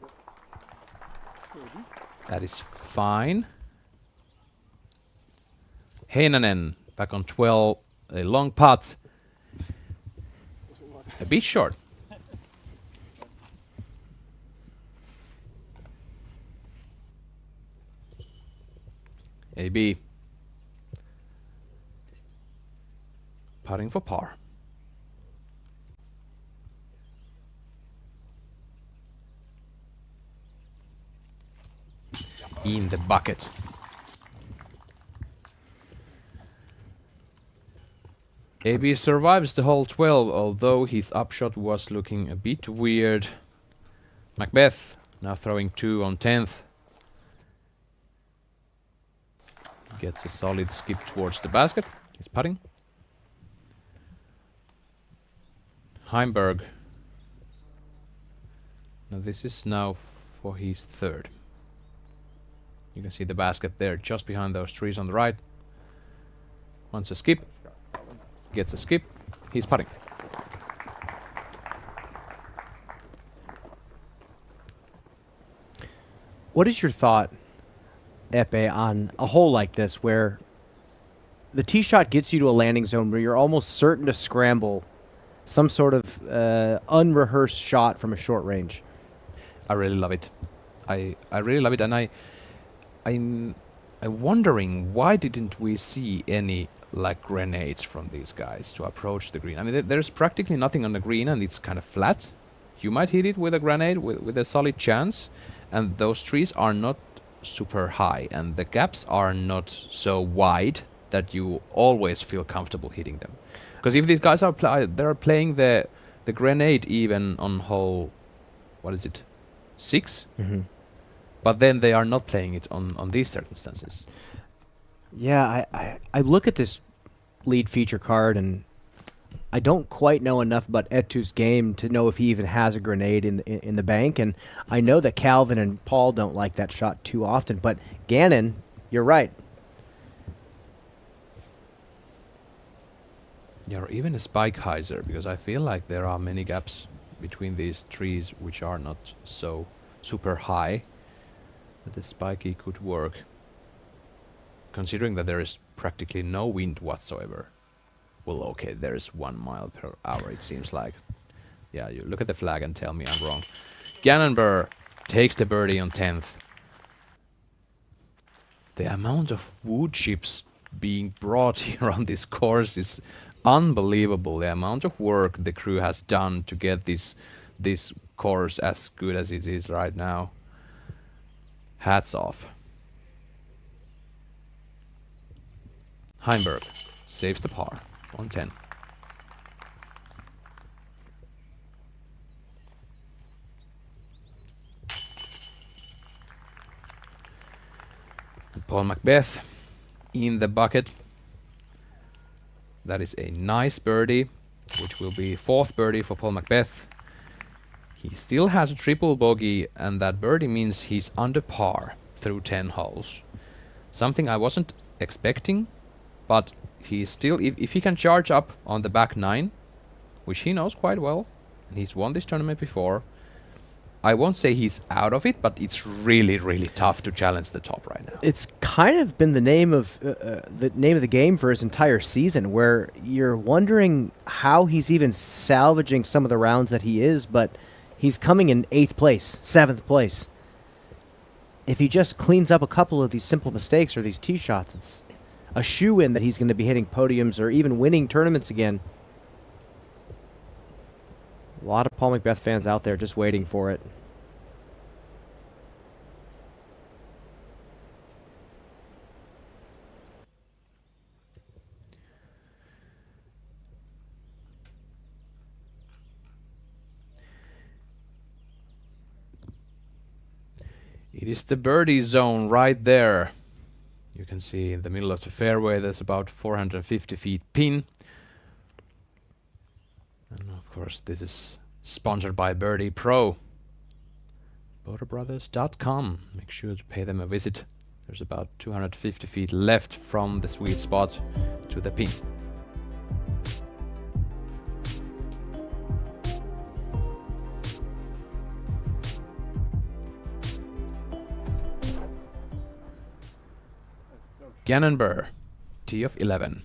That is fine. Heinonen back on 12, a long putt. A bit short. AB putting for par. In the bucket. AB survives the hole 12, although his upshot was looking a bit weird. Macbeth now throwing 2 on 10th. Gets a solid skip towards the basket. He's putting. Heimberg. Now this is now for his third. You can see the basket there just behind those trees on the right. Wants a skip. Gets a skip. He's putting. What is your thought, Epe, on a hole like this where the tee shot gets you to a landing zone where you're almost certain to scramble some sort of unrehearsed shot from a short range? I really love it. I really love it, and I'm wondering why didn't we see any like grenades from these guys to approach the green? I mean, there's practically nothing on the green, and it's kind of flat. You might hit it with a grenade with a solid chance, and those trees are not super high, and the gaps are not so wide that you always feel comfortable hitting them. Because if these guys are they're playing the grenade even on hole, what is it, 6? Mm-hmm. But then they are not playing it on these circumstances. Yeah, I look at this lead feature card, and I don't quite know enough about Etu's game to know if he even has a grenade in the bank. And I know that Calvin and Paul don't like that shot too often. But Gannon, you're right. Yeah, or even a spike hyzer, because I feel like there are many gaps between these trees which are not so super high that the spiky could work, considering that there is practically no wind whatsoever. Well, okay, there is 1 mile per hour, it seems like. Yeah, you look at the flag and tell me I'm wrong. Gannonburr takes the birdie on 10th. The amount of wood chips being brought here on this course is unbelievable. The amount of work the crew has done to get this course as good as it is right now. Hats off. Heimberg saves the par on 10. And Paul Macbeth in the bucket. That is a nice birdie, which will be 4th birdie for Paul Macbeth. He still has a triple bogey, and that birdie means he's under par through 10 holes. Something I wasn't expecting, but he's still, if he can charge up on the back 9, which he knows quite well, and he's won this tournament before, I won't say he's out of it, but it's really, really tough to challenge the top right now. It's kind of been the name of the game for his entire season, where you're wondering how he's even salvaging some of the rounds that he is, but he's coming in 8th place, 7th place. If he just cleans up a couple of these simple mistakes or these tee shots, it's a shoe-in that he's going to be hitting podiums or even winning tournaments again. A lot of Paul Macbeth fans out there just waiting for it. It is the birdie zone right there. You can see in the middle of the fairway there's about 450 feet pin. And of course this is sponsored by Birdie Pro. BoaterBrothers.com. Make sure to pay them a visit. There's about 250 feet left from the sweet spot to the pin. Gannonburr, tee of 11.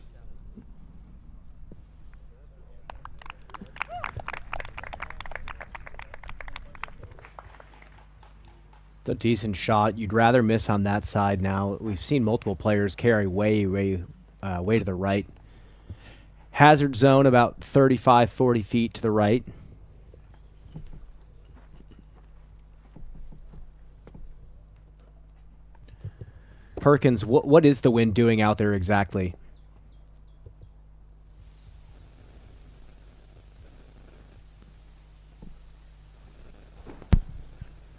It's a decent shot. You'd rather miss on that side now. We've seen multiple players carry way to the right. Hazard zone about 35, 40 feet to the right. Perkins, what is the wind doing out there exactly?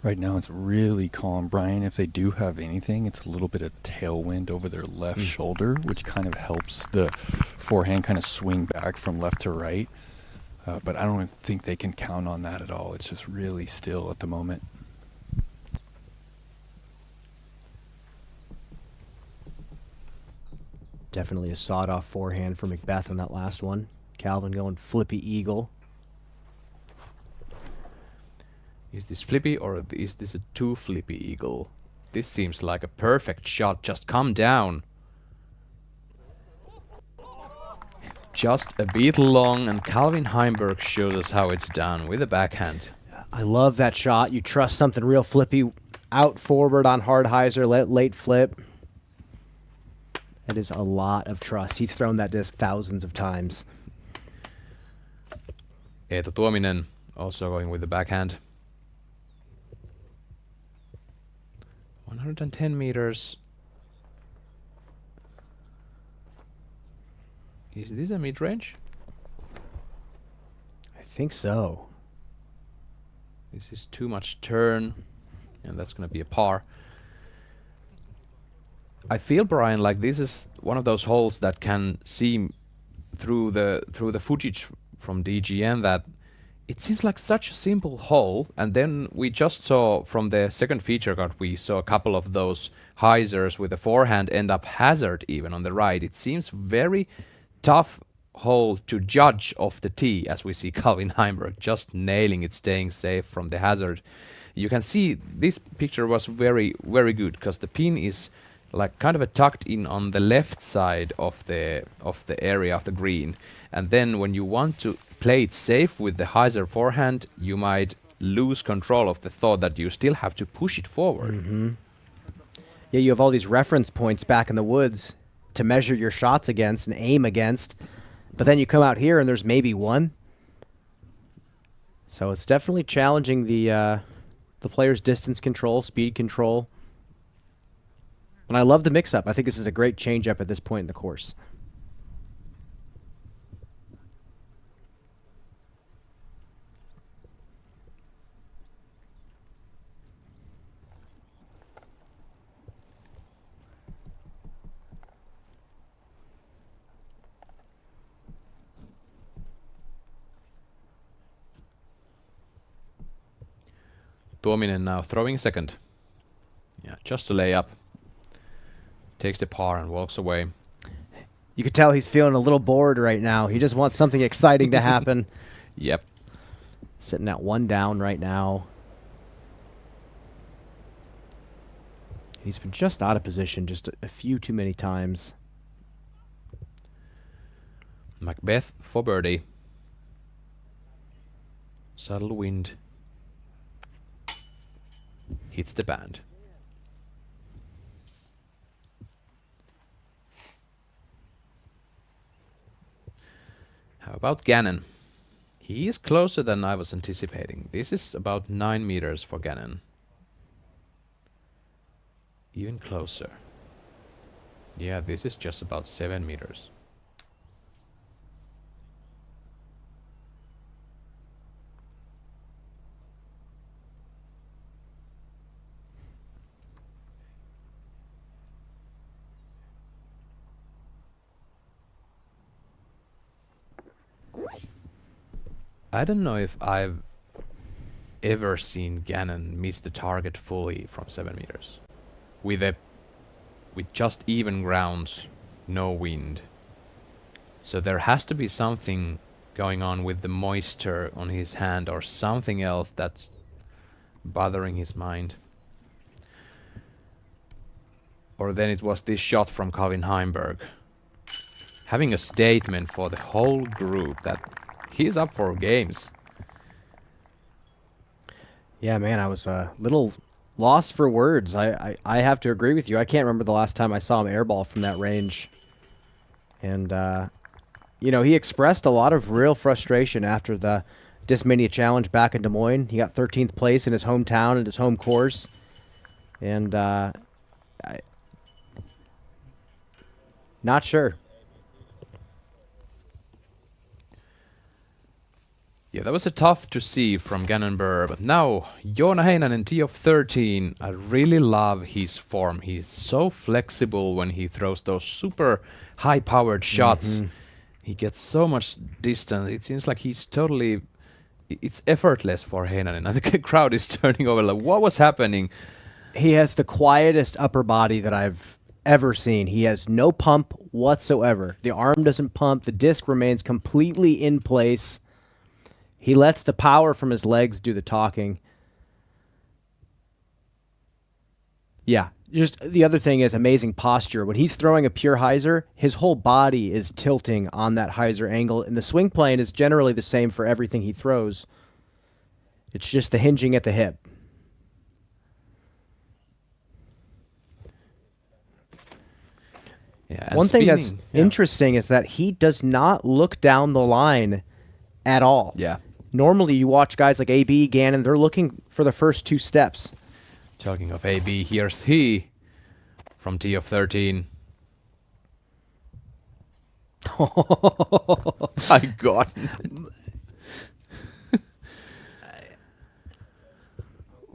Right now it's really calm, Brian. If they do have anything, it's a little bit of tailwind over their left shoulder, which kind of helps the forehand kind of swing back from left to right. But I don't think they can count on that at all. It's just really still at the moment. Definitely a sawed-off forehand for Macbeth on that last one. Calvin going flippy eagle. Is this flippy or is this a too flippy eagle? This seems like a perfect shot. Just come down. Just a bit long, and Calvin Heimberg shows us how it's done with a backhand. I love that shot. You trust something real flippy out forward on hard hyzer, late flip. That is a lot of trust. He's thrown that disc thousands of times. Eetu Tuominen also going with the backhand. 110 meters. Is this a mid-range? I think so. This is too much turn, and that's going to be a par. I feel, Brian, like this is one of those holes that can seem through the footage from DGN that it seems like such a simple hole, and then we just saw from the second feature card we saw a couple of those hyzers with the forehand end up hazard even on the right. It seems very tough hole to judge off the tee, as we see Calvin Heimberg just nailing it, staying safe from the hazard. You can see this picture was very, very good because the pin is like kind of a tucked in on the left side of the area of the green, and then when you want to play it safe with the hyzer forehand, you might lose control of the thought that you still have to push it forward. Mm-hmm. Yeah, you have all these reference points back in the woods to measure your shots against and aim against, but then you come out here and there's maybe one. So it's definitely challenging the player's distance control, speed control. And I love the mix-up. I think this is a great change-up at this point in the course. Tuominen now throwing second. Yeah, just a layup. Takes the par and walks away. You could tell he's feeling a little bored right now. He just wants something exciting to happen. Yep. Sitting at one down right now. He's been just out of position just a few too many times. Macbeth for birdie. Subtle wind. Hits the band. How about Gannon? He is closer than I was anticipating. This is about 9 meters for Gannon. Even closer. Yeah, this is just about 7 meters. I don't know if I've ever seen Gannon miss the target fully from 7 meters. With just even grounds, no wind. So there has to be something going on with the moisture on his hand or something else that's bothering his mind. Or then it was this shot from Calvin Heimberg. Having a statement for the whole group that he's up for games. Yeah, man, I was a little lost for words. I have to agree with you. I can't remember the last time I saw him airball from that range. And, you know, he expressed a lot of real frustration after the Discmania Challenge back in Des Moines. He got 13th place in his hometown and his home course. And, not sure. Yeah, that was a tough to see from Gannon Burr, but now Joona Heinonen, tee of 13. I really love his form. He's so flexible when he throws those super high-powered shots. Mm-hmm. He gets so much distance. It seems like he's totally... It's effortless for Heinonen. I think the crowd is turning over like, what was happening? He has the quietest upper body that I've ever seen. He has no pump whatsoever. The arm doesn't pump. The disc remains completely in place. He lets the power from his legs do the talking. Yeah. Just the other thing is amazing posture. When he's throwing a pure hyzer, his whole body is tilting on that hyzer angle, and the swing plane is generally the same for everything he throws. It's just the hinging at the hip. Yeah, one thing that's interesting is that he does not look down the line at all. Yeah. Normally, you watch guys like AB, Gannon, they're looking for the first 2 steps. Talking of AB, here's he from T of 13. Oh my God.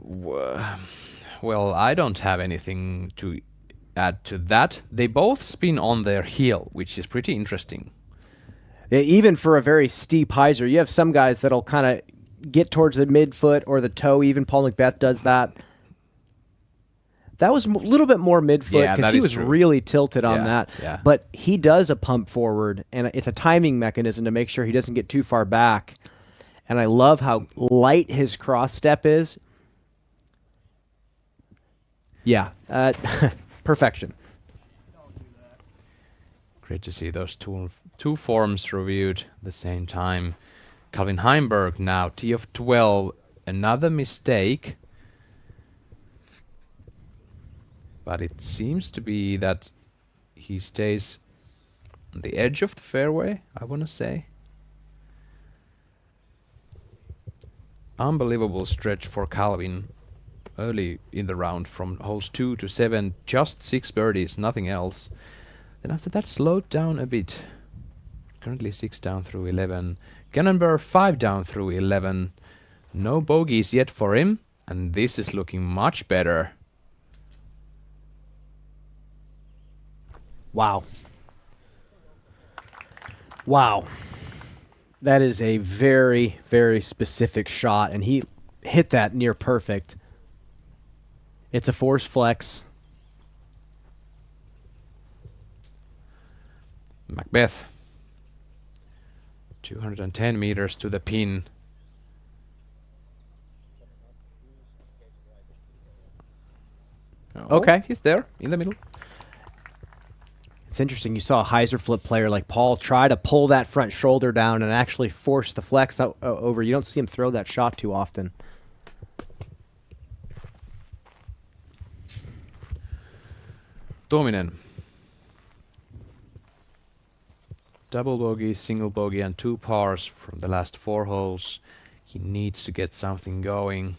Well, I don't have anything to add to that. They both spin on their heel, which is pretty interesting. Even for a very steep hyzer, you have some guys that'll kind of get towards the midfoot or the toe. Even Paul Macbeth does that. That was a little bit more midfoot because he was really tilted on that. Yeah. But he does a pump forward, and it's a timing mechanism to make sure he doesn't get too far back. And I love how light his cross step is. Yeah, perfection. Great to see those two forms reviewed at the same time. Calvin Heimberg now, T of 12, another mistake. But it seems to be that he stays on the edge of the fairway, I want to say. Unbelievable stretch for Calvin early in the round from holes 2 to 7, just 6 birdies, nothing else. Then after that slowed down a bit. Currently 6 down through 11. Cannonball 5 down through 11. No bogeys yet for him, and this is looking much better. Wow. Wow. That is a very, very specific shot, and he hit that near perfect. It's a force flex. Macbeth. 210 meters to the pin. Oh, okay. He's there, in the middle. It's interesting. You saw a hyzer flip player like Paul try to pull that front shoulder down and actually force the flex over. You don't see him throw that shot too often. Tuominen. Double bogey, single bogey, and 2 pars from the last 4 holes. He needs to get something going.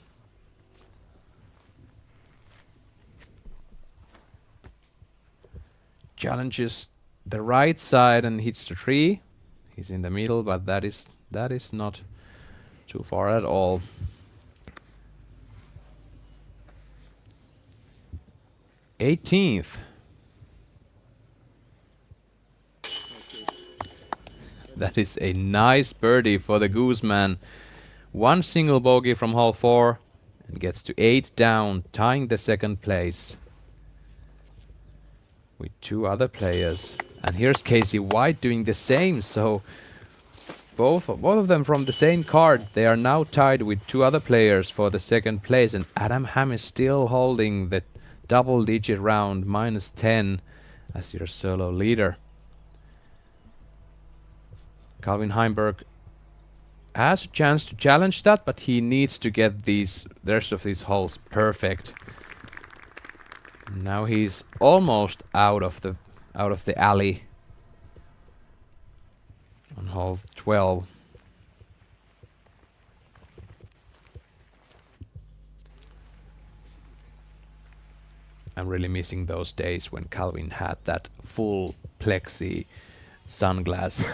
Challenges the right side and hits the tree. He's in the middle, but that is not too far at all. '18th. That is a nice birdie for the Gooseman. 1 single bogey from hole 4 and gets to 8 down, tying the 2nd place with 2 other players. And here's Casey White doing the same. So both of them from the same card. They are now tied with 2 other players for the 2nd place. And Adam Ham is still holding the double-digit round, -10, as your solo leader. Calvin Heimberg has a chance to challenge that, but he needs to get the rest of these holes perfect. Now he's almost out of the alley on hole 12. I'm really missing those days when Calvin had that full plexi sunglass.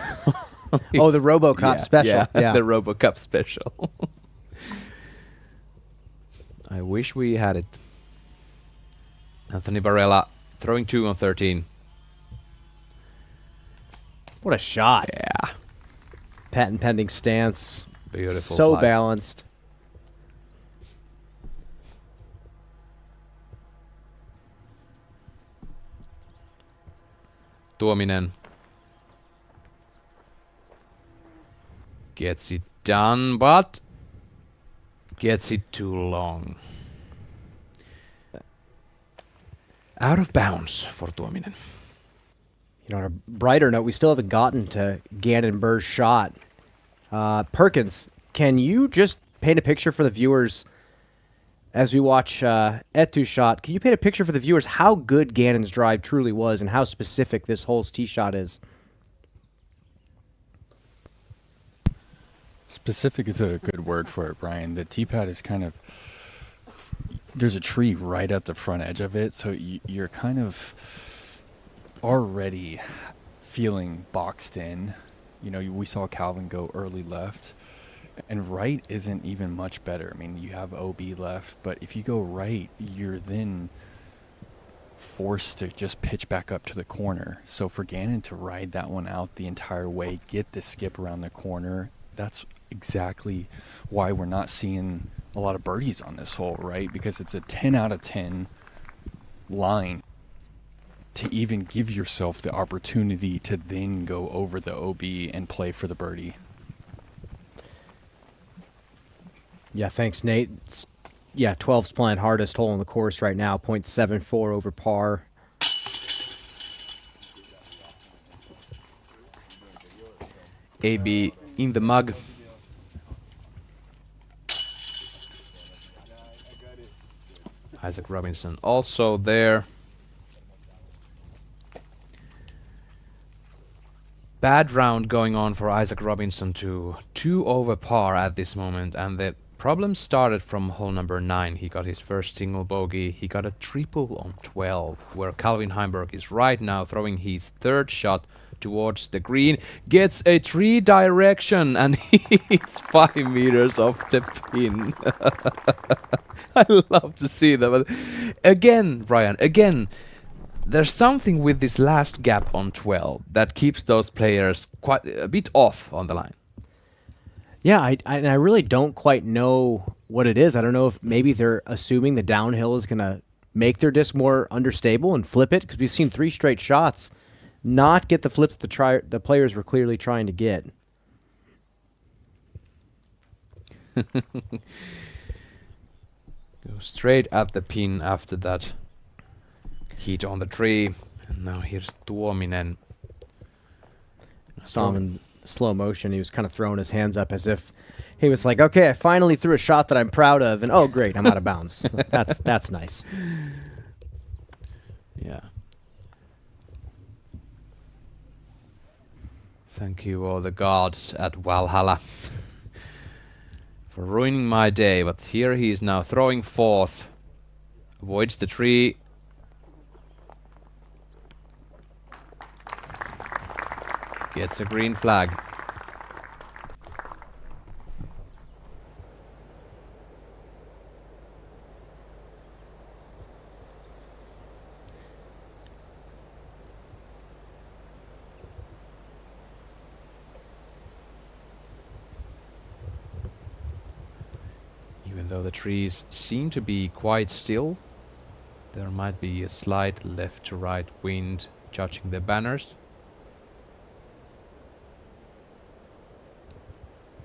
Oh, the RoboCop special. Yeah, the RoboCop special. I wish we had it. Anthony Barella throwing 2 on 13. What a shot. Yeah. Patent pending stance. Beautiful. So flight. balanced. Tuominen gets it done, but gets it too long. Out of bounds for Tuominen. You know, on a brighter note, we still haven't gotten to Gannon Burr's shot. Perkins, can you just paint a picture for the viewers as we watch Etu's shot? Can you paint a picture for the viewers how good Gannon's drive truly was and how specific this hole's tee shot is? Specific is a good word for it, Brian. The tee pad is kind of, there's a tree right at the front edge of it, so you're kind of already feeling boxed in. You know, we saw Calvin go early left, and right isn't even much better. I mean, you have OB left, but if you go right, you're then forced to just pitch back up to the corner. So for Gannon to ride that one out the entire way, get the skip around the corner, that's exactly why we're not seeing a lot of birdies on this hole, right? Because it's a 10 out of 10 line to even give yourself the opportunity to then go over the OB and play for the birdie. Yeah, thanks, Nate. Yeah, 12's playing hardest hole in the course right now, 0.74 over par. AB in the mug. Isaac Robinson also there. Bad round going on for Isaac Robinson to 2 over par at this moment, and the problem started from hole number 9. He got his first single bogey. He got a triple on 12, where Calvin Heimberg is right now throwing his third shot towards the green, gets a 3 direction, and he's 5 meters off the pin. I love to see that. But again, Brian, there's something with this last gap on 12 that keeps those players quite a bit off on the line. Yeah, I really don't quite know what it is. I don't know if maybe they're assuming the downhill is going to make their disc more understable and flip it, because we've seen 3 straight shots not get the flips the players were clearly trying to get. Go straight at the pin after that hit on the tree. And now here's Tuominen. Saw him in slow motion. He was kind of throwing his hands up as if he was like, okay, I finally threw a shot that I'm proud of, and oh great, I'm out of bounds. That's nice. Yeah. Thank you all the gods at Valhalla for ruining my day, but here he is now throwing fourth. Avoids the tree. Gets a green flag. Even though the trees seem to be quite still, there might be a slight left to right wind judging the banners.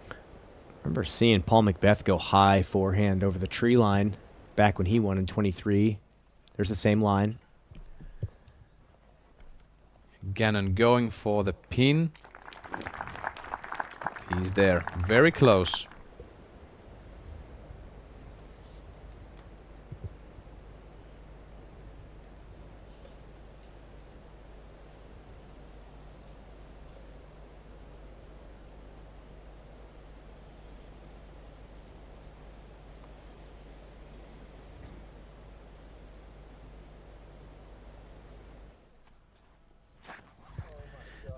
I remember seeing Paul Macbeth go high forehand over the tree line back when he won in 23. There's the same line. Gannon going for the pin. He's there, very close.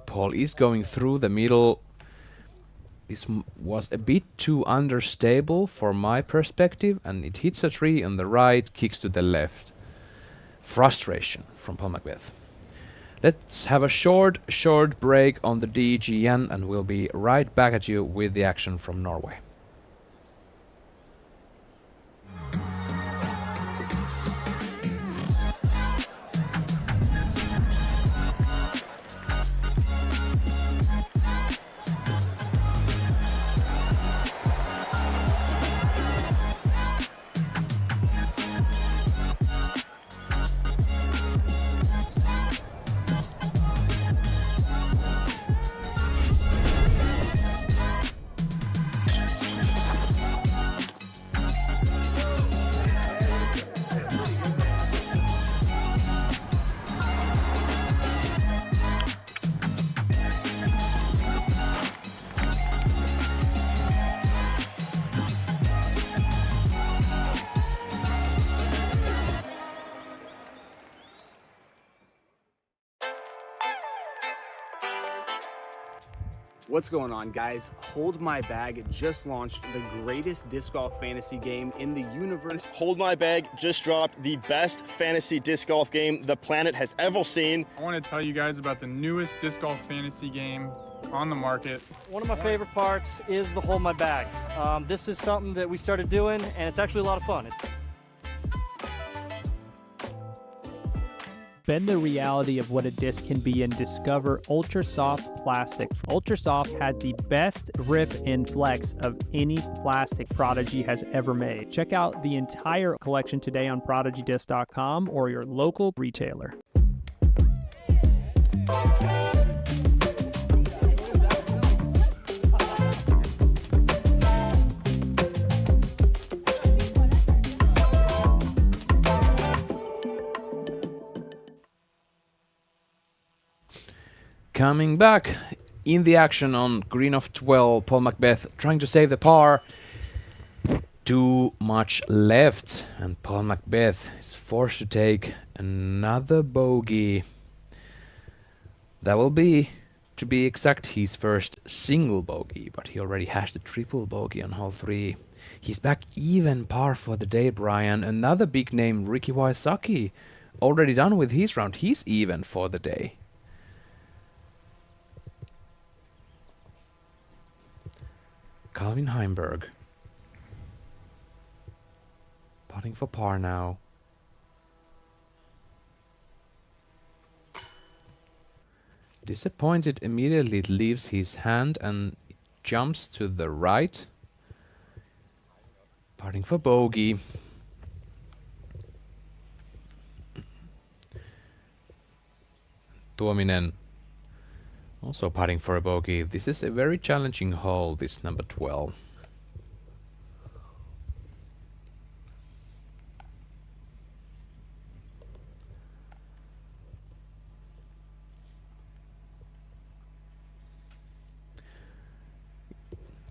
Paul is going through the middle. This was a bit too understable for my perspective, and it hits a tree on the right, kicks to the left. Frustration from Paul Macbeth. Let's have a short break on the DGN, and we'll be right back at you with the action from Norway. What's going on, guys? Hold My Bag just launched the greatest disc golf fantasy game in the universe. Hold My Bag just dropped the best fantasy disc golf game the planet has ever seen. I want to tell you guys about the newest disc golf fantasy game on the market. One of my favorite parts is the Hold My Bag. This is something that we started doing, and it's actually a lot of fun. Bend the reality of what a disc can be and discover Ultra Soft plastic. Ultra Soft has the best grip and flex of any plastic Prodigy has ever made. Check out the entire collection today on ProdigyDisc.com or your local retailer. Coming back in the action on green of 12, Paul Macbeth trying to save the par. Too much left, and Paul Macbeth is forced to take another bogey. That will be, to be exact, his first single bogey, but he already has the triple bogey on hole 3. He's back even par for the day, Brian. Another big name, Ricky Wysocki, already done with his round. He's even for the day. Calvin Heimberg. Putting for par now. Disappointed, immediately leaves his hand and jumps to the right. Putting for bogey. Tuominen also putting for a bogey. This is a very challenging hole, this number 12.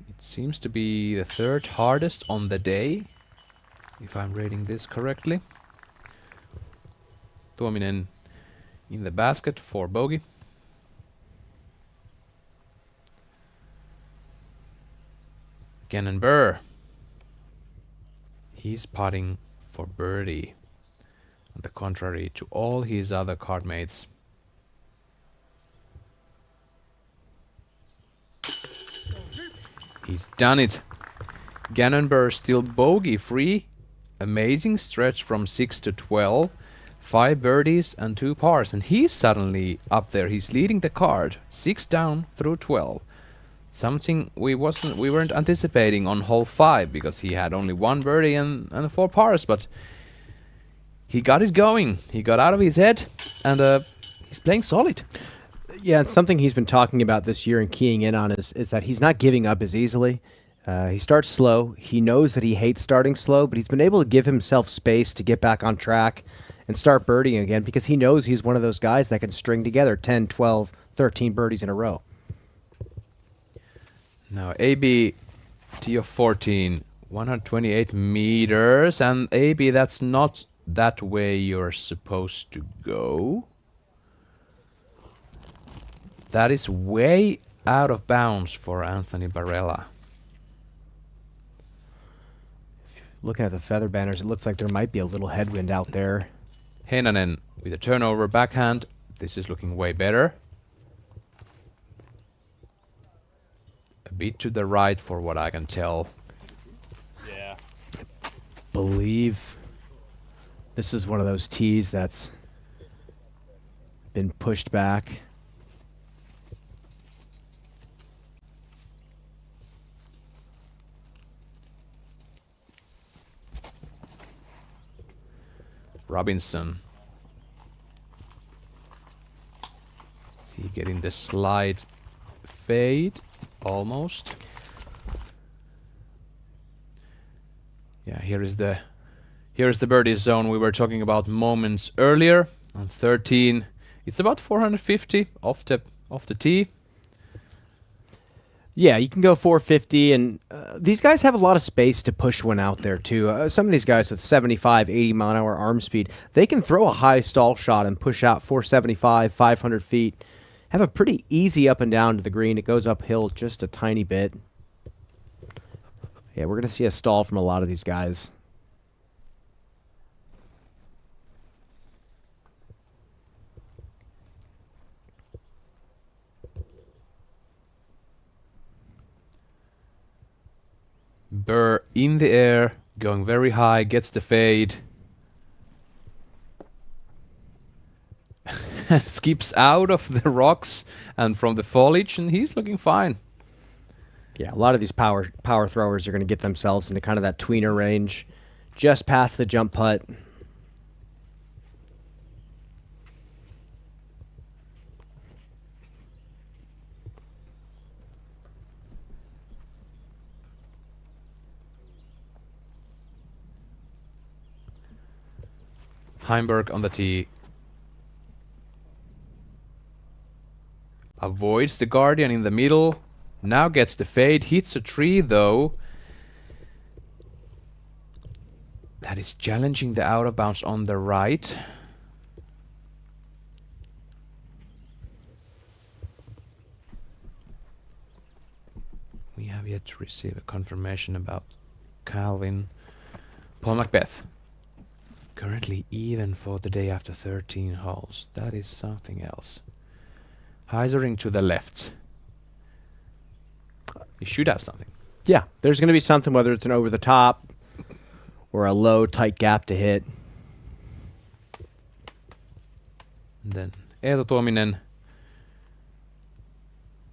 It seems to be the third hardest on the day, if I'm reading this correctly. Tuominen in the basket for bogey. Gannon Burr. He's putting for birdie, on the contrary to all his other card mates. He's done it. Gannon Burr still bogey free. Amazing stretch from 6 to 12. 5 birdies and 2 pars, and he's suddenly up there. He's leading the card. 6 down through 12. Something we weren't anticipating on hole 5, because he had only 1 birdie and 4 pars, but he got it going. He got out of his head, and he's playing solid. Yeah, and something he's been talking about this year and keying in on is that he's not giving up as easily. He starts slow. He knows that he hates starting slow, but he's been able to give himself space to get back on track and start birdieing again, because he knows he's one of those guys that can string together 10, 12, 13 birdies in a row. Now AB tee of 14, 128 meters, and AB, that's not that way you're supposed to go. That is way out of bounds for Anthony Barella. Looking at the feather banners, it looks like there might be a little headwind out there. Heinonen with a turnover backhand. This is looking way better. A bit to the right for what I can tell. Yeah. I believe this is one of those tees that's been pushed back. Robinson. Is he getting the slide fade? Almost. Yeah, here is the birdie zone we were talking about moments earlier. On 13, it's about 450 off the tee. Yeah, you can go 450, and these guys have a lot of space to push one out there, too. Some of these guys with 75, 80 mile an hour arm speed, they can throw a high stall shot and push out 475, 500 feet. have a pretty easy up and down to the green. It goes uphill just a tiny bit. Yeah, we're going to see a stall from a lot of these guys. Burr in the air, going very high, gets the fade. And skips out of the rocks and from the foliage, and he's looking fine. Yeah, a lot of these power throwers are going to get themselves into kind of that tweener range, just past the jump putt. Heimberg on the tee. Avoids the Guardian in the middle. Now gets the fade. Hits a tree though. That is challenging the out of bounds on the right. We have yet to receive a confirmation about Calvin. Paul Macbeth. Currently even for the day after 13 holes. That is something else. Heisering to the left. You should have something. Yeah, there's going to be something, whether it's an over the top or a low, tight gap to hit. And then Eetu Tuominen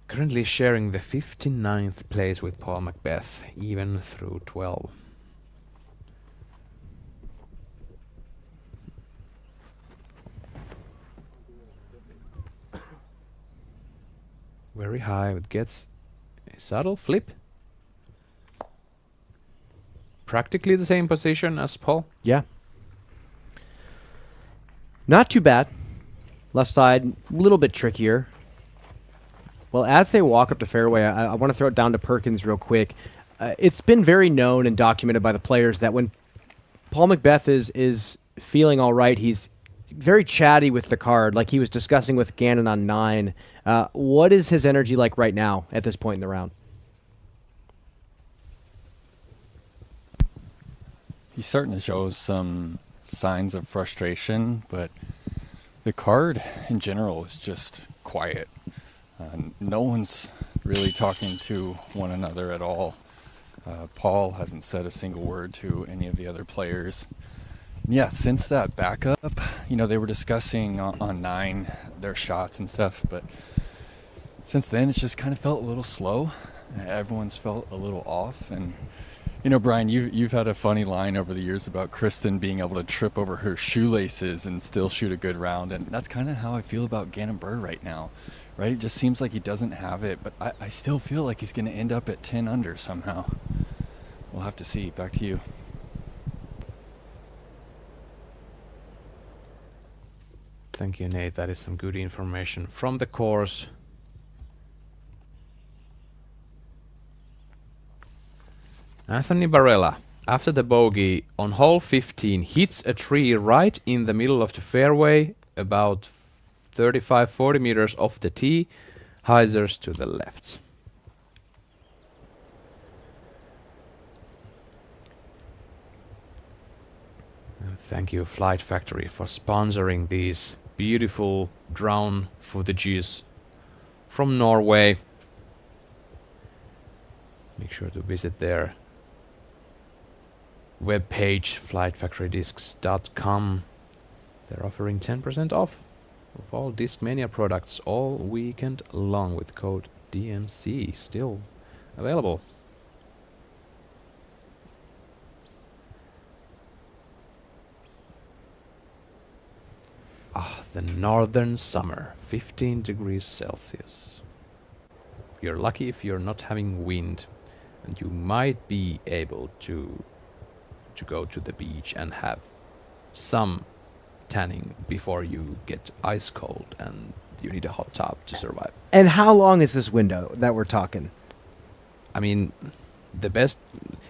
currently sharing the 59th place with Paul Macbeth, even through 12. Very high, it gets a subtle flip. Practically the same position as Paul. Yeah. Not too bad. Left side, a little bit trickier. Well, as they walk up the fairway, I want to throw it down to Perkins real quick. It's been very known and documented by the players that when Paul Macbeth is feeling all right, he's very chatty with the card, like he was discussing with Gannon on 9. What is his energy like right now at this point in the round? He's starting to show some signs of frustration, but the card in general is just quiet. No one's really talking to one another at all. Paul hasn't said a single word to any of the other players. Yeah, since that backup, you know, they were discussing on 9 their shots and stuff, but since then it's just kind of felt a little slow. Everyone's felt a little off. And you know, Brian, you've had a funny line over the years about Kristen being able to trip over her shoelaces and still shoot a good round, and that's kind of how I feel about Gannon Buhr right now, right? It just seems like he doesn't have it, but I still feel like he's going to end up at 10 under somehow. We'll have to see. Back to you. Thank you, Nate. That is some good information from the course. Anthony Barella, after the bogey on hole 15, hits a tree right in the middle of the fairway, about 35-40 meters off the tee, hyzers to the left. And thank you, Flight Factory, for sponsoring these beautiful drone footages from Norway. Make sure to visit their webpage, flightfactorydiscs.com. They're offering 10% off of all Discmania products all weekend long with code DMC. Still available. Ah, the northern summer, 15 degrees Celsius. You're lucky if you're not having wind, and you might be able to go to the beach and have some tanning before you get ice cold and you need a hot tub to survive. And how long is this window that we're talking? I mean, the best,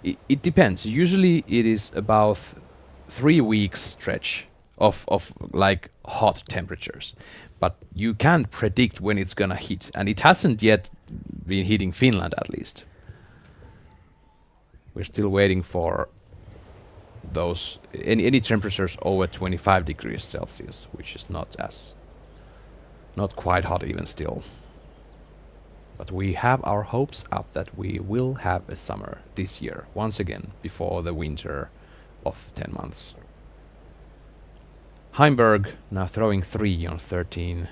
it depends. Usually it is about 3 weeks stretch of like hot temperatures. but you can't predict when it's gonna hit, and it hasn't yet been hitting Finland at least. We're still waiting for those any temperatures over 25 degrees Celsius, which is not quite hot even still. But we have our hopes up that we will have a summer this year once again before the winter of 10 months. Heimberg now throwing 3 on 13.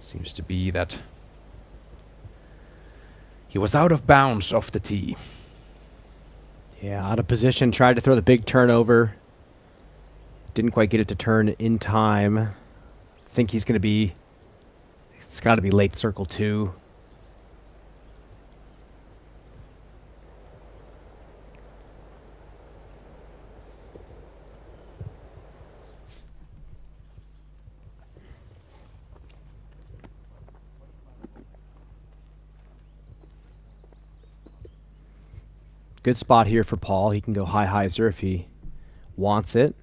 Seems to be that he was out of bounds off the tee. Yeah, out of position, tried to throw the big turnover. Didn't quite get it to turn in time. I think he's going to be... It's got to be late circle 2. Good spot here for Paul. He can go high hyzer if he wants it.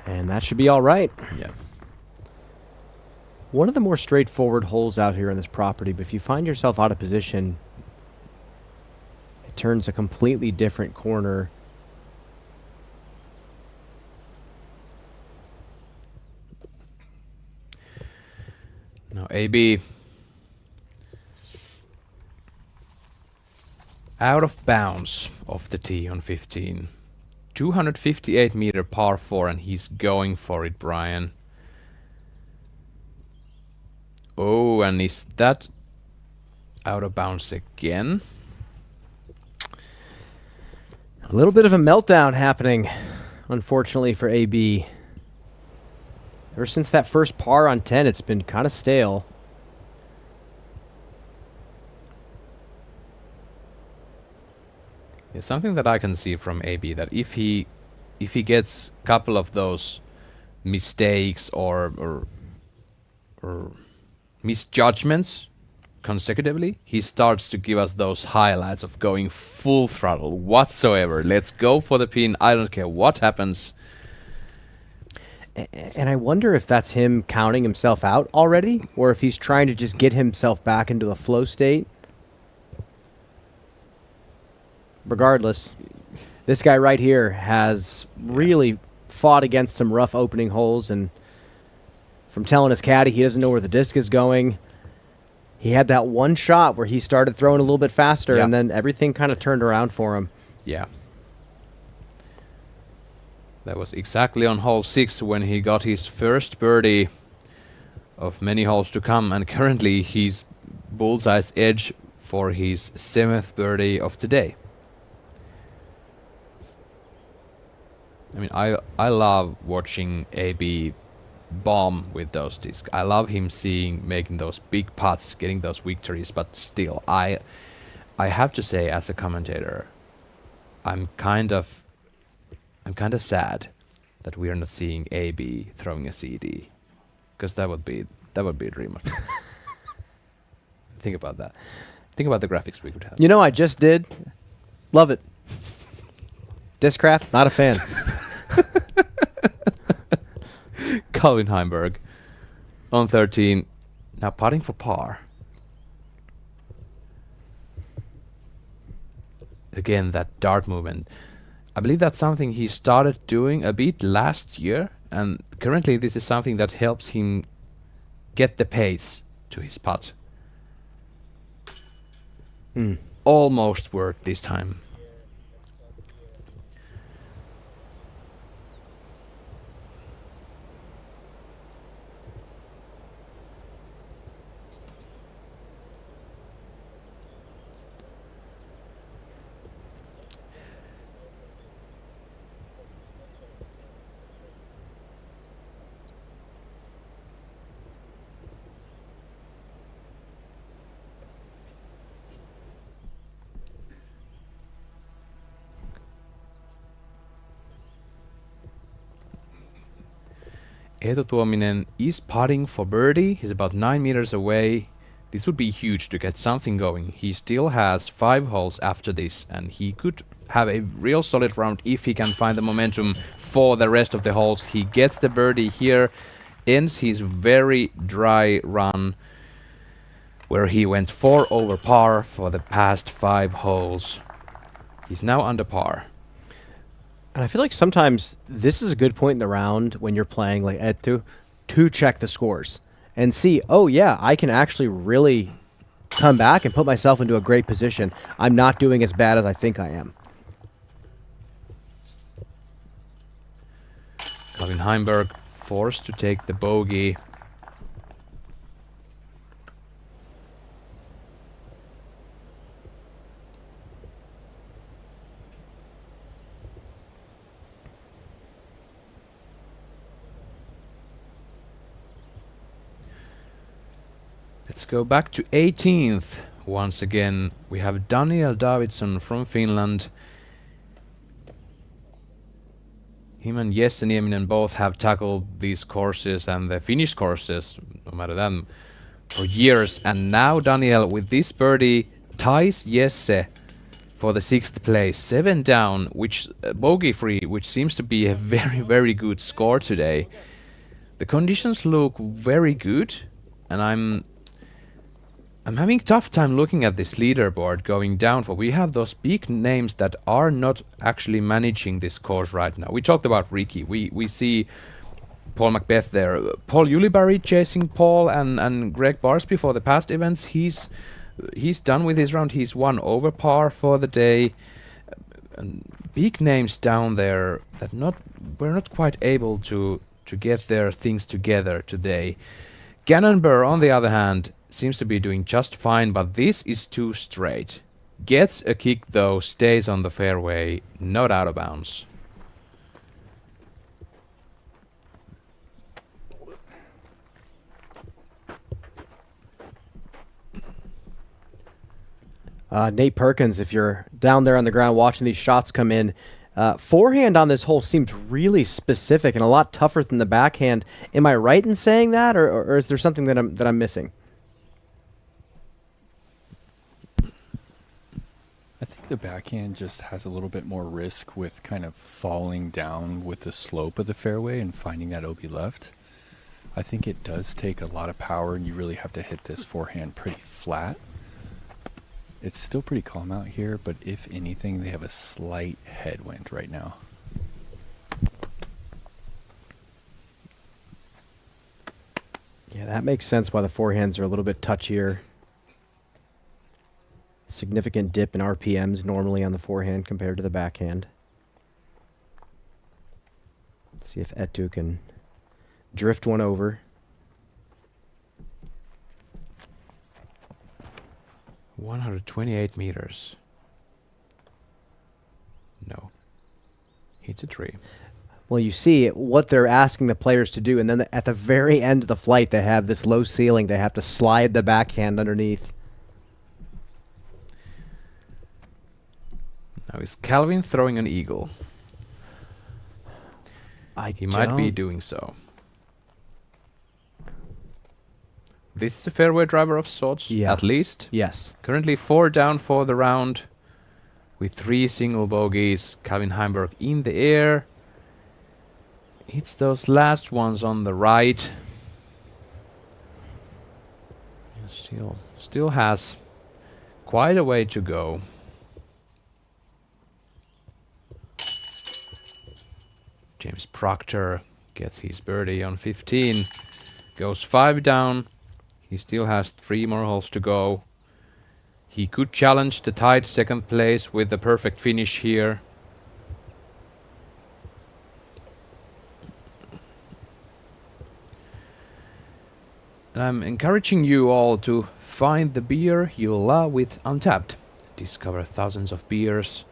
And that should be all right. Yeah. One of the more straightforward holes out here on this property, but if you find yourself out of position, it turns a completely different corner. Now AB out of bounds off the tee on 15. 258 meter par 4, and he's going for it, Brian. Oh, and is that out of bounds again? A little bit of a meltdown happening, unfortunately, for AB. Ever since that first par on 10, it's been kind of stale. Yeah, something that I can see from AB, that if he gets a couple of those mistakes or misjudgments consecutively, he starts to give us those highlights of going full throttle whatsoever. Let's go for the pin. I don't care what happens. And I wonder if that's him counting himself out already, or if he's trying to just get himself back into a flow state. Regardless, this guy right here has really fought against some rough opening holes, and from telling his caddy he doesn't know where the disc is going, he had that one shot where he started throwing a little bit faster, and then everything kind of turned around for him. Yeah. That was exactly on hole 6 when he got his first birdie of many holes to come, and currently he's bullseye's edge for his 7th birdie of the day. I mean, I love watching AB bomb with those discs. I love him making those big putts, getting those victories, but still, I have to say, as a commentator, I'm kind of sad that we are not seeing AB throwing a CD, because that would be a dream. Think about that. Think about the graphics we could have. You know, I just did. Love it. Discraft, not a fan. Colin Heimberg on 13, now putting for par. Again, that dart movement. I believe that's something he started doing a bit last year, and currently this is something that helps him get the pace to his putt. Almost worked this time. Eetu Tuominen is putting for birdie. He's about 9 meters away. This would be huge to get something going. He still has 5 holes after this, and he could have a real solid round if he can find the momentum for the rest of the holes. He gets the birdie here, ends his very dry run, where he went 4 over par for the past 5 holes. He's now under par. And I feel like sometimes this is a good point in the round when you're playing like Eetu to check the scores and see, oh yeah, I can actually really come back and put myself into a great position. I'm not doing as bad as I think I am. Calvin Heimberg forced to take the bogey. Let's go back to 18th. Once again, we have Daniel Davidsson from Finland. Him and Jesse Nieminen both have tackled these courses and the Finnish courses, no matter them, for years. And now Daniel, with this birdie, ties Jesse for the 6th place. 7 down, which bogey-free, which seems to be a very, very good score today. The conditions look very good, and I'm having a tough time looking at this leaderboard going down, for we have those big names that are not actually managing this course right now. We talked about Ricky. We see Paul Macbeth there. Paul Ulibarri chasing Paul and Greg Barsby for the past events. He's done with his round. He's 1 over par for the day. And big names down there that we're not quite able to get their things together today. Gannon Burr, on the other hand, seems to be doing just fine, but this is too straight. Gets a kick though, stays on the fairway, not out of bounds. Nate Perkins, if you're down there on the ground watching these shots come in, forehand on this hole seemed really specific and a lot tougher than the backhand. Am I right in saying that, or is there something that I'm missing? I think the backhand just has a little bit more risk with kind of falling down with the slope of the fairway and finding that OB left. I think it does take a lot of power, and you really have to hit this forehand pretty flat. It's still pretty calm out here, but if anything, they have a slight headwind right now. Yeah, that makes sense why the forehands are a little bit touchier. Significant dip in RPMs normally on the forehand compared to the backhand. Let's see if Eetu can drift one over. $128 meters. No. Hits a tree. Well, you see what they're asking the players to do, and then at the very end of the flight, they have this low ceiling. They have to slide the backhand underneath. Now is Calvin throwing an eagle? He might be doing so. This is a fairway driver of sorts, at least. Yes. Currently 4 down for the round, with 3 single bogeys. Calvin Heimberg in the air. Hits those last ones on the right. Still has quite a way to go. James Proctor gets his birdie on 15. Goes 5 down. He still has 3 more holes to go. He could challenge the tied 2nd place with the perfect finish here. And I'm encouraging you all to find the beer you'll love with Untappd. Discover thousands of beers,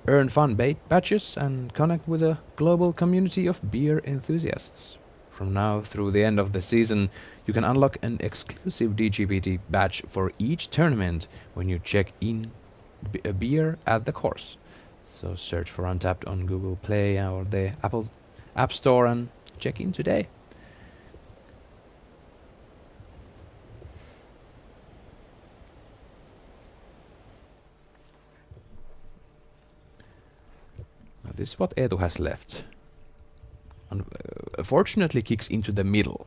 earn fun badges, and connect with a global community of beer enthusiasts. From now through the end of the season, you can unlock an exclusive DGPT badge for each tournament when you check in a beer at the course. So search for Untappd on Google Play or the Apple App Store and check in today. This is what Eetu has left. Unfortunately, kicks into the middle.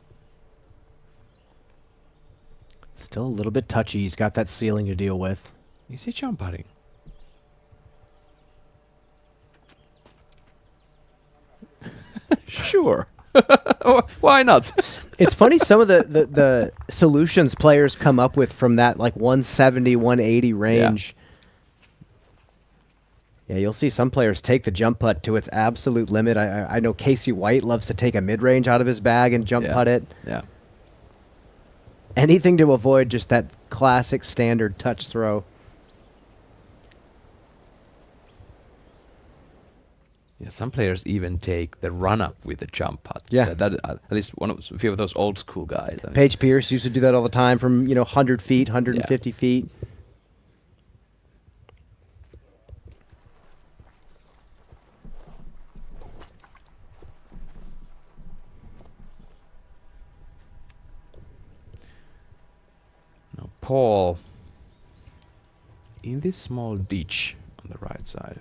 Still a little bit touchy. He's got that ceiling to deal with. Is he jump putting? Sure. Why not? It's funny some of the solutions players come up with from that like 170, 180 range. Yeah, you'll see some players take the jump putt to its absolute limit. I know Casey White loves to take a mid-range out of his bag and jump putt it. Yeah. Anything to avoid just that classic standard touch throw. Yeah, some players even take the run-up with the jump putt. Yeah. That at least a few of those old school guys. I mean. Paige Pierce used to do that all the time from 100 feet, 150 feet. Now Paul in this small ditch on the right side.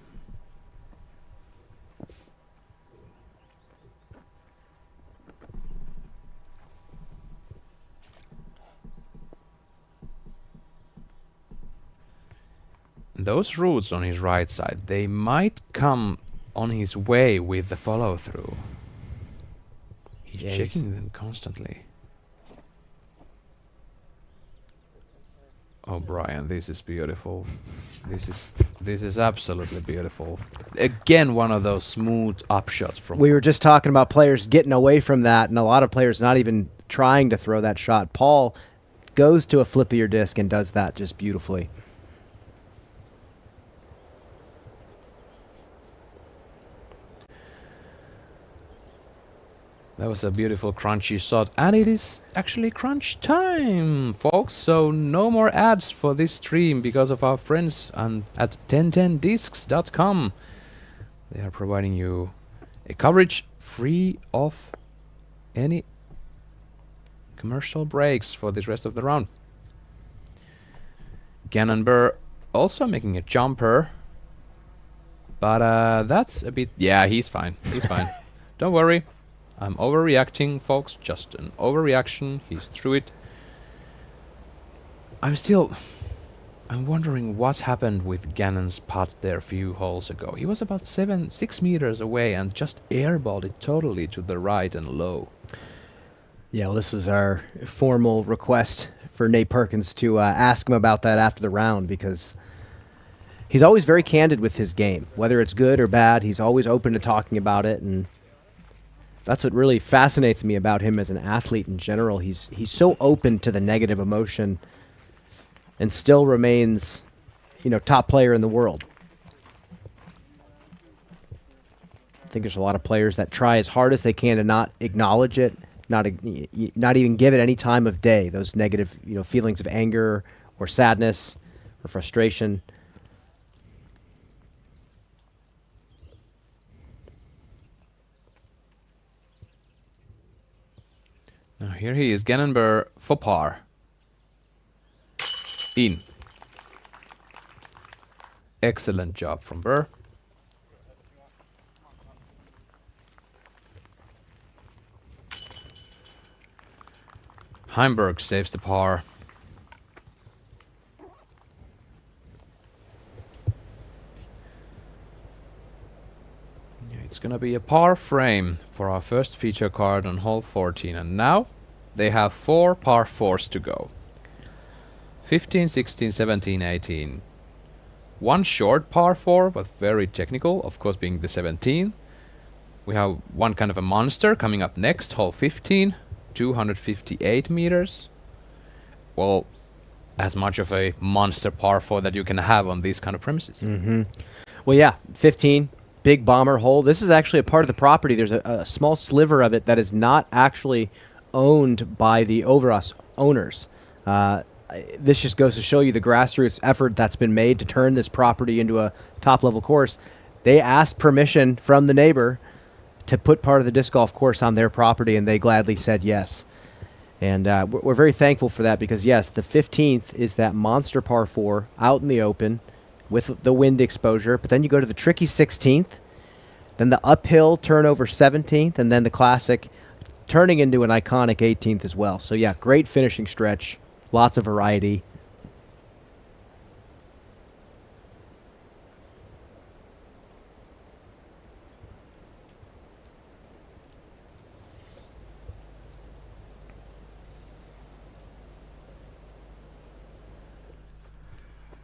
Those roots on his right side, they might come on his way with the follow-through. He's checking them constantly. Oh, Brian, this is beautiful. This is absolutely beautiful. Again, one of those smooth upshots from. We were just talking about players getting away from that, and a lot of players not even trying to throw that shot. Paul goes to a flippier disc and does that just beautifully. That was a beautiful crunchy shot, and it is actually crunch time, folks. So no more ads for this stream because of our friends at 1010discs.com. They are providing you a coverage free of any commercial breaks for this rest of the round. Gannon Burr also making a jumper, but that's a bit. Yeah, he's fine. He's fine. Don't worry. I'm overreacting, folks. Just an overreaction. He's through it. I'm wondering what happened with Gannon's putt there a few holes ago. He was about 6 meters away and just airballed it totally to the right and low. Yeah, well, this was our formal request for Nate Perkins to ask him about that after the round, because he's always very candid with his game. Whether it's good or bad, he's always open to talking about it, and that's what really fascinates me about him as an athlete in general. He's so open to the negative emotion and still remains, top player in the world. I think there's a lot of players that try as hard as they can to not acknowledge it, not even give it any time of day, those negative, feelings of anger or sadness or frustration. Now here he is, Gannonburr for par. In. Excellent job from Burr. Heimberg saves the par. It's gonna be a par frame for our first feature card on hole 14, and now they have 4 par 4s to go. 15, 16, 17, 18. One short par 4, but very technical, of course being the 17. We have one kind of a monster coming up next, hole 15, 258 meters. Well, as much of a monster par 4 that you can have on these kind of premises. Mm-hmm. Well, yeah, 15. Big bomber hole. This is actually a part of the property. There's a small sliver of it that is not actually owned by the Overus owners. This just goes to show you the grassroots effort that's been made to turn this property into a top-level course. They asked permission from the neighbor to put part of the disc golf course on their property, and they gladly said yes. And we're very thankful for that because, yes, the 15th is that monster par 4 out in the open with the wind exposure, but then you go to the tricky 16th, then the uphill turn over 17th, and then the classic turning into an iconic 18th as well. So yeah, great finishing stretch, lots of variety.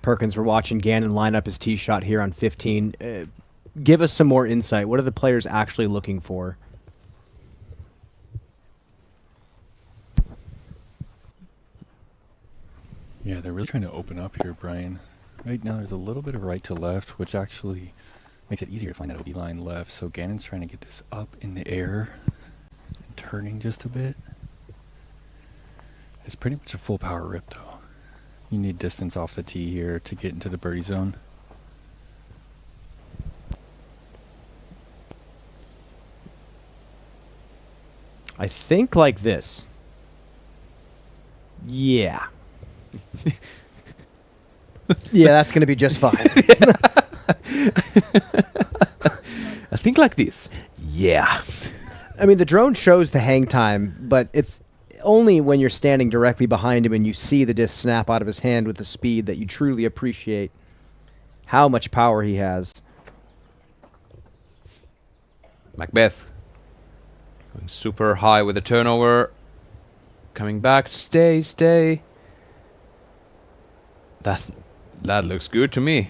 Perkins, we're watching Gannon line up his tee shot here on 15. Give us some more insight. What are the players actually looking for? Yeah, they're really trying to open up here, Brian. Right now there's a little bit of right to left, which actually makes it easier to find that OB line left. So Gannon's trying to get this up in the air and turning just a bit. It's pretty much a full power rip, though. You need distance off the tee here to get into the birdie zone. I think like this. Yeah. Yeah, that's going to be just fine. I think like this. Yeah. I mean, the drone shows the hang time, but it's only when you're standing directly behind him and you see the disc snap out of his hand with the speed that you truly appreciate how much power he has. Macbeth going super high with the turnover. Coming back, stay. That looks good to me.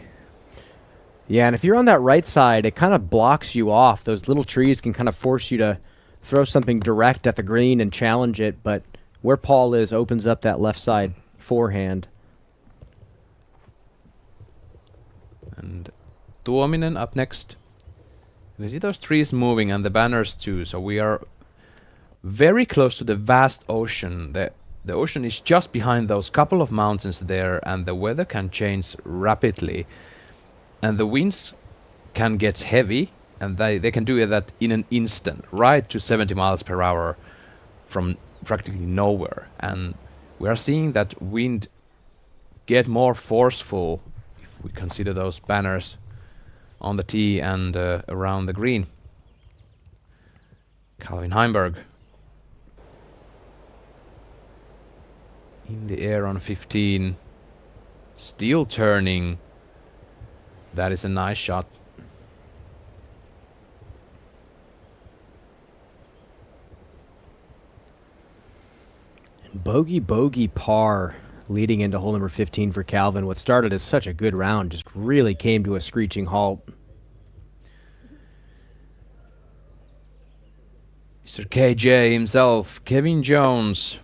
Yeah, and if you're on that right side, it kind of blocks you off. Those little trees can kind of force you to throw something direct at the green and challenge it, but where Paul is opens up that left side forehand. And Tuominen up next. You see those trees moving and the banners too, so we are very close to the vast ocean. The ocean is just behind those couple of mountains there, and the weather can change rapidly. And the winds can get heavy, and they can do that in an instant, right to 70 miles per hour from practically nowhere. And we are seeing that wind get more forceful if we consider those banners on the tee and around the green. Calvin Heimberg in the air on 15, still turning. That is a nice shot. And bogey par leading into hole number 15 for Calvin. What started as such a good round just really came to a screeching halt. Mr. KJ himself, Kevin Jones.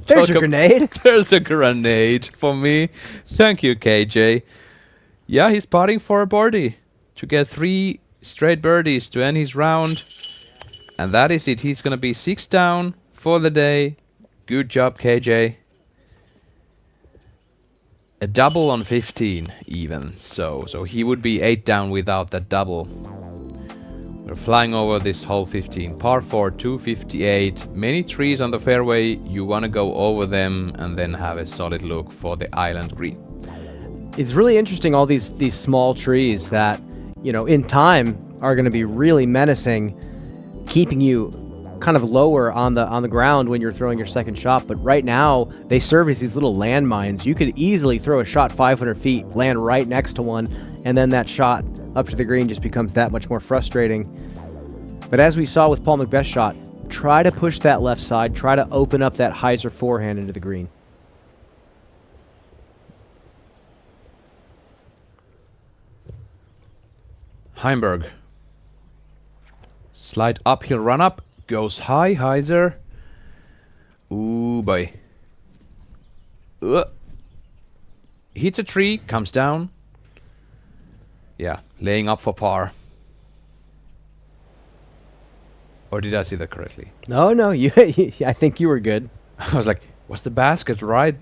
There's a grenade. There's a grenade for me. Thank you, KJ. Yeah, he's putting for a birdie to get 3 straight birdies to end his round. And that is it. He's going to be 6 down for the day. Good job, KJ. A double on 15 even. So he would be 8 down without that double. We're flying over this hole 15. Par 4, 258. Many trees on the fairway. You want to go over them and then have a solid look for the island green. It's really interesting, all these small trees that, you know, in time are going to be really menacing, keeping you kind of lower on the ground when you're throwing your second shot. But right now, they serve as these little landmines. You could easily throw a shot 500 feet, land right next to one, and then that shot up to the green just becomes that much more frustrating. But as we saw with Paul McBeth's shot, try to push that left side, try to open up that hyzer forehand into the green. Heimberg. Slight uphill run up. Goes high, hyzer. Ooh, boy. Hits a tree, comes down. Yeah, laying up for par. Or did I see that correctly? No, I think you were good. I was like, was the basket right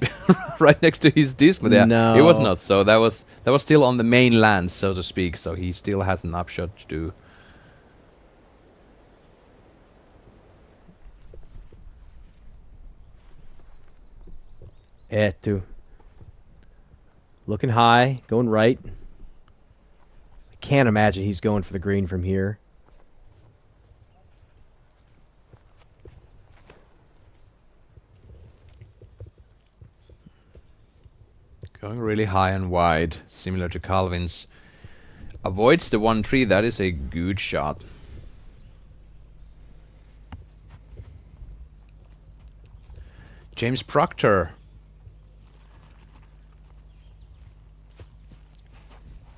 right next to his disc? But yeah, no, it was not. So that was still on the mainland, so to speak. So he still has an upshot to do. Etu. Looking high, going right. Can't imagine he's going for the green from here. Going really high and wide, similar to Calvin's. Avoids the 1-3, that is a good shot. James Proctor.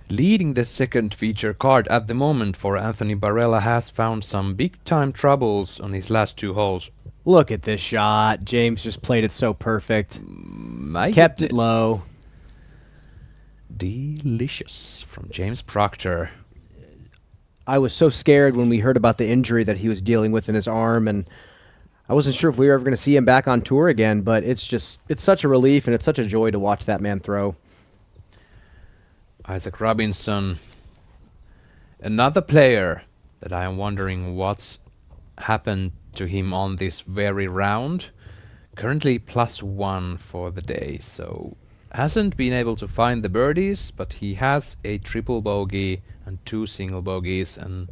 Leading the second feature card at the moment for Anthony Barella has found some big-time troubles on his last 2 holes. Look at this shot. James just played it so perfect. Kept it low. Delicious from James Proctor. I was so scared when we heard about the injury that he was dealing with in his arm, and I wasn't sure if we were ever going to see him back on tour again, but it's such a relief and it's such a joy to watch that man throw. Isaac Robinson. Another player that I am wondering what's happened to him on this very round. Currently +1 for the day, so hasn't been able to find the birdies, but he has a triple bogey and 2 single bogeys, and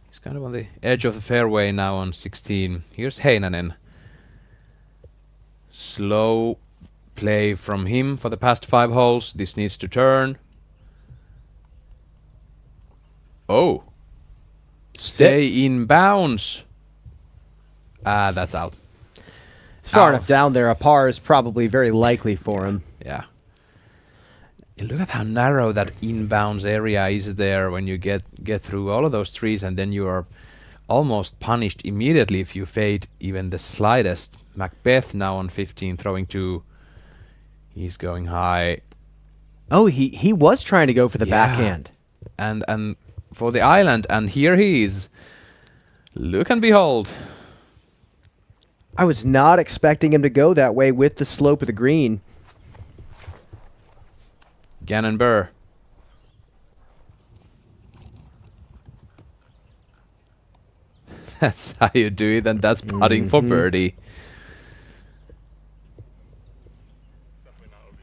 he's kind of on the edge of the fairway now on 16. Here's Heinonen. Slow play from him for the past 5 holes. This needs to turn. Oh! Stay in bounds! Ah, that's out. It's far enough down there. A par is probably very likely for him. Yeah. Look at how narrow that inbounds area is there when you get through all of those trees, and then you are almost punished immediately if you fade even the slightest. Macbeth now on 15, throwing 2. He's going high. Oh, he was trying to go for the backhand. And for the island, and here he is. Look and behold. I was not expecting him to go that way with the slope of the green. Gannon Burr. That's how you do it, and that's putting for birdie.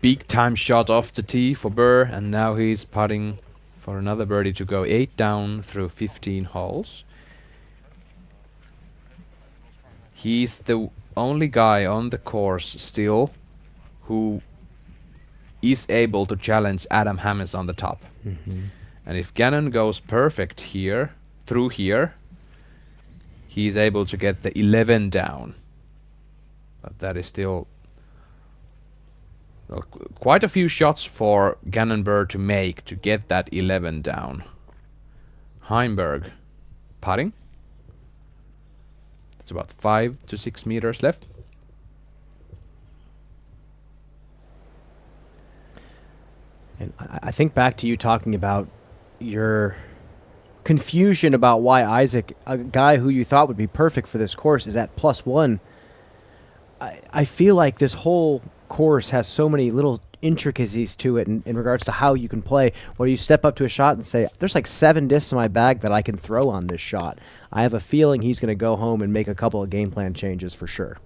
Big time shot off the tee for Burr, and now he's putting for another birdie to go 8 down through 15 holes. He's the only guy on the course still who is able to challenge Adam Hammes on the top. And if Gannon goes perfect here, through here, he's able to get the 11 down. But that is still quite a few shots for Gannon Burr to make to get that 11 down. Heimberg putting. It's about 5 to 6 meters left. And I think back to you talking about your confusion about why Isaac, a guy who you thought would be perfect for this course, is at +1. I feel like this whole course has so many little intricacies to it in regards to how you can play, where you step up to a shot and say, there's like 7 discs in my bag that I can throw on this shot. I have a feeling he's going to go home and make a couple of game plan changes for sure.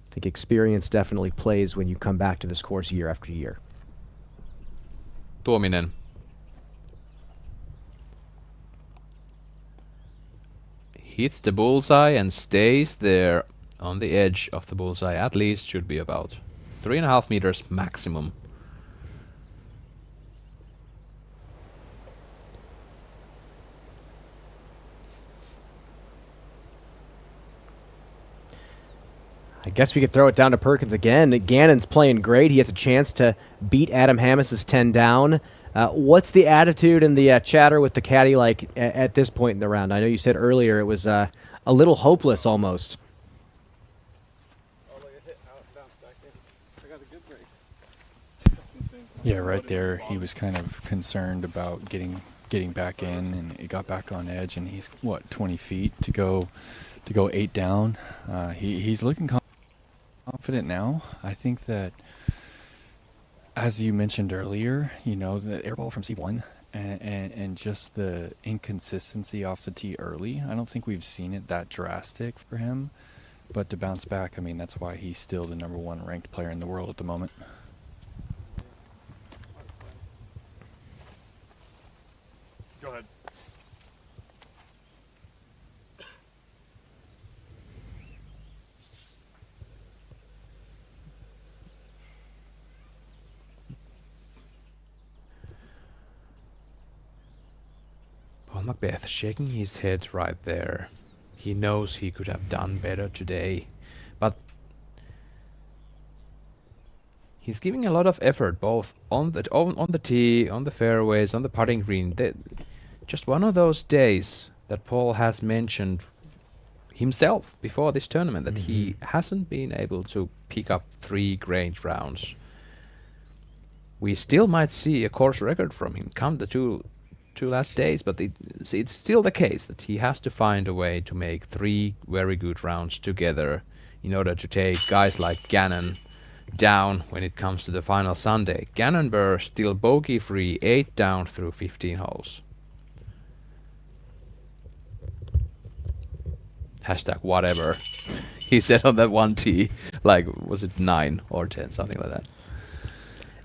I think experience definitely plays when you come back to this course year after year. Tuominen. Hits the bullseye and stays there on the edge of the bullseye. At least should be about 3.5 meters maximum. I guess we could throw it down to Perkins again. Gannon's playing great. He has a chance to beat Adam Hammes' 10 down. What's the attitude and the chatter with the caddy like at this point in the round? I know you said earlier it was a little hopeless almost. Yeah, right there. He was kind of concerned about getting back in, and he got back on edge, and he's what, 20 feet to go 8 down. He's looking confident now. I think that, as you mentioned earlier, you know, the air ball from C1 and just the inconsistency off the tee early, I don't think we've seen it that drastic for him. But to bounce back, I mean, that's why he's still the #1 ranked player in the world at the moment. Macbeth shaking his head right there. He knows he could have done better today, but he's giving a lot of effort, both on the tee, on the fairways, on the putting green. Just one of those days that Paul has mentioned himself before this tournament, that he hasn't been able to pick up 3 great rounds. We still might see a course record from him come the two last days, but it's still the case that he has to find a way to make 3 very good rounds together in order to take guys like Gannon down when it comes to the final Sunday. Gannon Burr still bogey free, 8 down through 15 holes. Hashtag whatever he said on that one tee, like, was it 9 or 10, something like that.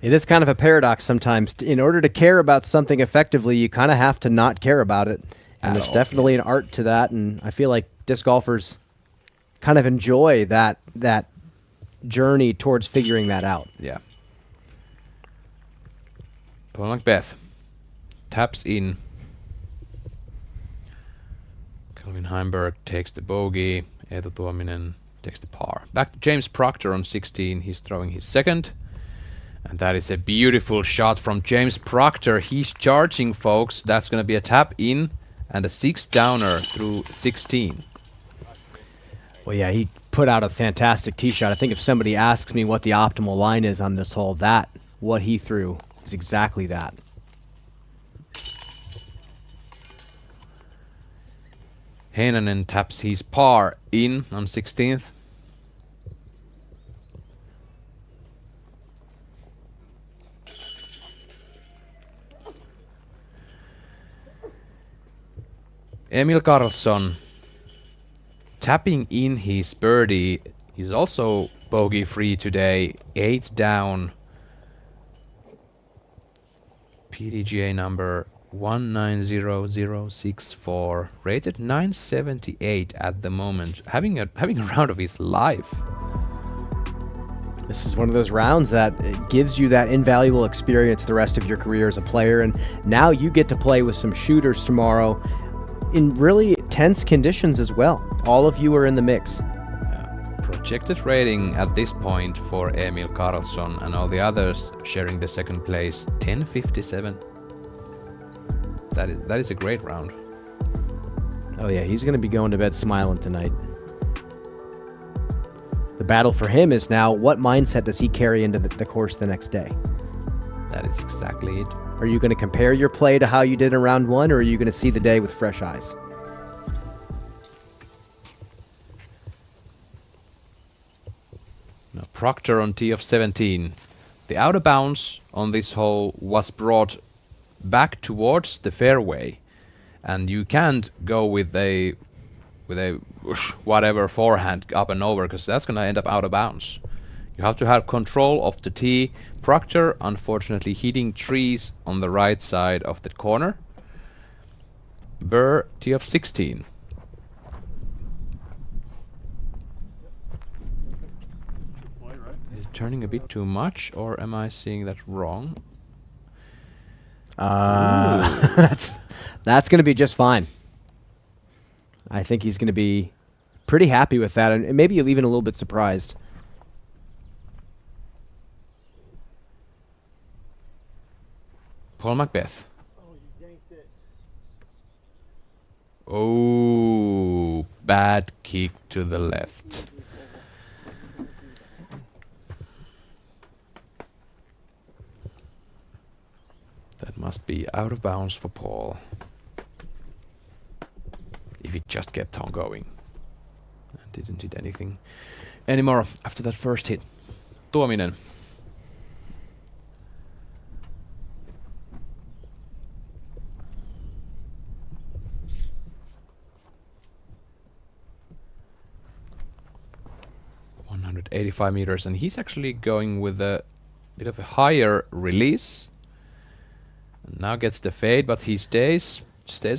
It is kind of a paradox sometimes. In order to care about something effectively, you kind of have to not care about it. And there's definitely an art to that, and I feel like disc golfers kind of enjoy that journey towards figuring that out. Yeah. Paul Macbeth taps in. Calvin Heimberg takes the bogey. Eetu Tuominen takes the par. Back to James Proctor on 16. He's throwing his second. And that is a beautiful shot from James Proctor. He's charging, folks. That's going to be a tap in and a 6-downer through 16. Well, yeah, he put out a fantastic tee shot. I think if somebody asks me what the optimal line is on this hole, what he threw is exactly that. Heinonen taps his par in on 16th. Emil Karlsson tapping in his birdie. He's also bogey free today, 8 down. PDGA number 190064, rated 978 at the moment, having a round of his life. This is one of those rounds that gives you that invaluable experience the rest of your career as a player, and now you get to play with some shooters tomorrow in really tense conditions as well. All of you are in the mix. Projected rating at this point for Emil Karlsson and all the others sharing the second place, 1057. That is a great round. Oh yeah, he's going to be going to bed smiling tonight. The battle for him is now, what mindset does he carry into the course the next day? That is exactly it. Are you going to compare your play to how you did in round 1, or are you going to see the day with fresh eyes? Now Proctor on tee of 17. The out of bounds on this hole was brought back towards the fairway, and you can't go with a whatever forehand up and over, because that's going to end up out of bounds. You have to have control of the tee. Proctor unfortunately hitting trees on the right side of the corner. Burr tee of 16. Is it turning a bit too much, or am I seeing that wrong? That's going to be just fine. I think he's going to be pretty happy with that, and maybe even a little bit surprised. Paul Macbeth. Oh, bad kick to the left. That must be out of bounds for Paul. If it just kept on going. And didn't hit anything anymore after that first hit. Tuominen. .185 meters, and he's actually going with a bit of a higher release. And now gets the fade, but he stays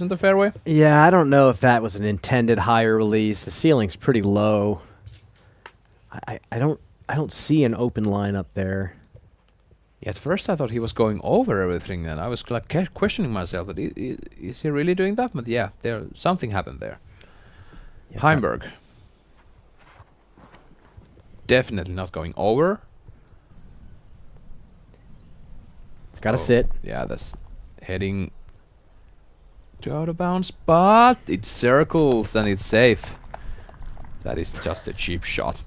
on the fairway. Yeah, I don't know if that was an intended higher release. The ceiling's pretty low. I don't see an open line up there. Yeah, at first I thought he was going over everything, and I was like questioning myself that is he really doing that? But yeah, something happened there. Yeah, Heimberg. Definitely not going over. It's got to sit. Yeah, that's heading to out of bounds, but it circles and it's safe. That is just a cheap shot.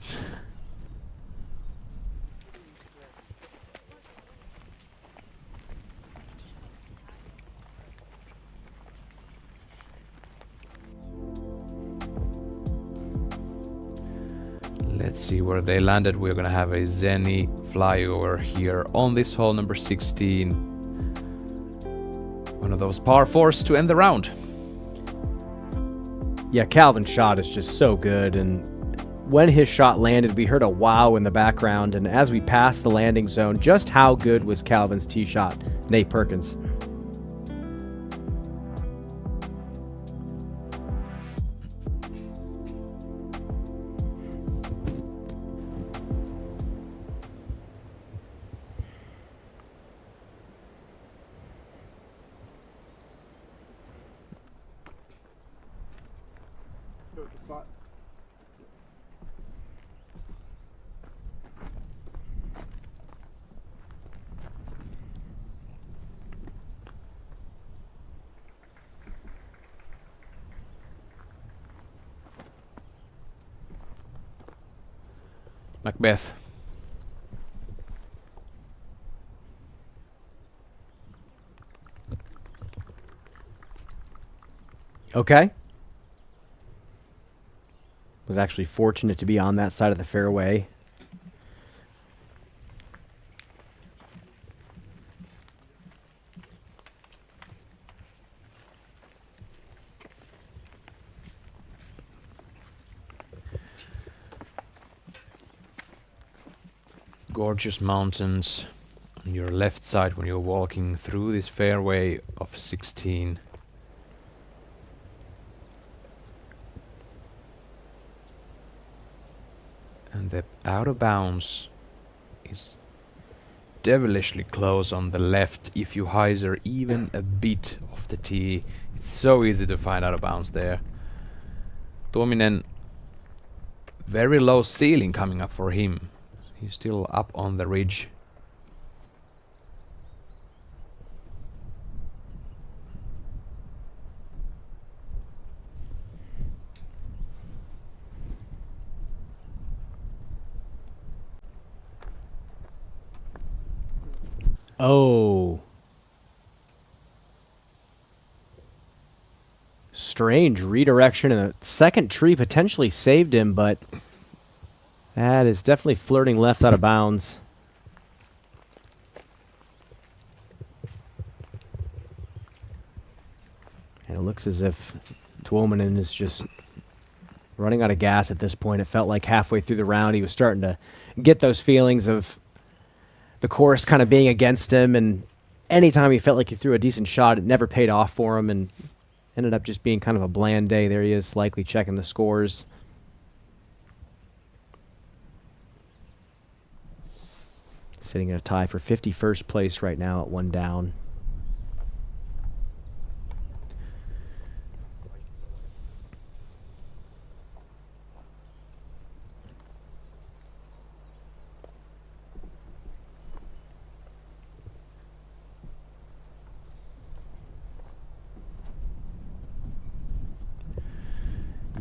Let's see where they landed. We're gonna have a Zenny flyover here on this hole number 16. One of those par fours to end the round. Yeah, Calvin's shot is just so good, and when his shot landed, we heard a wow in the background, and as we passed the landing zone, just how good was Calvin's tee shot, Nate Perkins. Macbeth. Okay. Was actually fortunate to be on that side of the fairway. Gorgeous mountains on your left side when you're walking through this fairway of 16. And the out of bounds is devilishly close on the left. If you hyzer even a bit off the tee, it's so easy to find out of bounds there. Tuominen, very low ceiling coming up for him. He's still up on the ridge. Oh. Strange redirection, and a second tree potentially saved him, but that is definitely flirting left out of bounds. And it looks as if Tuominen is just running out of gas at this point. It felt like halfway through the round he was starting to get those feelings of the course kind of being against him, and anytime he felt like he threw a decent shot, it never paid off for him, and ended up just being kind of a bland day. There he is, likely checking the scores. Sitting in a tie for 51st place right now at 1 down.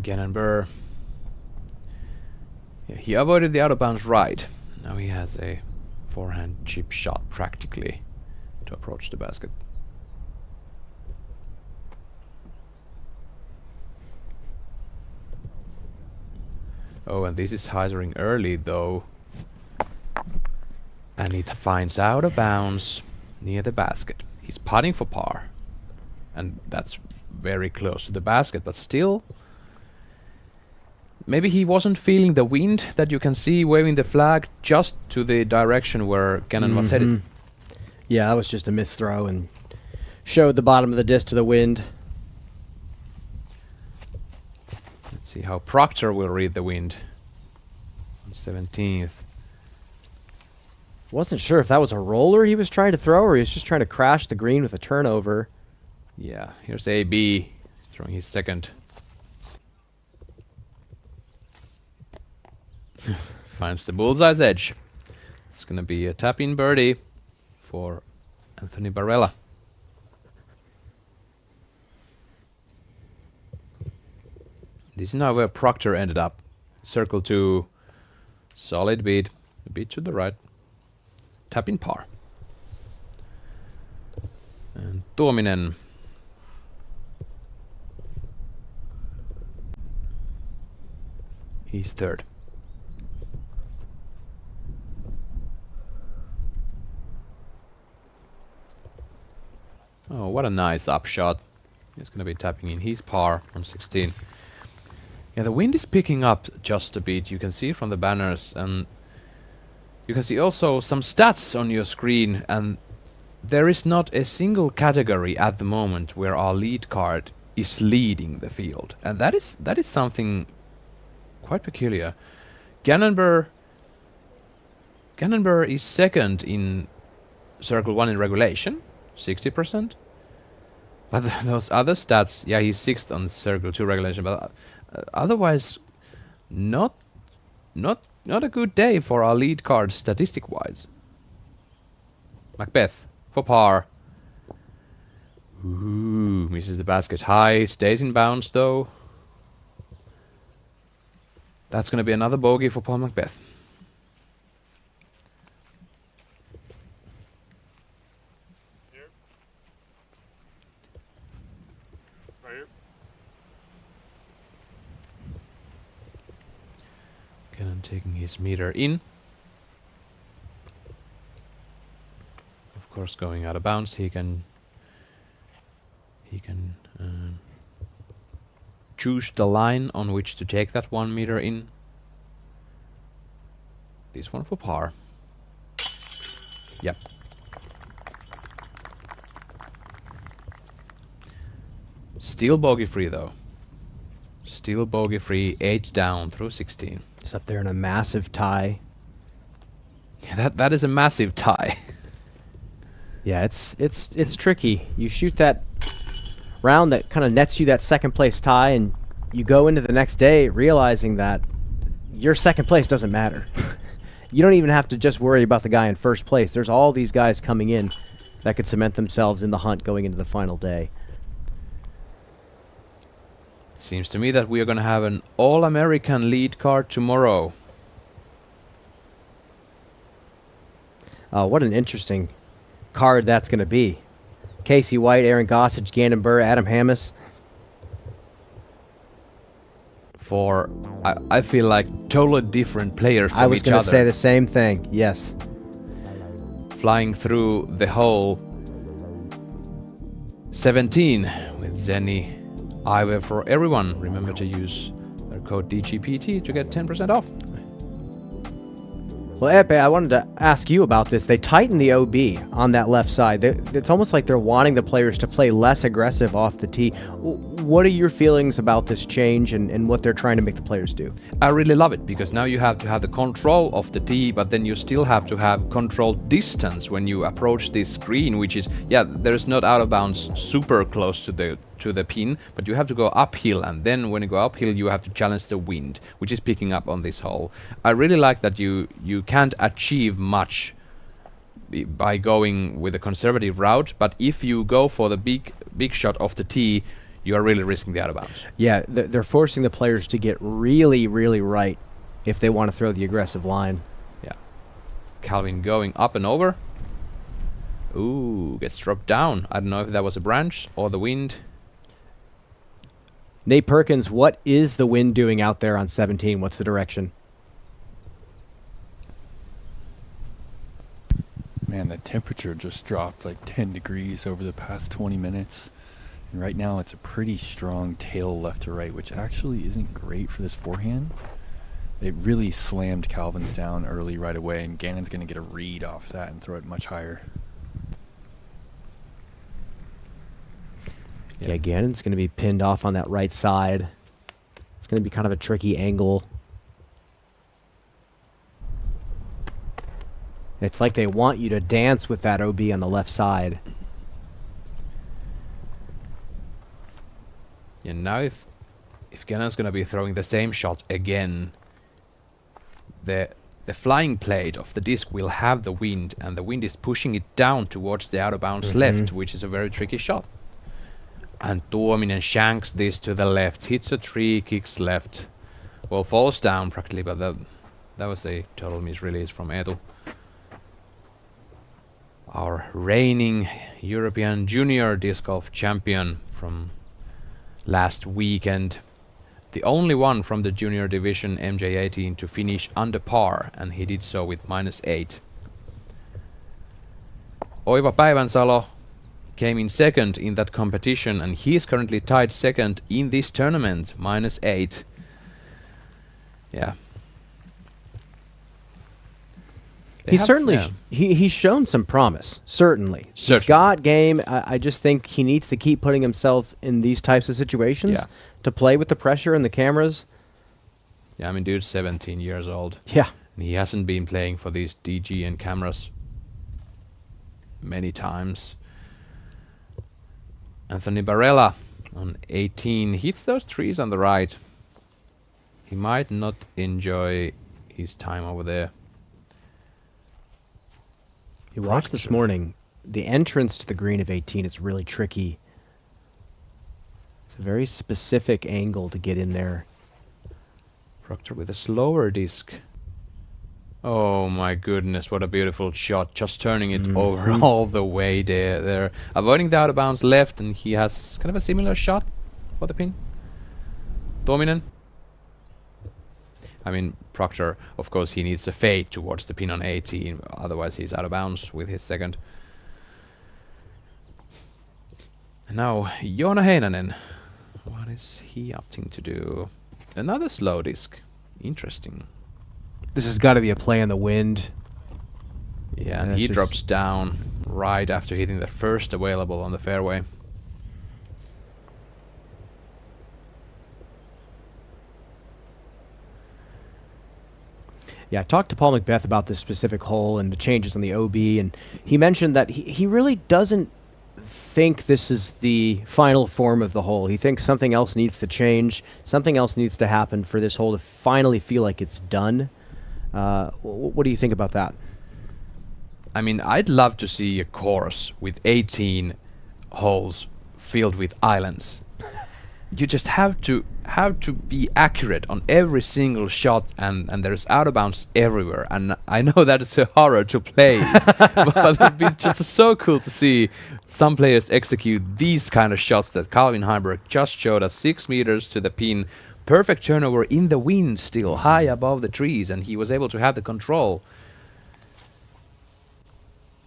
Gannon Burr. Yeah, he avoided the out of bounds right. Now he has a forehand chip shot practically to approach the basket. Oh, and this is hyzering early though. And it finds out of bounds near the basket. He's putting for par. And that's very close to the basket, but still. Maybe he wasn't feeling the wind that you can see waving the flag just to the direction where Gannon was headed. Yeah, that was just a misthrow and showed the bottom of the disc to the wind. Let's see how Proctor will read the wind on 17th. Wasn't sure if that was a roller he was trying to throw or he was just trying to crash the green with a turnover. Yeah, here's AB. He's throwing his second. Finds the bullseye's edge. It's gonna be a tap-in birdie for Anthony Barella. This is now where Proctor ended up. Circle 2, solid bead, a bit to the right. Tap-in par. And Tuominen. He's third. Oh, what a nice upshot. He's going to be tapping in his par on 16. Yeah, the wind is picking up just a bit. You can see from the banners, and you can see also some stats on your screen, and there is not a single category at the moment where our lead card is leading the field. And that is something quite peculiar. Gannonburr is second in Circle 1 in regulation, 60%. But those other stats, yeah, he's 6th on Circle 2 regulation, but otherwise not a good day for our lead card statistic-wise. Macbeth for par. Ooh, misses the basket high, stays in bounds though. That's going to be another bogey for Paul Macbeth. Cannon taking his meter in. Of course, going out of bounds, he can choose the line on which to take that 1 meter in. This one for par. Yep. Still bogey free though. Still bogey free, 8 down through 16. It's up there in a massive tie. Yeah, that is a massive tie. Yeah, it's tricky. You shoot that round that kind of nets you that second place tie, and you go into the next day realizing that your second place doesn't matter. You don't even have to just worry about the guy in first place. There's all these guys coming in that could cement themselves in the hunt going into the final day. It seems to me that we are going to have an All-American lead card tomorrow. What an interesting card that's going to be. Casey White, Aaron Gossage, Gannon Burr, Adam Hammes. I feel like totally different players from each other. I was going to say the same thing, yes. Flying through the whole 17 with Zenny eyewear for everyone. Remember to use our code DGPT to get 10% off. Well, Epe, I wanted to ask you about this. They tighten the OB on that left side. It's almost like they're wanting the players to play less aggressive off the tee. What are your feelings about this change and what they're trying to make the players do? I really love it, because now you have to have the control of the tee, but then you still have to have controlled distance when you approach this green, which is, yeah, there's not out of bounds super close to the pin, but you have to go uphill, and then when you go uphill you have to challenge the wind, which is picking up on this hole. I really like that you can't achieve much by going with a conservative route, but if you go for the big shot off the tee, you are really risking the out of bounds. Yeah, they're forcing the players to get really, really right if they want to throw the aggressive line. Yeah. Calvin going up and over. Ooh, gets dropped down. I don't know if that was a branch or the wind. Nate Perkins, what is the wind doing out there on 17? What's the direction? Man, the temperature just dropped like 10 degrees over the past 20 minutes. And right now it's a pretty strong tail left to right, which actually isn't great for this forehand. It really slammed Calvin's down early right away, and Gannon's going to get a read off that and throw it much higher. Yeah, Gannon's going to be pinned off on that right side. It's going to be kind of a tricky angle. It's like they want you to dance with that OB on the left side. And now if Gannon's gonna be throwing the same shot again, the flying plate of the disc will have the wind, and the wind is pushing it down towards the out of bounds left, which is a very tricky shot. And Tuominen shanks this to the left, hits a tree, kicks left. Well, falls down practically, but that was a total misrelease from Eetu. Our reigning European Junior Disc Golf champion from last weekend. The only one from the junior division MJ18 to finish under par, and he did so with -8. Oiva Päivänsalo came in second in that competition, and he is currently tied second in this tournament, -8. Yeah. He's certainly he's shown some promise. Certainly, he's got game. I just think he needs to keep putting himself in these types of situations to play with the pressure and the cameras. Yeah, I mean, dude's 17 years old. Yeah, and he hasn't been playing for these DG and cameras many times. Anthony Barella on 18 hits those trees on the right. He might not enjoy his time over there. You watched this morning, the entrance to the green of 18 is really tricky. It's a very specific angle to get in there. Proctor with a slower disc. Oh my goodness, what a beautiful shot. Just turning it over all the way there. Avoiding the out of bounds left, and he has kind of a similar shot for the pin. Tuominen. I mean, Proctor, of course, he needs a fade towards the pin on 18, otherwise he's out of bounds with his second. And now, Joona Heinänen. What is he opting to do? Another slow disc. Interesting. This has got to be a play on the wind. Yeah, and he drops down right after hitting the first available on the fairway. Yeah, I talked to Paul Macbeth about this specific hole and the changes on the OB, and he mentioned that he really doesn't think this is the final form of the hole. He thinks something else needs to change, something else needs to happen for this hole to finally feel like it's done. What do you think about that? I mean, I'd love to see a course with 18 holes filled with islands. You just have to be accurate on every single shot, and there's out of bounds everywhere. And I know that is a horror to play, but it'd be just so cool to see some players execute these kind of shots that Calvin Heiberg just showed us. 6 meters to the pin, perfect turnover in the wind, still high above the trees, and he was able to have the control.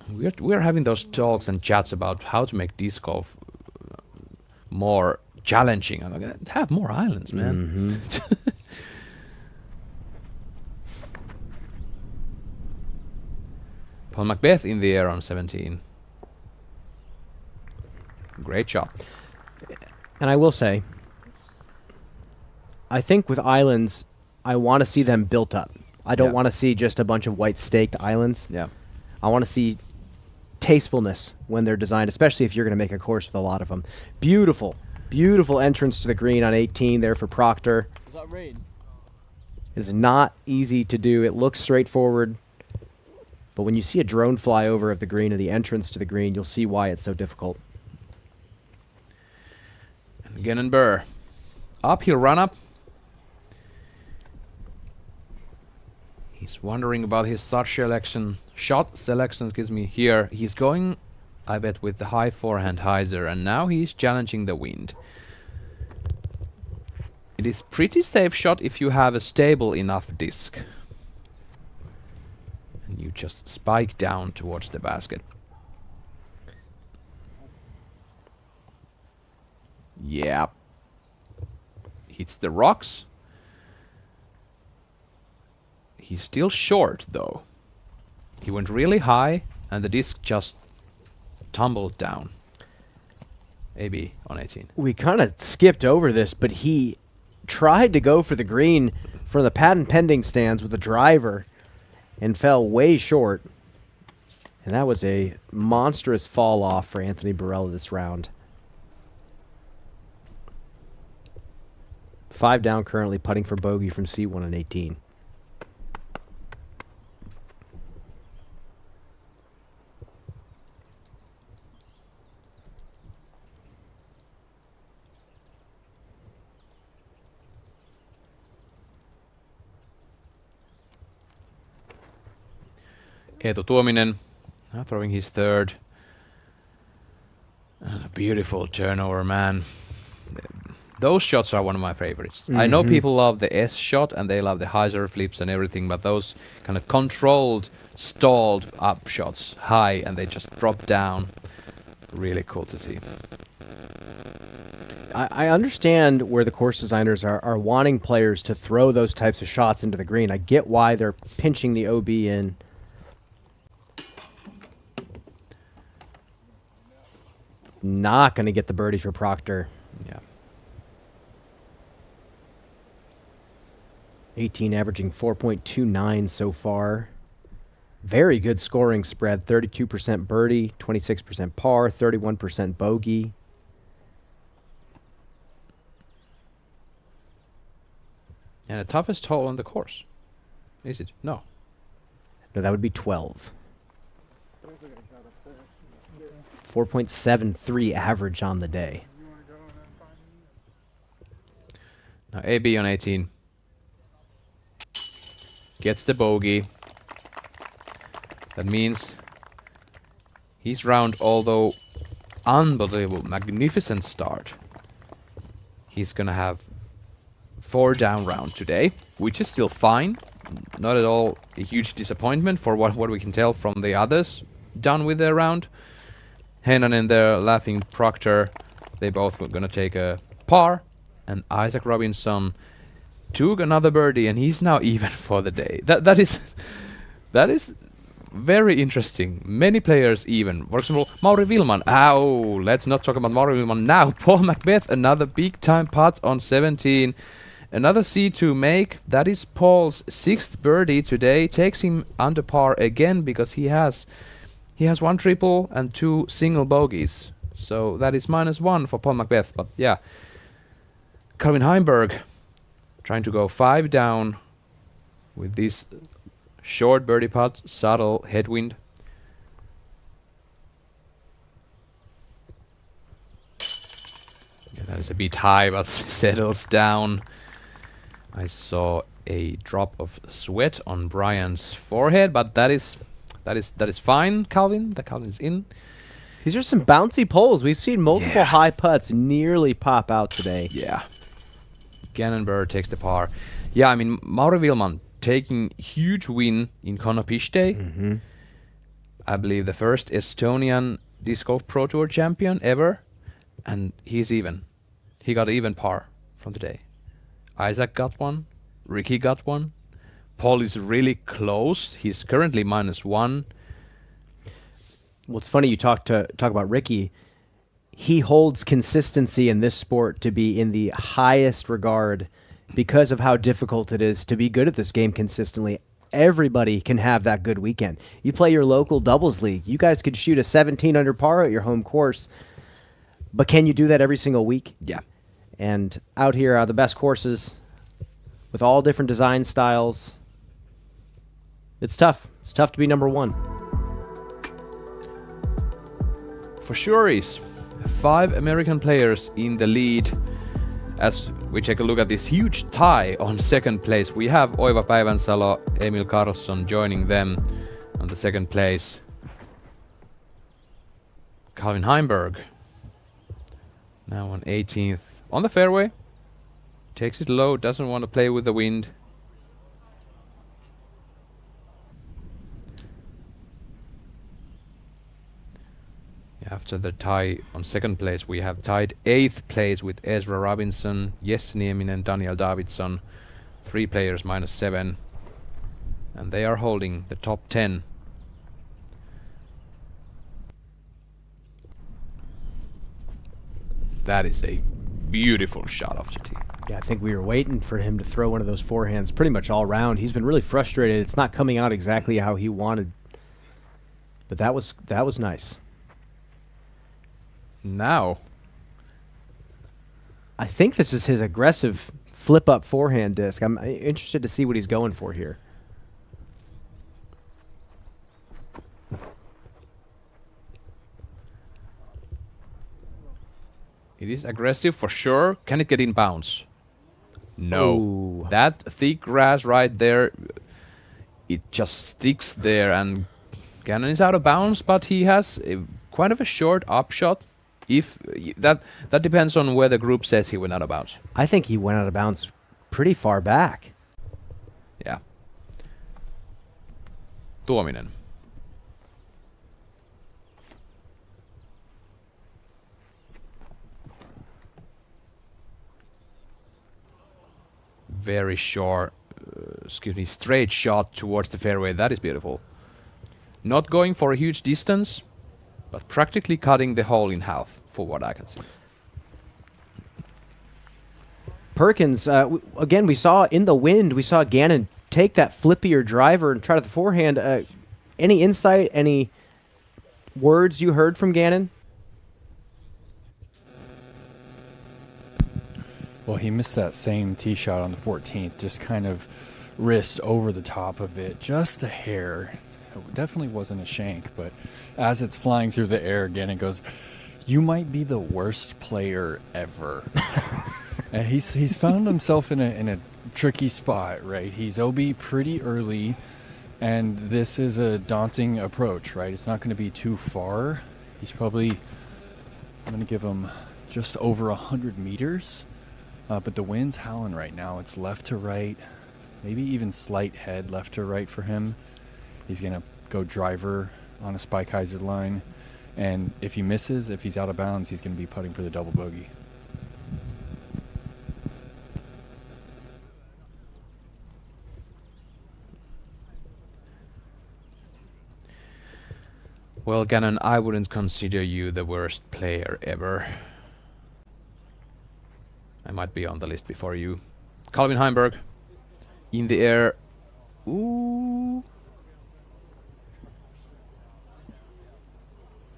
We're having those talks and chats about how to make disc golf more challenging. I'm gonna have more islands, man. Paul Macbeth in the air on 17. Great shot. And I will say, I think with islands, I want to see them built up. I don't want to see just a bunch of white staked islands. Yeah. I want to see tastefulness when they're designed, especially if you're going to make a course with a lot of them. Beautiful. Beautiful entrance to the green on 18 there for Proctor. Is that rain? It is not easy to do. It looks straightforward, but when you see a drone fly over of the green or the entrance to the green, you'll see why it's so difficult. And again in Burr. Uphill run up. He's wondering about his shot selection, here. He's going, I bet, with the high forehand hyzer, and now he's challenging the wind. It is pretty safe shot if you have a stable enough disc. And you just spike down towards the basket. Yeah. Hits the rocks. He's still short, though. He went really high, and the disc just tumbled down. AB on 18. We kind of skipped over this, but he tried to go for the green from the patent pending stands with the driver and fell way short. And that was a monstrous fall off for Anthony Barella this round. 5 down currently, putting for bogey from C1 on 18. Eetu Tuominen now throwing his third. And a beautiful turnover, man. Those shots are one of my favorites. I know people love the S shot and they love the hyzer flips and everything, but those kind of controlled, stalled up shots high and they just drop down. Really cool to see. I understand where the course designers are wanting players to throw those types of shots into the green. I get why they're pinching the OB in. Not going to get the birdie for Proctor. Yeah. 18 averaging 4.29 so far. Very good scoring spread. 32% birdie, 26% par, 31% bogey. And the toughest hole on the course. Is it? No. No, that would be 12. 4.73 average on the day. Now AB on 18. Gets the bogey. That means his round, although unbelievable, magnificent start, he's gonna have 4 down round today, which is still fine. Not at all a huge disappointment for what we can tell from the others done with their round. Heinonen there laughing Proctor. They both were gonna take a par, and Isaac Robinson took another birdie, and he's now even for the day. That is very interesting. Many players even. For example, Mauri Wilman. Oh, let's not talk about Mauri Wilman now. Paul Macbeth, another big time putt on 17. Another C2 make. That is Paul's 6th birdie today. Takes him under par again because he has 1 triple and 2 single bogeys. So that is -1 for Paul Macbeth. But yeah, Calvin Heimberg trying to go 5 down with this short birdie putt, subtle headwind. Yeah, that is a bit high, but settles down. I saw a drop of sweat on Brian's forehead, but that is fine, Calvin. The Calvin's in. These are some bouncy poles. We've seen multiple high putts nearly pop out today. Yeah. Gannonberg takes the par. Yeah, I mean, Mauri Wilman taking huge win in Konopiste. I believe the first Estonian Disc Golf Pro Tour champion ever. And he's even. He got even par from today. Isaac got one. Ricky got one. Paul is really close. He's currently -1. Well, it's funny you talk about Ricky. He holds consistency in this sport to be in the highest regard because of how difficult it is to be good at this game consistently. Everybody can have that good weekend. You play your local doubles league. You guys could shoot a 17 under par at your home course. But can you do that every single week? Yeah. And out here are the best courses with all different design styles. It's tough. It's tough to be #1. For sure is. 5 American players in the lead. As we take a look at this huge tie on 2nd place, we have Oiva Päivänsalo, Emil Carlsson joining them on the 2nd place. Calvin Heimberg now on 18th. On the fairway. Takes it low, doesn't want to play with the wind. After the tie on 2nd place, we have tied 8th place with Ezra Robinson, Jesse Nieminen, and Daniel Davidson. 3 players -7. And they are holding the top 10. That is a beautiful shot off the tee. Yeah, I think we were waiting for him to throw one of those forehands pretty much all round. He's been really frustrated. It's not coming out exactly how he wanted. But that was nice. Now, I think this is his aggressive flip-up forehand disc. I'm interested to see what he's going for here. it is aggressive for sure. Can it get in bounds? No. Ooh. That thick grass right there, it just sticks there, and Gannon is out of bounds, but he has quite of a short upshot. If that depends on where the group says he went out of bounds. I think he went out of bounds pretty far back. Yeah. Tuominen. Very short, straight shot towards the fairway. That is beautiful. Not going for a huge distance, but practically cutting the hole in half, for what I can see. Perkins, again, we saw in the wind, we saw Gannon take that flippier driver and try to the forehand. Any insight, any words you heard from Gannon? Well, he missed that same tee shot on the 14th, just kind of wrist over the top of it, just a hair. It definitely wasn't a shank, but as it's flying through the air again, it goes, "You might be the worst player ever." And he's found himself in a tricky spot, right? He's OB pretty early, and this is a daunting approach, right? It's not going to be too far. He's probably, I'm going to give him just over 100 meters. But the wind's howling right now. It's left to right, maybe even slight head left to right for him. He's going to go driver on a spike hyzer line. And if he misses, if he's out of bounds, he's going to be putting for the double bogey. Well, Gannon, I wouldn't consider you the worst player ever. I might be on the list before you. Calvin Heimberg in the air. Ooh.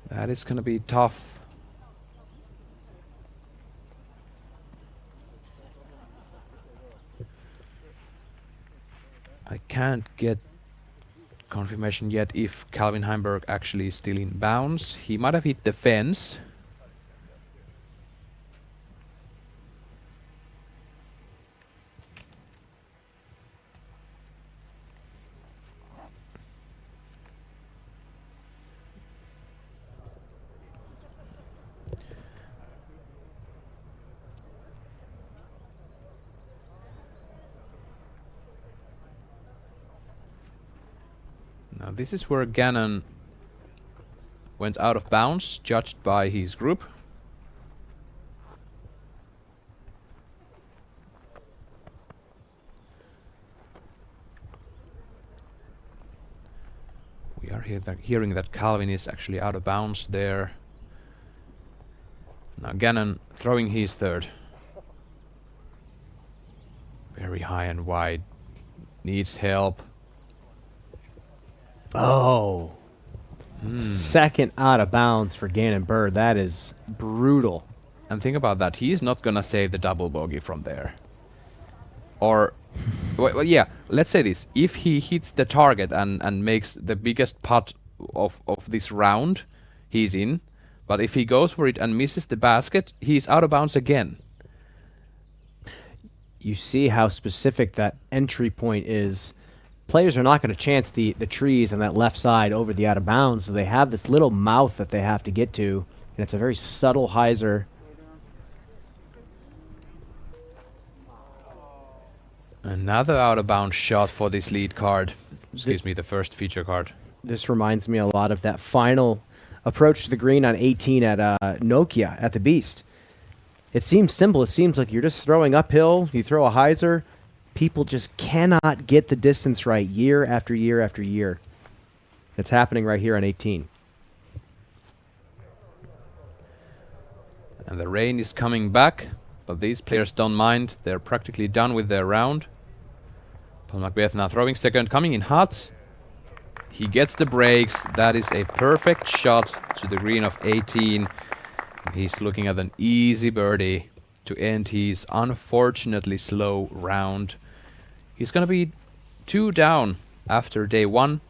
That is going to be tough. I can't get confirmation yet if Calvin Heimberg actually is still in bounds. He might have hit the fence. Now this is where Gannon went out of bounds, judged by his group. We are hearing that Calvin is actually out of bounds there. Now Gannon throwing his third. Very high and wide. Needs help. Oh. Second out of bounds for Gannon Bird. That is brutal. And think about that. He is not going to save the double bogey from there. Or, well, yeah, let's say this. If he hits the target and makes the biggest putt of this round, he's in. But if he goes for it and misses the basket, he's out of bounds again. You see how specific that entry point is. Players are not going to chance the trees on that left side over the out of bounds, so they have this little mouth that they have to get to, and it's a very subtle hyzer. Another out of bounds shot for this lead card. Excuse me, the first feature card. This reminds me a lot of that final approach to the green on 18 at Nokia at the Beast. It seems simple. It seems like you're just throwing uphill, you throw a hyzer. People just cannot get the distance right year after year after year. It's happening right here on 18. And the rain is coming back, but these players don't mind. They're practically done with their round. Paul Macbeth now throwing second, coming in hot. He gets the breaks. That is a perfect shot to the green of 18. He's looking at an easy birdie to end his unfortunately slow round. He's gonna be 2 down after day 1.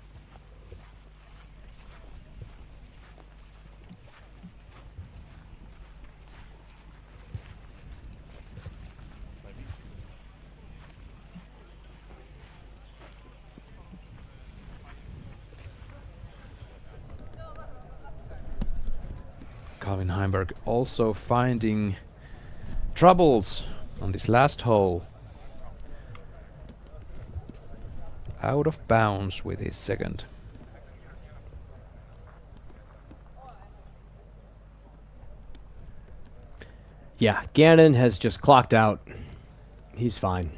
Calvin Heimberg also finding troubles on this last hole. Out of bounds with his second. Yeah, Gannon has just clocked out. He's fine.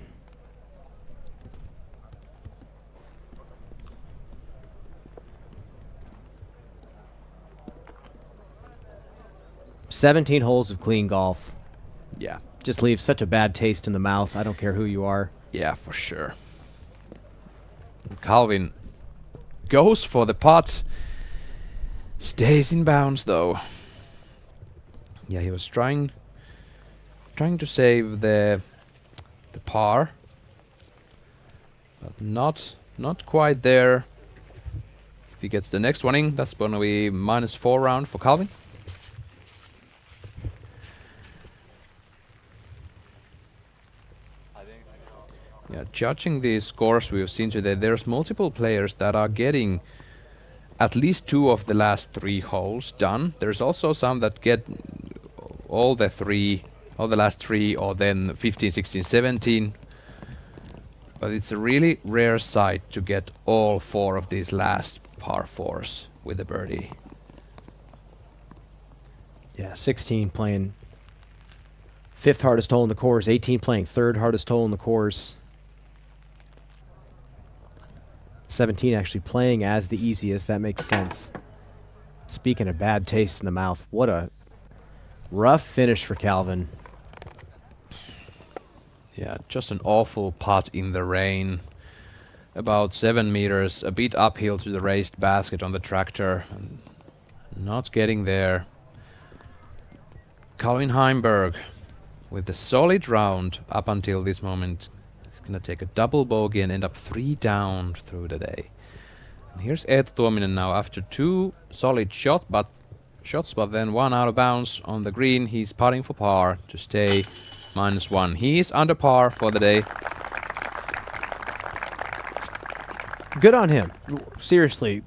"17 holes of clean golf." Yeah. Just leaves such a bad taste in the mouth. I don't care who you are. Yeah, for sure. Calvin goes for the putt. Stays in bounds though. Yeah, he was trying to save the par, but not quite there. If he gets the next one in, that's gonna be -4 round for Calvin. Yeah, judging these scores we've seen today, there's multiple players that are getting at least 2 of the last 3 holes done. There's also some that get all the last 3, or then 15, 16, 17. But it's a really rare sight to get all 4 of these last par 4s with a birdie. Yeah, 16 playing 5th hardest hole in the course, 18 playing 3rd hardest hole in the course. 17 actually playing as the easiest. That makes sense. Speaking of bad taste in the mouth, what a rough finish for Calvin. Yeah, just an awful putt in the rain. About 7 meters, a bit uphill to the raised basket on the tractor. Not getting there. Calvin Heimberg with a solid round up until this moment. He's gonna take a double bogey and end up 3 down through the day. And here's Eetu Tuominen now after 2 solid shots, but then 1 out of bounds on the green. He's putting for par to stay -1. He's under par for the day. Good on him. Seriously,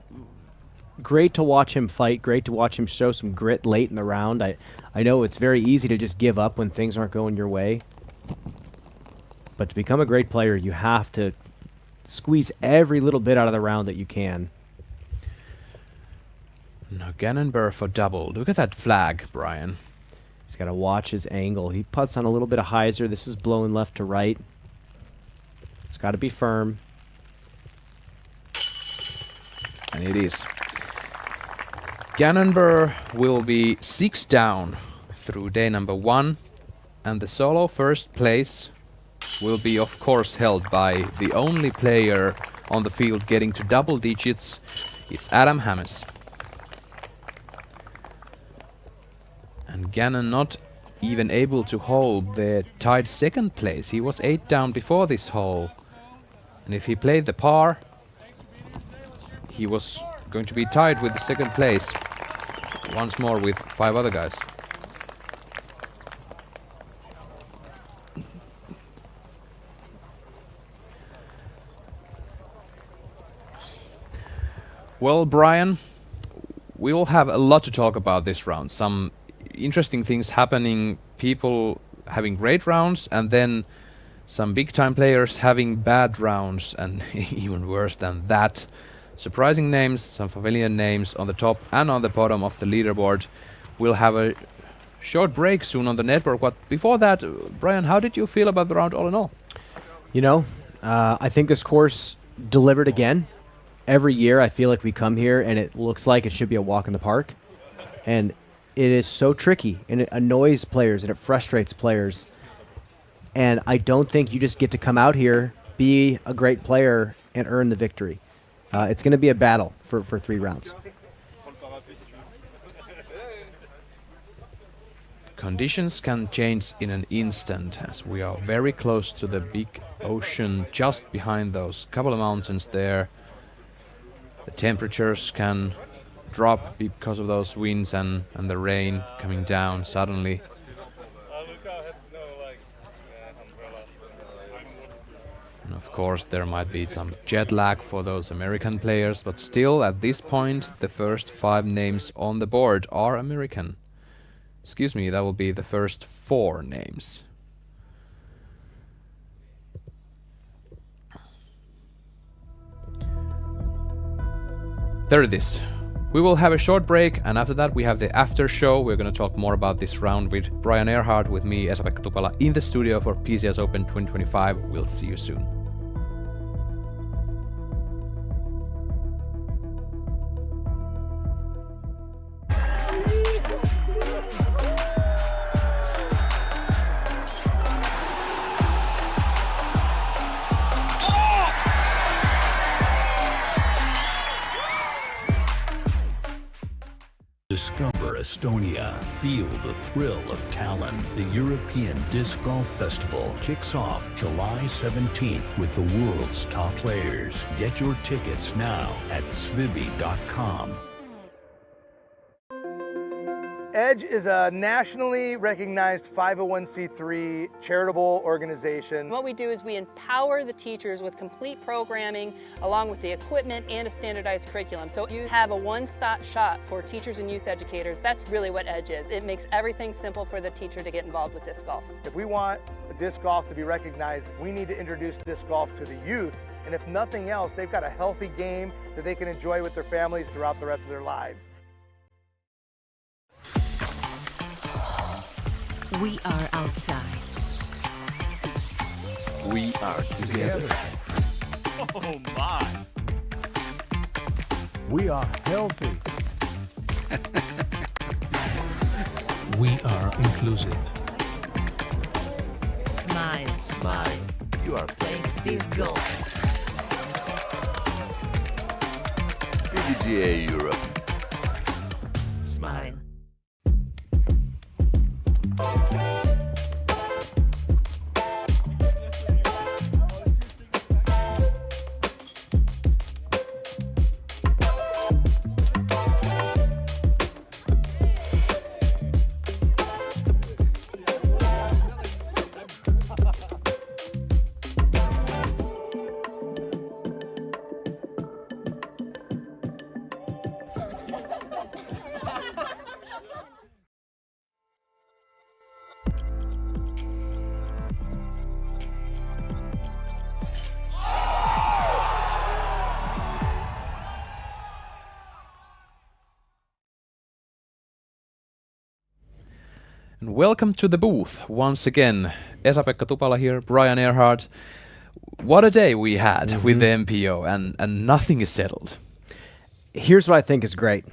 great to watch him fight. Great to watch him show some grit late in the round. I know it's very easy to just give up when things aren't going your way. But to become a great player, you have to squeeze every little bit out of the round that you can. Now Gannon Burr for double. Look at that flag, Brian. He's got to watch his angle. He putts on a little bit of hyzer. This is blowing left to right. It's got to be firm. And it is. Gannon Burr will be 6 down through day number 1. And the solo first place will be, of course, held by the only player on the field getting to double digits. It's Adam Hammes. And Gannon not even able to hold the tied 2nd place. He was 8 down before this hole. And if he played the par, he was going to be tied with the 2nd place once more with 5 other guys. Well, Brian, we will have a lot to talk about this round. Some interesting things happening, people having great rounds, and then some big-time players having bad rounds, and even worse than that. Surprising names, some familiar names on the top and on the bottom of the leaderboard. We'll have a short break soon on the network, but before that, Brian, how did you feel about the round all in all? You know, I think this course delivered again. Every year I feel like we come here and it looks like it should be a walk in the park. And it is so tricky, and it annoys players, and it frustrates players. And I don't think you just get to come out here, be a great player, and earn the victory. It's going to be a battle for 3 rounds. Conditions can change in an instant, as we are very close to the big ocean just behind those couple of mountains there. The temperatures can drop because of those winds and the rain coming down suddenly. And of course there might be some jet lag for those American players, but still at this point the first 5 names on the board are American. Excuse me, that will be the first 4 names. There it is. We will have a short break, and after that we have the after show. We're going to talk more about this round with Brian Aderhold, with me, Ezra Aderhold, in the studio for PCS Open 2025. We'll see you soon. Discover Estonia. Feel the thrill of Tallinn. The European Disc Golf Festival kicks off July 17th with the world's top players. Get your tickets now at svibi.com. EDGE is a nationally recognized 501c3 charitable organization. What we do is we empower the teachers with complete programming along with the equipment and a standardized curriculum. So you have a one-stop shop for teachers and youth educators. That's really what EDGE is. It makes everything simple for the teacher to get involved with disc golf. If we want disc golf to be recognized, we need to introduce disc golf to the youth. And if nothing else, they've got a healthy game that they can enjoy with their families throughout the rest of their lives. We are outside. We are together. Oh my! We are healthy. We are inclusive. Smile. Smile. You are playing Disc golf. PDGA Europe. Smile. And welcome to the booth once again. Esa-Pekka Tupala here, Brian Aderhold. What a day we had with the MPO, and nothing is settled. Here's what I think is great.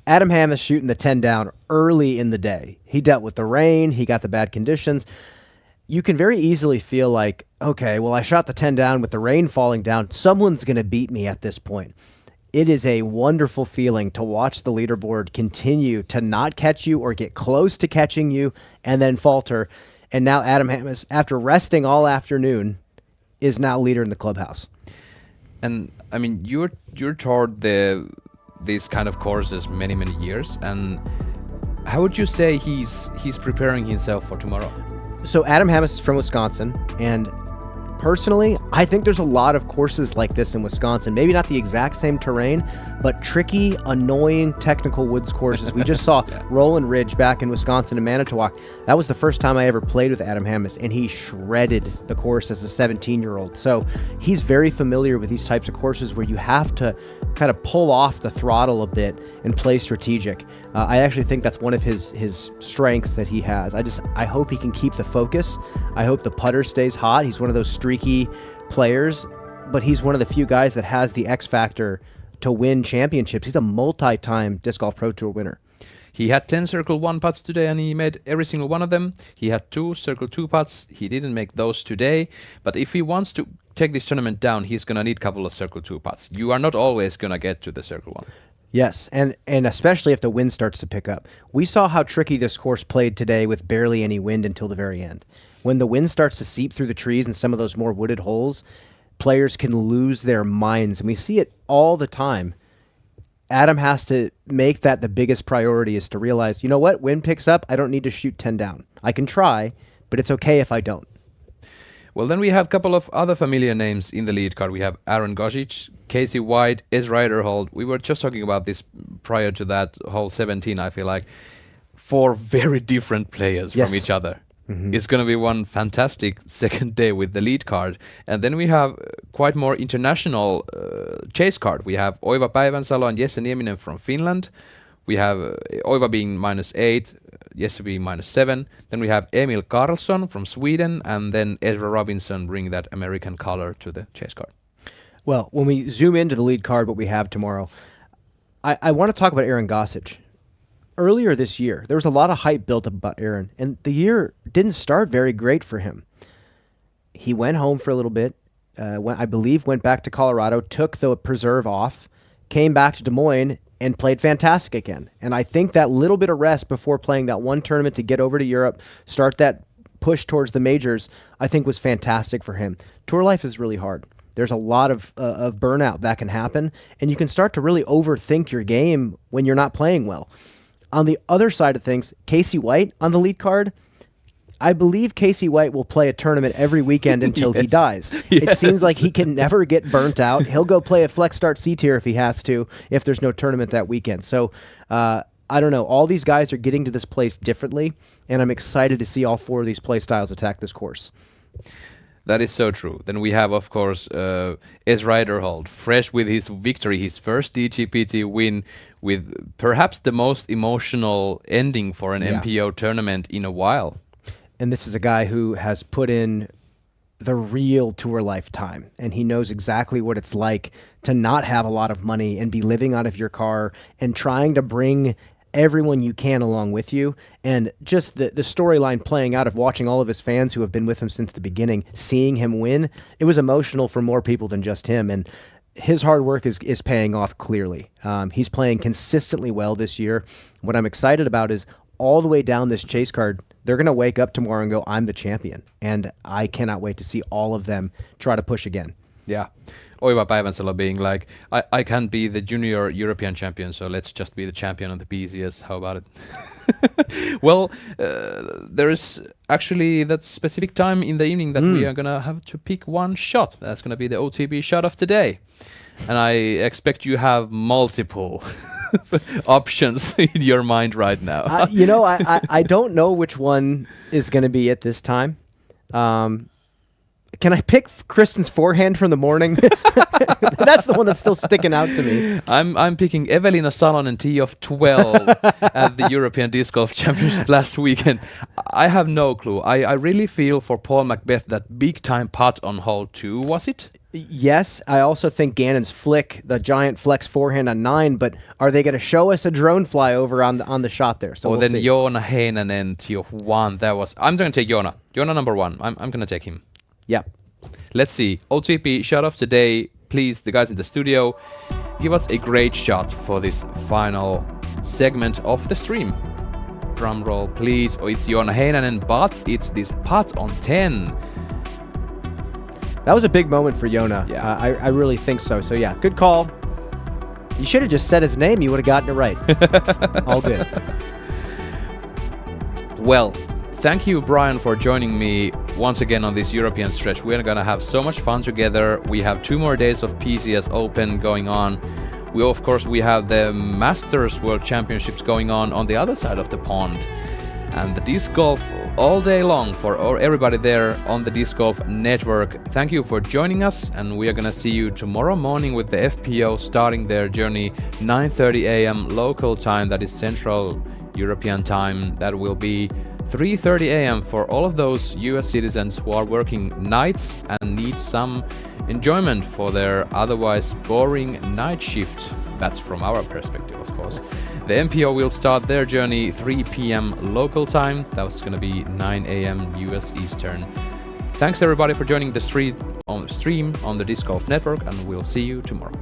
Adam Hammes shooting the 10 down early in the day. He dealt with the rain, he got the bad conditions. You can very easily feel like, okay, well, I shot the 10 down with the rain falling down. Someone's going to beat me at this point. It is a wonderful feeling to watch the leaderboard continue to not catch you or get close to catching you and then falter. And now Adam Hammes, after resting all afternoon, is now leader in the clubhouse. And I mean, you're toward these kind of courses many years. And how would you say he's preparing himself for tomorrow? So Adam Hammes is from Wisconsin, and personally, I think there's a lot of courses like this in Wisconsin. Maybe not the exact same terrain, but tricky, annoying, technical woods courses. We just saw Roland Ridge back in Wisconsin and Manitowoc. That was the first time I ever played with Adam Hammes, and he shredded the course as a 17-year-old. So he's very familiar with these types of courses where you have to kind of pull off the throttle a bit and play strategic. I actually think that's one of his strengths that he has. I hope he can keep the focus. I hope the putter stays hot. He's one of those streaky players, but he's one of the few guys that has the X factor to win championships. He's a multi-time Disc Golf Pro Tour winner. He had 10 circle 1 putts today and he made every single one of them. He had 2 circle 2 putts. He didn't make those today. But if he wants to take this tournament down, he's going to need a couple of circle 2 putts. You are not always going to get to the circle 1. Yes, and especially if the wind starts to pick up. We saw how tricky this course played today with barely any wind until the very end. When the wind starts to seep through the trees in some of those more wooded holes, players can lose their minds, and we see it all the time. Adam has to make that the biggest priority, is to realize, you know what, wind picks up, I don't need to shoot 10 down. I can try, but it's okay if I don't. Well, then we have a couple of other familiar names in the lead card. We have Aaron Gosic, Casey White, Ezra Aderhold. We were just talking about this prior to that hole 17, I feel like. 4 very different players from each other. Mm-hmm. It's going to be one fantastic second day with the lead card. And then we have quite more international chase card. We have Oiva Päivänsalo and Jesse Nieminen from Finland. We have Oiva being -8, Jesse being -7. Then we have Emil Karlsson from Sweden, and then Ezra Robinson bring that American color to the chase card. Well, when we zoom into the lead card, what we have tomorrow, I want to talk about Aaron Gosic. Earlier this year, there was a lot of hype built up about Aaron, and the year didn't start very great for him. He went home for a little bit, went back to Colorado, took the preserve off, came back to Des Moines, and played fantastic again. And I think that little bit of rest before playing that one tournament to get over to Europe, start that push towards the majors, I think was fantastic for him. Tour life is really hard. There's a lot of burnout that can happen, and you can start to really overthink your game when you're not playing well. On the other side of things, Casey White on the lead card, I believe Casey White will play a tournament every weekend until he dies. It seems like he can never get burnt out. He'll go play a flex start C tier if he has to, if there's no tournament that weekend. So I don't know. All these guys are getting to this place differently, and I'm excited to see all 4 of these play styles attack this course. That is so true. Then we have, of course, Ezra Aderhold, fresh with his victory, his first DGPT win, with perhaps the most emotional ending for an MPO tournament in a while. And this is a guy who has put in the real tour lifetime, and he knows exactly what it's like to not have a lot of money and be living out of your car and trying to bring everyone you can along with you. And just the storyline playing out of watching all of his fans who have been with him since the beginning, seeing him win, it was emotional for more people than just him. And his hard work is paying off clearly. He's playing consistently well this year. What I'm excited about is all the way down this chase card, they're going to wake up tomorrow and go, I'm the champion. And I cannot wait to see all of them try to push again. Yeah. Oiva Päivänsalo being like, I can't be the junior European champion, so let's just be the champion of the PCS. How about it? Well, there is actually that specific time in the evening that we are going to have to pick one shot. That's going to be the OTB shot of today. And I expect you have multiple options in your mind right now. I don't know which one is going to be it this time. Can I pick Kristen's forehand from the morning? That's the one that's still sticking out to me. I'm picking Evelina Salonen tee of 12 at the European Disc Golf Championship last weekend. I have no clue. I really feel for Paul Macbeth that big time putt on hole 2, was it? Yes, I also think Gannon's flick, the giant flex forehand on 9, but are they going to show us a drone flyover on the shot there? So then Joona Heinonen tee of 1. I'm going to take Joona. Joona number 1. I'm going to take him. Yeah. Let's see. OTP shot of today. Please, the guys in the studio, give us a great shot for this final segment of the stream. Drum roll, please. Oh, it's Joona Heinonen, but it's this putt on 10. That was a big moment for Joona. Yeah. I really think so. So, yeah, good call. You should have just said his name. You would have gotten it right. All good. Well, thank you, Brian, for joining me once again on this European stretch. We're going to have so much fun together. We have 2 more days of PCS Open going on. We have the Masters World Championships going on the other side of the pond. And the disc golf all day long for everybody there on the Disc Golf Network. Thank you for joining us, and we are going to see you tomorrow morning with the FPO starting their journey 9:30 a.m. local time. That is Central European time. That will be 3:30 a.m. for all of those US citizens who are working nights and need some enjoyment for their otherwise boring night shift. That's from our perspective, of course. The MPO will start their journey 3 p.m. local time. That's going to be 9 a.m. US Eastern. Thanks everybody for joining the stream on the Disc Golf Network, and we'll see you tomorrow.